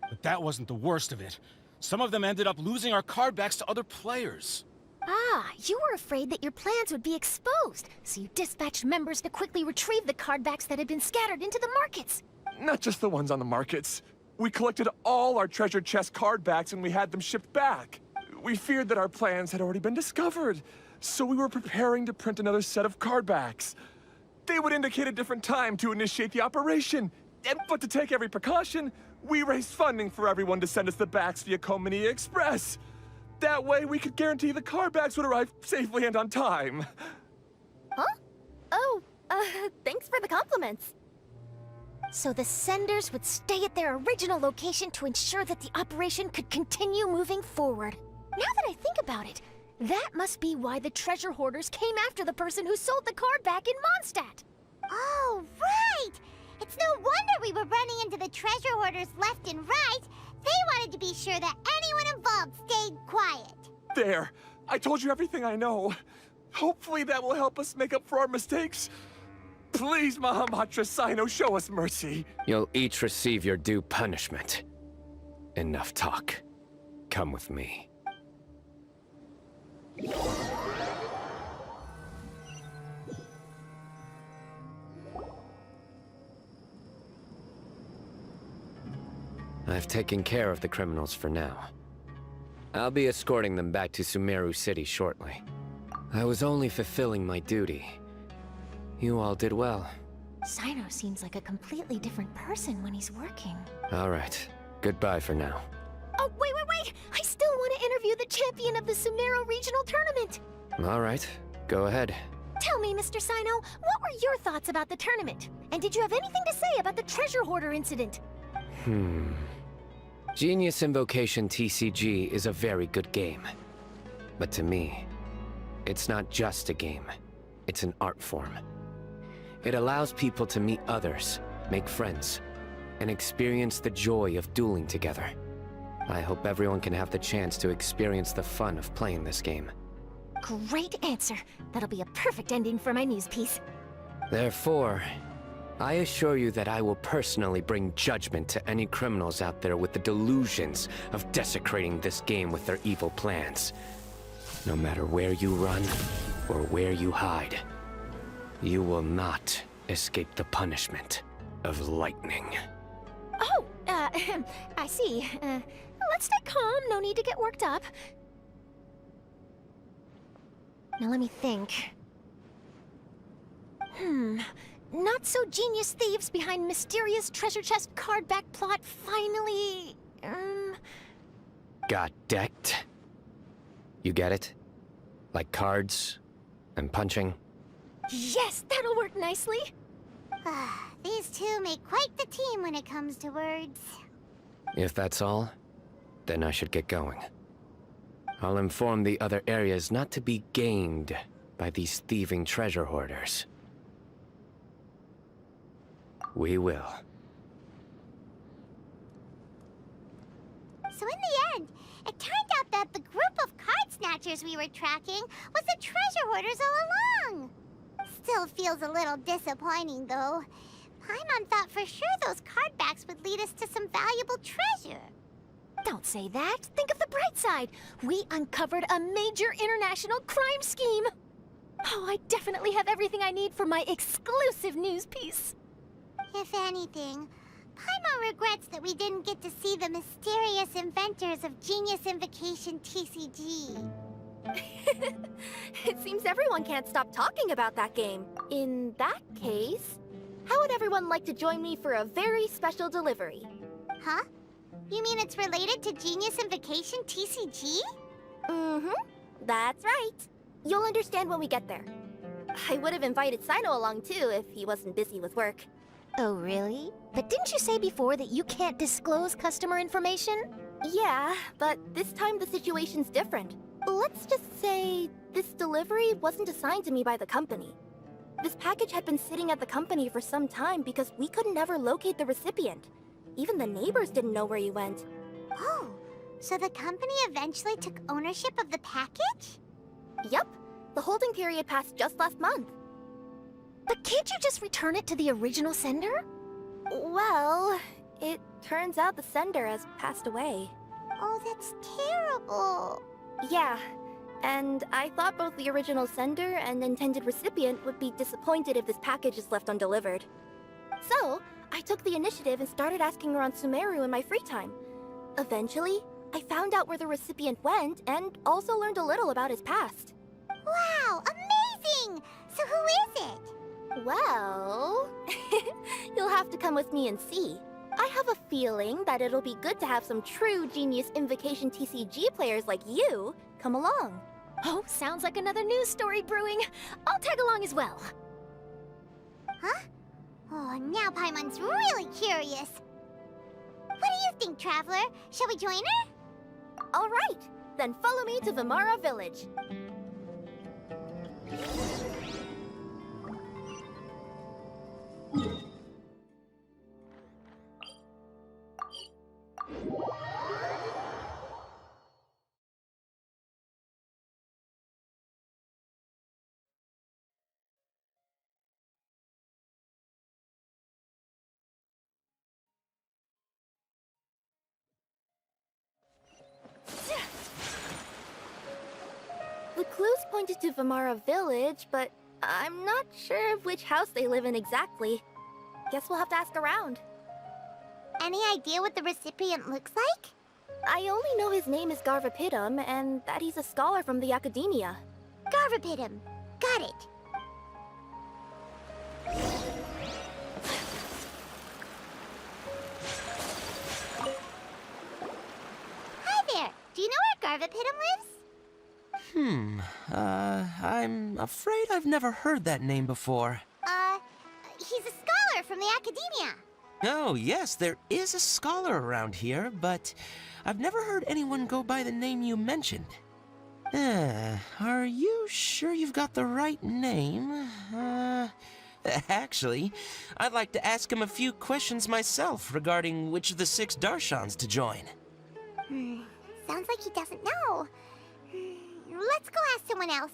But that wasn't the worst of it. Some of them ended up losing our card backs to other players. Ah, you were afraid that your plans would be exposed, so you dispatched members to quickly retrieve the card backs that had been scattered into the markets. Not just the ones on the markets. We collected all our treasure chest card backs and we had them shipped back. We feared that our plans had already been discovered, so we were preparing to print another set of card backs. They would indicate a different time to initiate the operation. But to take every precaution, we raised funding for everyone to send us the backs via Culminate Express. That way, we could guarantee the card backs would arrive safely and on time. Huh? Oh, thanks for the compliments. So the senders would stay at their original location to ensure that the operation could continue moving forward. Now that I think about it, that must be why the treasure hoarders came after the person who sold the card back in Mondstadt. Oh, right! It's no wonder we were running into the treasure hoarders left and right. They wanted to be sure that anyone involved stayed quiet. There! I told you everything I know. Hopefully that will help us make up for our mistakes. Please, Mahamatra Sino, show us mercy. You'll each receive your due punishment. Enough talk. Come with me. I've taken care of the criminals for now. I'll be escorting them back to Sumeru City shortly. I was only fulfilling my duty. You all did well. Sino seems like a completely different person when he's working. All right. Goodbye for now. Oh, wait! I still want to interview the champion of the Sumeru Regional Tournament! All right. Go ahead. Tell me, Mr. Sino, what were your thoughts about the tournament? And did you have anything to say about the treasure hoarder incident? Genius Invocation TCG is a very good game. But to me, it's not just a game. It's an art form. It allows people to meet others, make friends, and experience the joy of dueling together. I hope everyone can have the chance to experience the fun of playing this game. Great answer. That'll be a perfect ending for my news piece. Therefore, I assure you that I will personally bring judgment to any criminals out there with the delusions of desecrating this game with their evil plans. No matter where you run or where you hide, you will not escape the punishment of lightning. Oh, I see. Let's stay calm, no need to get worked up. Now let me think. Not so genius thieves behind mysterious treasure chest card back plot finally... Got decked? You get it? Like cards and punching? Yes, that'll work nicely. These two make quite the team when it comes to words. If that's all, then I should get going. I'll inform the other areas not to be gamed by these thieving treasure hoarders. We will. So in the end, it turned out that the group of card snatchers we were tracking was the treasure hoarders all along. Still feels a little disappointing, though. Paimon thought for sure those card backs would lead us to some valuable treasure. Don't say that. Think of the bright side. We uncovered a major international crime scheme. Oh, I definitely have everything I need for my exclusive news piece. If anything, Paimon regrets that we didn't get to see the mysterious inventors of Genius Invocation TCG. It seems everyone can't stop talking about that game. In that case, how would everyone like to join me for a very special delivery? Huh? You mean it's related to Genius Invocation TCG? Mm-hmm. That's right. You'll understand when we get there. I would have invited Sino along too if he wasn't busy with work. Oh, really? But didn't you say before that you can't disclose customer information? Yeah, but this time the situation's different. Let's just say this delivery wasn't assigned to me by the company. This package had been sitting at the company for some time because we could never locate the recipient. Even the neighbors didn't know where he went. Oh, so the company eventually took ownership of the package? Yep. The holding period passed just last month. But can't you just return it to the original sender? Well, it turns out the sender has passed away. Oh, that's terrible. Yeah, and I thought both the original sender and intended recipient would be disappointed if this package is left undelivered. So, I took the initiative and started asking around Sumeru in my free time. Eventually, I found out where the recipient went and also learned a little about his past. Wow, amazing! So who is it? Well, you'll have to come with me and see. I have a feeling that it'll be good to have some true Genius Invocation TCG players like you come along. Oh, sounds like another news story brewing. I'll tag along as well. Huh? Oh, now Paimon's really curious. What do you think, Traveler? Shall we join her? All right, then follow me to Vimara Village. The clues pointed to Vimara Village, but I'm not sure of which house they live in exactly. Guess we'll have to ask around. Any idea what the recipient looks like? I only know his name is Garvapitum and that he's a scholar from the Academia. Garvapitum. Got it. Hi there. Do you know where Garvapitum lives? I'm afraid I've never heard that name before. He's a scholar from the Academia. Oh, yes, there is a scholar around here, but I've never heard anyone go by the name you mentioned. Are you sure you've got the right name? Actually, I'd like to ask him a few questions myself regarding which of the 6 Darshans to join. Sounds like he doesn't know. Let's go ask someone else.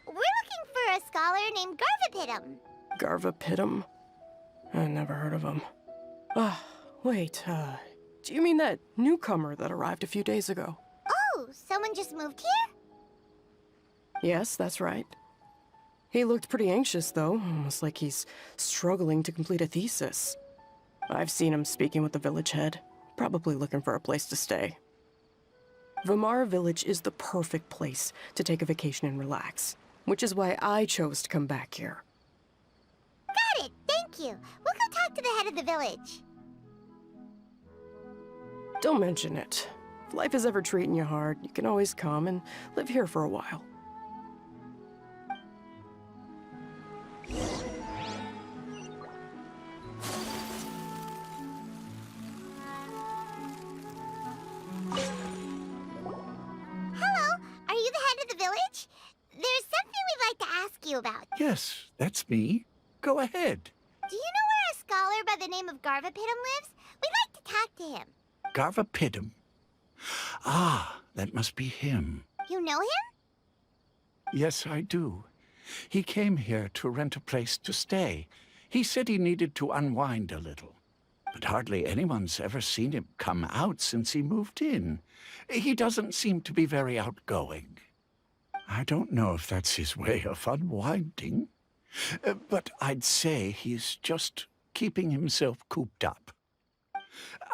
We're looking for a scholar named Garvapitum. Garvapitum? I never heard of him. Wait, do you mean that newcomer that arrived a few days ago? Oh, someone just moved here? Yes, that's right. He looked pretty anxious, though, almost like he's struggling to complete a thesis. I've seen him speaking with the village head, probably looking for a place to stay. Vimara Village is the perfect place to take a vacation and relax, which is why I chose to come back here. Got it, thank you. We'll go talk to the head of the village. Don't mention it. If life is ever treating you hard, you can always come and live here for a while. Hello, are you the head of the village? There's something we'd like to ask Yes, that's me. Go ahead. Do you know where a scholar by the name of Garvapidum lives? We'd like to talk to him. Garvapidum. Ah, that must be him. You know him? Yes, I do. He came here to rent a place to stay. He said he needed to unwind a little. But hardly anyone's ever seen him come out since he moved in. He doesn't seem to be very outgoing. I don't know if that's his way of unwinding, but I'd say he's just keeping himself cooped up.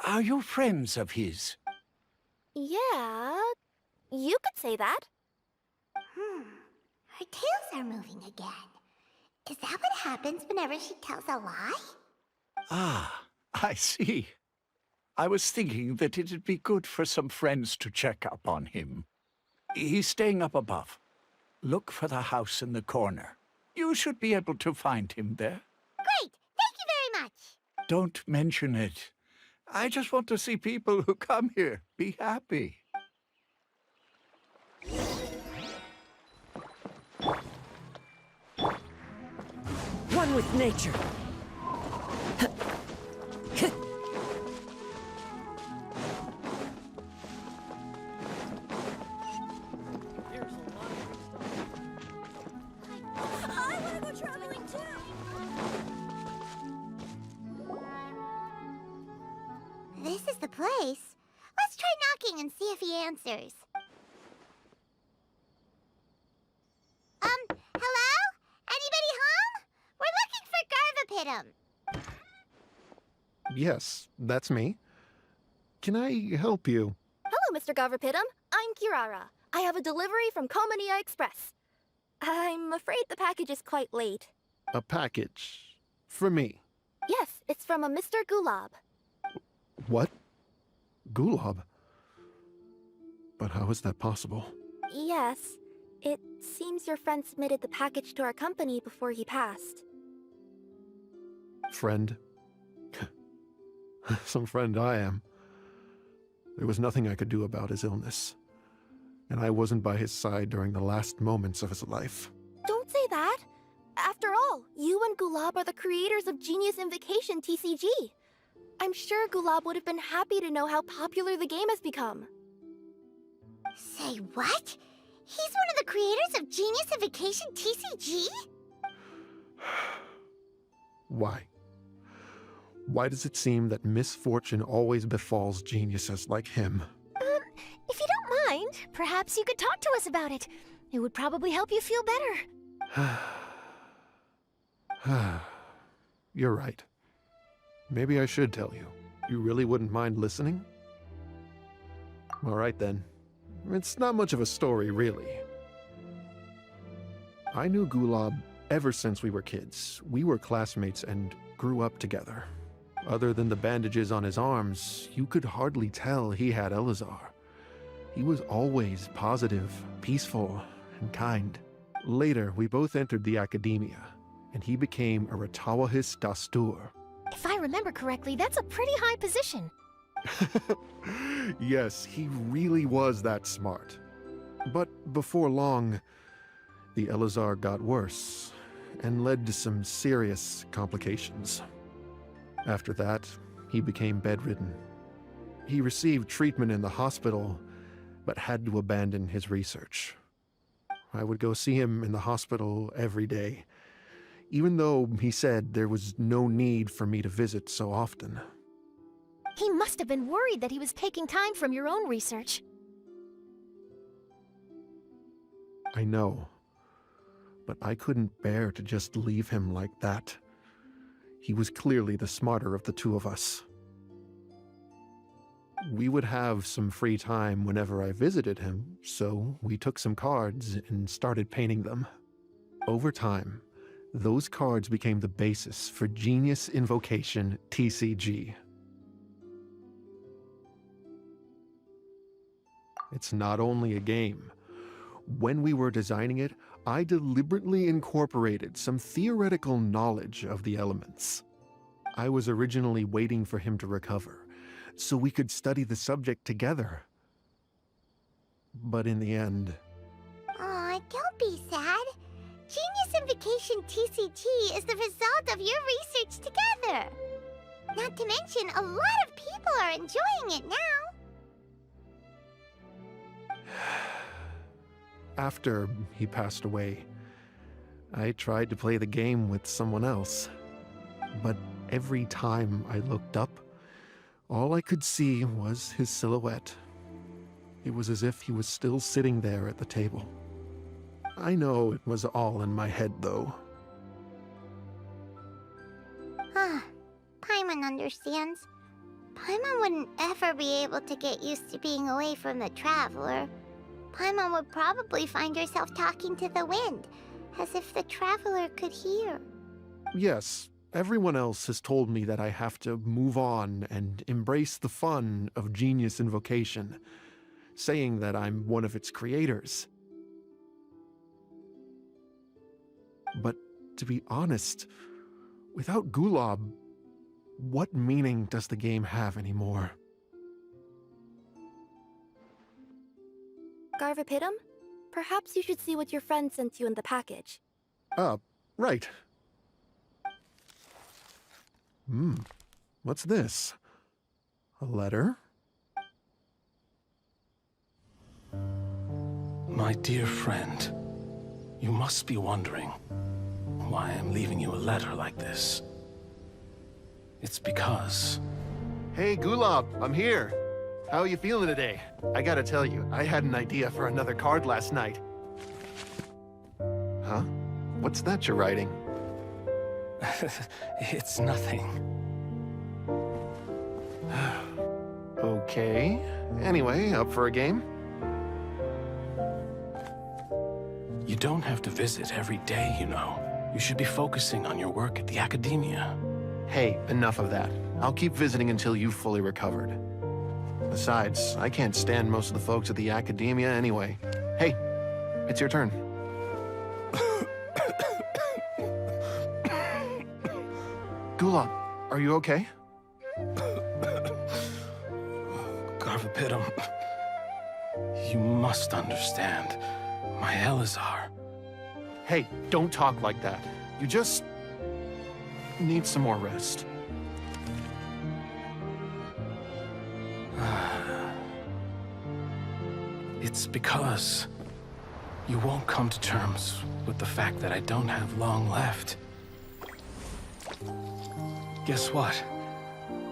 Are you friends of his? Yeah, you could say that. Her tails are moving again. Is that what happens whenever she tells a lie? Ah, I see. I was thinking that it'd be good for some friends to check up on him. He's staying up above. Look for the house in the corner. You should be able to find him there. Great! Thank you very much! Don't mention it. I just want to see people who come here be happy. One with nature. I want to go traveling too! This is the place. Let's try knocking and see if he answers. Hello? Anybody home? We're looking for Garvapidum. Yes, that's me. Can I help you? Hello, Mr. Garvapidum. I'm Kirara. I have a delivery from Culminate Express. I'm afraid the package is quite late. A package. For me. Yes, it's from a Mr. Gulab. What? Gulab? But how is that possible? Yes, it seems your friend submitted the package to our company before he passed. Friend? Some friend I am. There was nothing I could do about his illness. And I wasn't by his side during the last moments of his life. Don't say that! After all, you and Gulab are the creators of Genius Invocation TCG. I'm sure Gulab would have been happy to know how popular the game has become. Say what? He's one of the creators of Genius Invocation TCG? Why? Why does it seem that misfortune always befalls geniuses like him? If you don't mind, perhaps you could talk to us about it. It would probably help you feel better. You're right. Maybe I should tell you. You really wouldn't mind listening? All right then. It's not much of a story, really. I knew Gulab ever since we were kids. We were classmates and grew up together. Other than the bandages on his arms, you could hardly tell he had Elazar. He was always positive, peaceful, and kind. Later, we both entered the academia, and he became a Ratawahis Dastur. If I remember correctly, that's a pretty high position. Yes, he really was that smart. But before long, the Elazar got worse and led to some serious complications. After that, he became bedridden. He received treatment in the hospital, but had to abandon his research. I would go see him in the hospital every day, even though he said there was no need for me to visit so often. He must have been worried that he was taking time from your own research. I know, but I couldn't bear to just leave him like that. He was clearly the smarter of the two of us. We would have some free time whenever I visited him, so we took some cards and started painting them. Over time, those cards became the basis for Genius Invocation TCG. It's not only a game. When we were designing it, I deliberately incorporated some theoretical knowledge of the elements. I was originally waiting for him to recover, so we could study the subject together. But in the end... Aw, don't be sad. Genius Invocation TCG is the result of your research together. Not to mention, a lot of people are enjoying it now. After he passed away, I tried to play the game with someone else. But every time I looked up, all I could see was his silhouette. It was as if he was still sitting there at the table. I know it was all in my head, though. Paimon understands. Paimon wouldn't ever be able to get used to being away from the Traveler. Paimon would probably find herself talking to the wind, as if the Traveler could hear. Yes, everyone else has told me that I have to move on and embrace the fun of Genius Invocation, saying that I'm one of its creators. But to be honest, without Gulob, what meaning does the game have anymore? Garvapidum? Perhaps you should see what your friend sent you in the package. Right. What's this? A letter? My dear friend, you must be wondering why I'm leaving you a letter like this. It's because... Hey, Gulob, I'm here. How are you feeling today? I gotta tell you, I had an idea for another card last night. Huh? What's that you're writing? It's nothing. Okay. Anyway, up for a game? You don't have to visit every day, you know. You should be focusing on your work at the Academia. Hey, enough of that. I'll keep visiting until you've fully recovered. Besides, I can't stand most of the folks at the Academia anyway. Hey, it's your turn. Gulob, are you okay? Garvapidum, you must understand. My Elazar. Hey, don't talk like that. You just need some more rest. It's because you won't come to terms with the fact that I don't have long left. Guess what?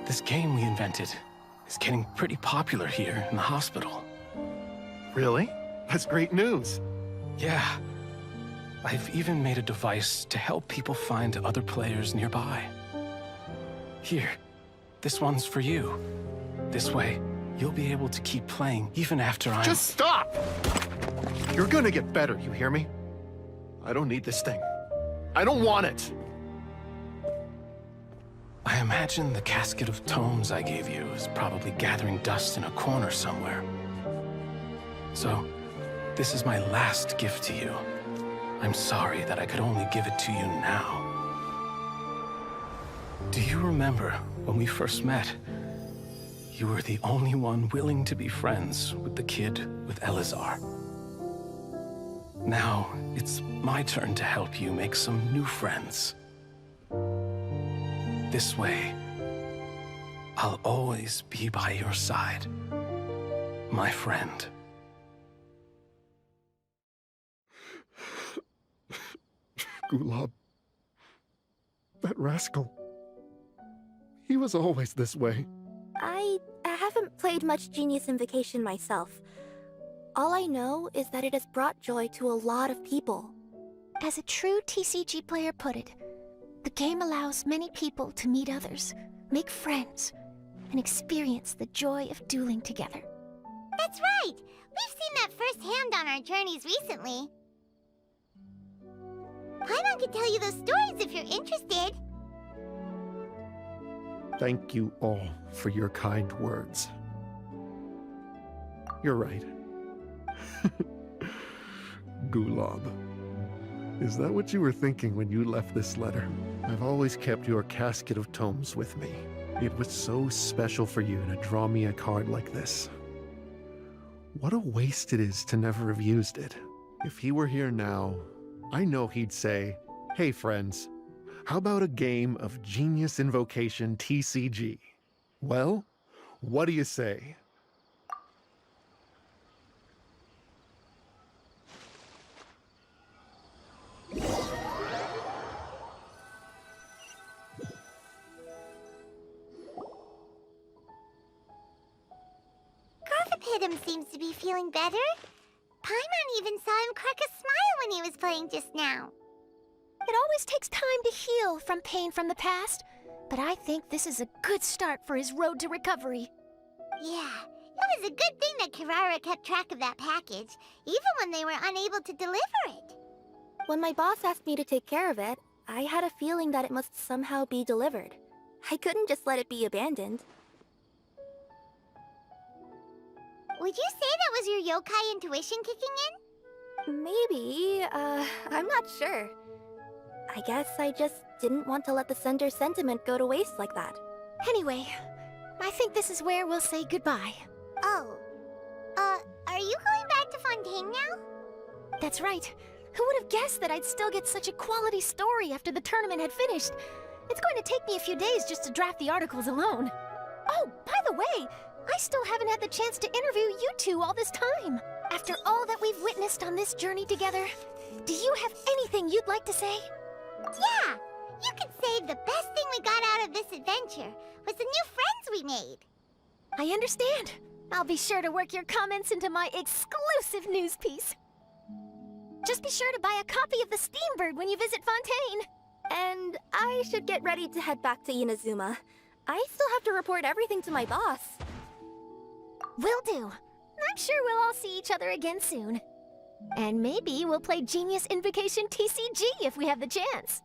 This game we invented is getting pretty popular here in the hospital. Really? That's great news. Yeah. I've even made a device to help people find other players nearby. Here, this one's for you. This way, you'll be able to keep playing even after I'm... Just stop! You're gonna get better, you hear me? I don't need this thing. I don't want it! I imagine the casket of tomes I gave you is probably gathering dust in a corner somewhere. So, this is my last gift to you. I'm sorry that I could only give it to you now. Do you remember when we first met? You were the only one willing to be friends with the kid with Elazar. Now, it's my turn to help you make some new friends. This way, I'll always be by your side, my friend. Gulob. That rascal. He was always this way. I haven't played much Genius Invocation myself. All I know is that it has brought joy to a lot of people. As a true TCG player put it, the game allows many people to meet others, make friends, and experience the joy of dueling together. That's right! We've seen that firsthand on our journeys recently. Paimon could tell you those stories if you're interested. Thank you all for your kind words. You're right. Gulob. Is that what you were thinking when you left this letter? I've always kept your casket of tomes with me. It was so special for you to draw me a card like this. What a waste it is to never have used it. If he were here now, I know he'd say, Hey friends, how about a game of Genius Invocation TCG? Well, what do you say? Garthopidum seems to be feeling better. Paimon even saw him crack a smile when he was playing just now. It always takes time to heal from pain from the past, but I think this is a good start for his road to recovery. Yeah, it was a good thing that Kirara kept track of that package, even when they were unable to deliver it. When my boss asked me to take care of it, I had a feeling that it must somehow be delivered. I couldn't just let it be abandoned. Would you say that was your yokai intuition kicking in? Maybe, I'm not sure. I guess I just didn't want to let the sender's sentiment go to waste like that. Anyway, I think this is where we'll say goodbye. Oh. Are you going back to Fontaine now? That's right. Who would have guessed that I'd still get such a quality story after the tournament had finished? It's going to take me a few days just to draft the articles alone. Oh, by the way, I still haven't had the chance to interview you two all this time. After all that we've witnessed on this journey together, do you have anything you'd like to say? Yeah! You could say the best thing we got out of this adventure was the new friends we made. I understand. I'll be sure to work your comments into my exclusive news piece. Just be sure to buy a copy of the Steambird when you visit Fontaine. And I should get ready to head back to Inazuma. I still have to report everything to my boss. Will do. I'm sure we'll all see each other again soon. And maybe we'll play Genius Invocation TCG if we have the chance.